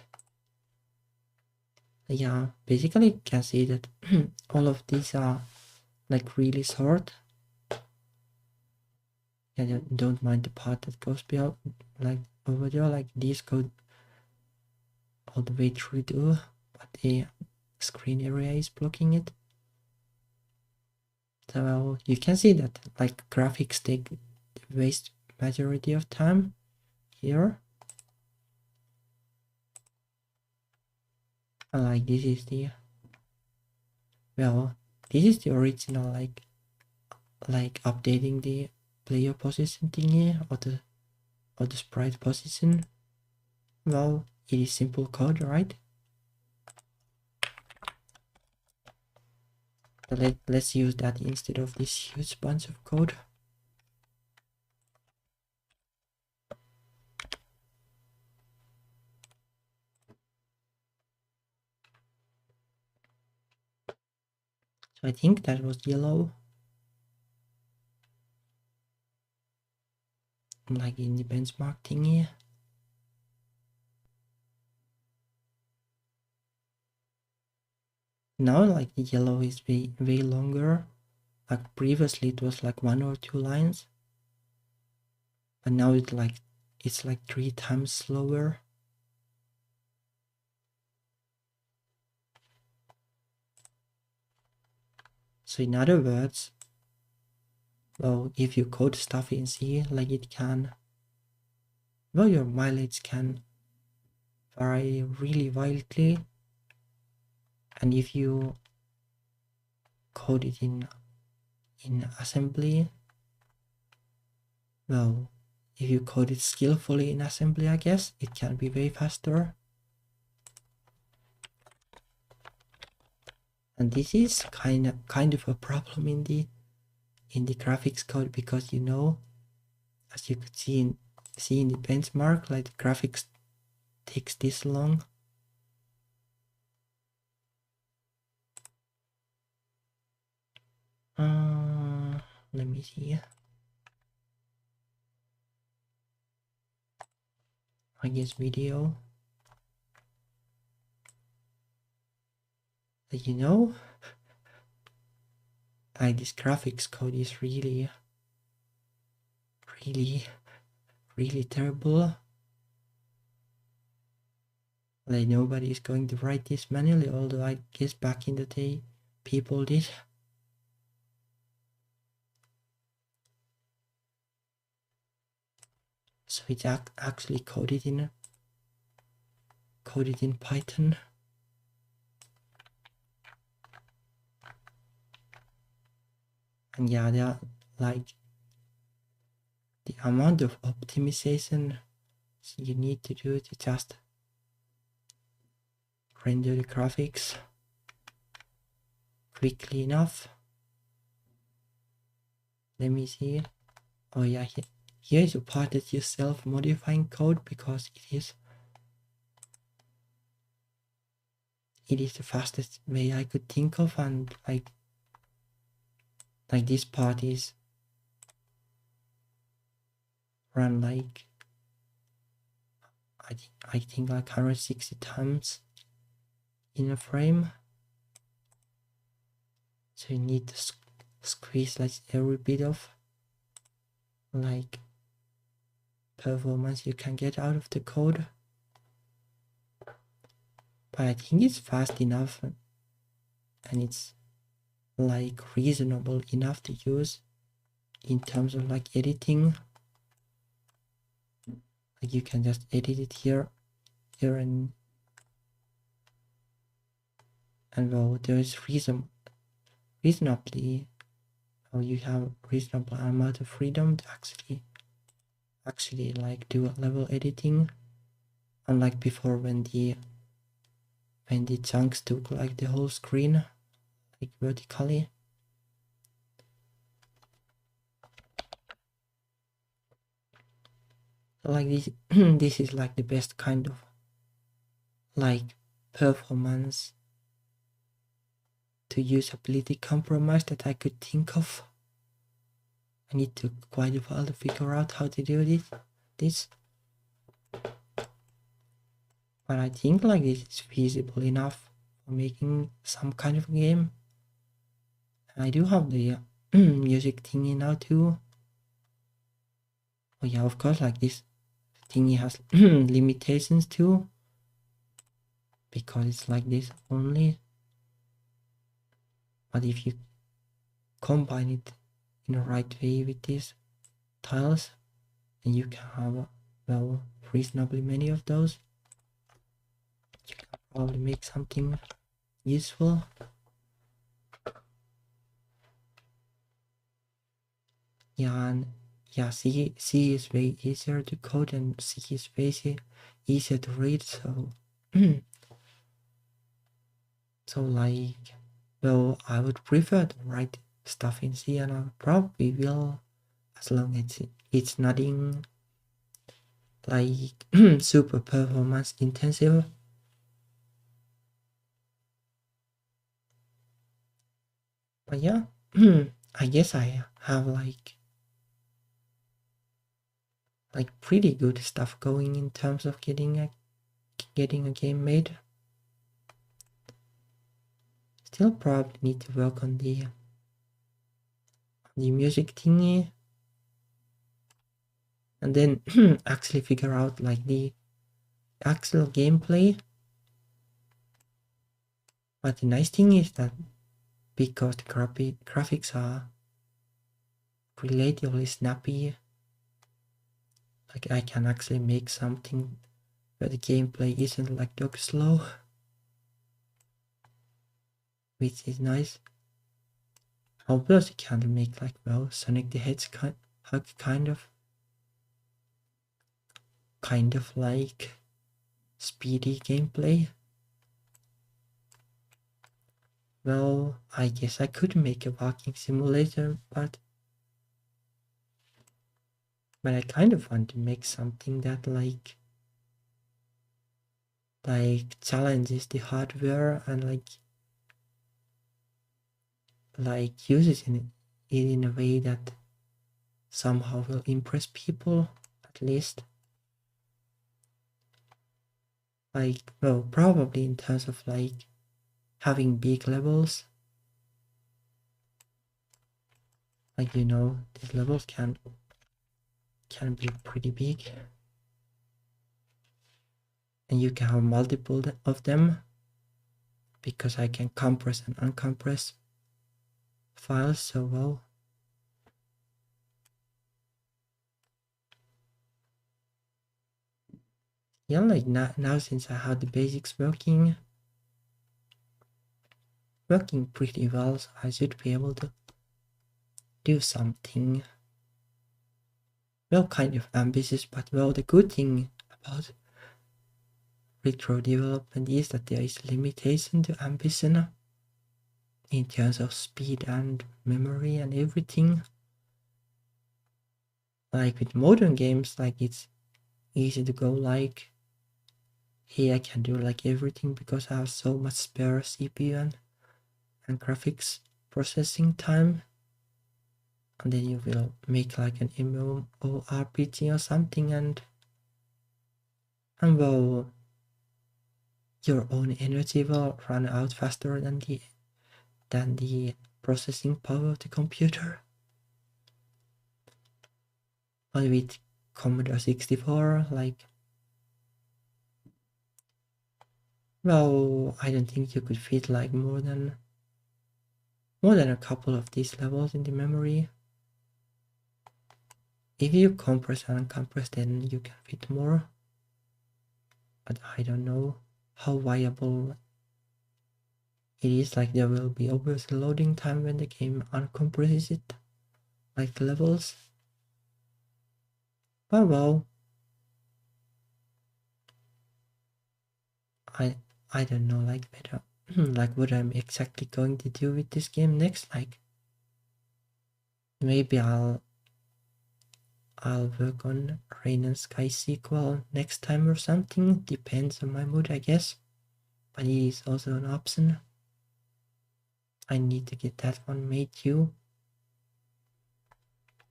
Yeah, basically you can see that all of these are like really short. Yeah, don't mind the part that goes beyond, like over there, like these go all the way through too, but the screen area is blocking it. So you can see that like graphics take the waste majority of time here. And like this is the, well, this is the original like updating the player position thingy, or the sprite position. Well, it is simple code, right? So let's use that instead of this huge bunch of code. So I think that was yellow. Like in the benchmark thingy. Now like the yellow is way longer. Like previously it was like 1 or 2 lines. But now it's like 3 times slower. So in other words, well, if you code stuff in C, like it can, well, your mileage can vary really wildly. And if you code it in assembly, well, if you code it skillfully in assembly, I guess it can be way faster. And this is kind of a problem in the graphics code, because you know, as you could see in the benchmark, like the graphics takes this long. Let me see. I guess video. But you know, like this graphics code is really terrible. Like nobody is going to write this manually, although I guess back in the day people did. So it's actually coded in Python. And yeah, there are like the amount of optimization you need to do to just render the graphics quickly enough. Let me see. Oh yeah, here is a part that you self-modifying code, because it is the fastest way I could think of. And like this part is run like I think like 160 times in a frame. So you need to squeeze like every bit of like performance you can get out of the code. But I think it's fast enough, and it's like reasonable enough to use in terms of like editing. Like you can just edit it here and well, there is reasonably, well, you have reasonable amount of freedom to actually like do level editing, unlike before when the chunks took like the whole screen like vertically. So like this this is like the best kind of like performance to usability compromise that I could think of. I need to quite a while to figure out how to do this. But I think like this is feasible enough for making some kind of game. And I do have the music thingy now too. Oh yeah, of course, like this thingy has limitations too, because it's like this only. But if you combine it in the right way with these tiles, then you can have, well, reasonably many of those. You can probably make something useful. Yeah, and yeah, C is way easier to code, and C is way easier to read. So so like, well, I would prefer to write stuff in C, and I probably will, as long as it's nothing like super performance intensive. But yeah, I guess I have like pretty good stuff going in terms of getting a game made. Still probably need to work on the music thingy, and then actually figure out like the actual gameplay. But the nice thing is that because the graphics are relatively snappy, like I can actually make something where the gameplay isn't like dog slow, which is nice. Obviously you can make like, well, Sonic the Hedgehog kind of like speedy gameplay. Well, I guess I could make a walking simulator, but I kind of want to make something that like challenges the hardware and like uses it in a way that somehow will impress people, at least. Like, well, probably in terms of like having big levels. Like, you know, these levels can be pretty big. And you can have multiple of them because I can compress and uncompress files so well. Yeah, like now since I have the basics working pretty well, so I should be able to do something, well, kind of ambitious, but well, the good thing about retro development is that there is a limitation to ambition in terms of speed and memory and everything. Like with modern games, like it's easy to go like, hey, I can do like everything because I have so much spare CPU and graphics processing time. And then you will make like an MMORPG or something, and well, your own energy will run out faster than the processing power of the computer. But with Commodore 64, like, well, I don't think you could fit like more than a couple of these levels in the memory. If you compress and uncompress, then you can fit more. But I don't know how viable it is. Like, there will be obviously loading time when the game uncompresses it, like the levels. But well, I don't know, like, better like what I'm exactly going to do with this game next. Like, maybe I'll work on Rain and Sky sequel next time or something. Depends on my mood, I guess. But it is also an option. I need to get that one made too.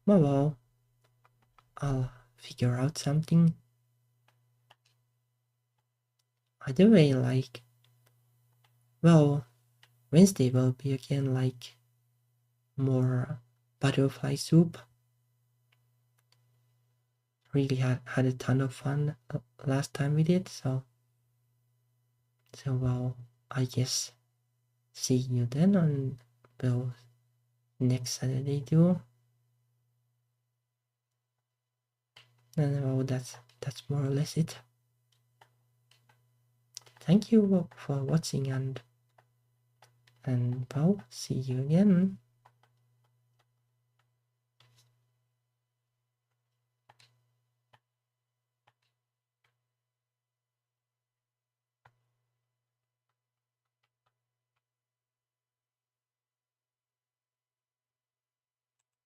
Well, I'll figure out something. Either way, like, well, Wednesday will be again like more butterfly soup. Really had a ton of fun last time we did, so well, I guess see you then on, well, next Saturday too. And well, that's more or less it. Thank you for watching, and well, see you again.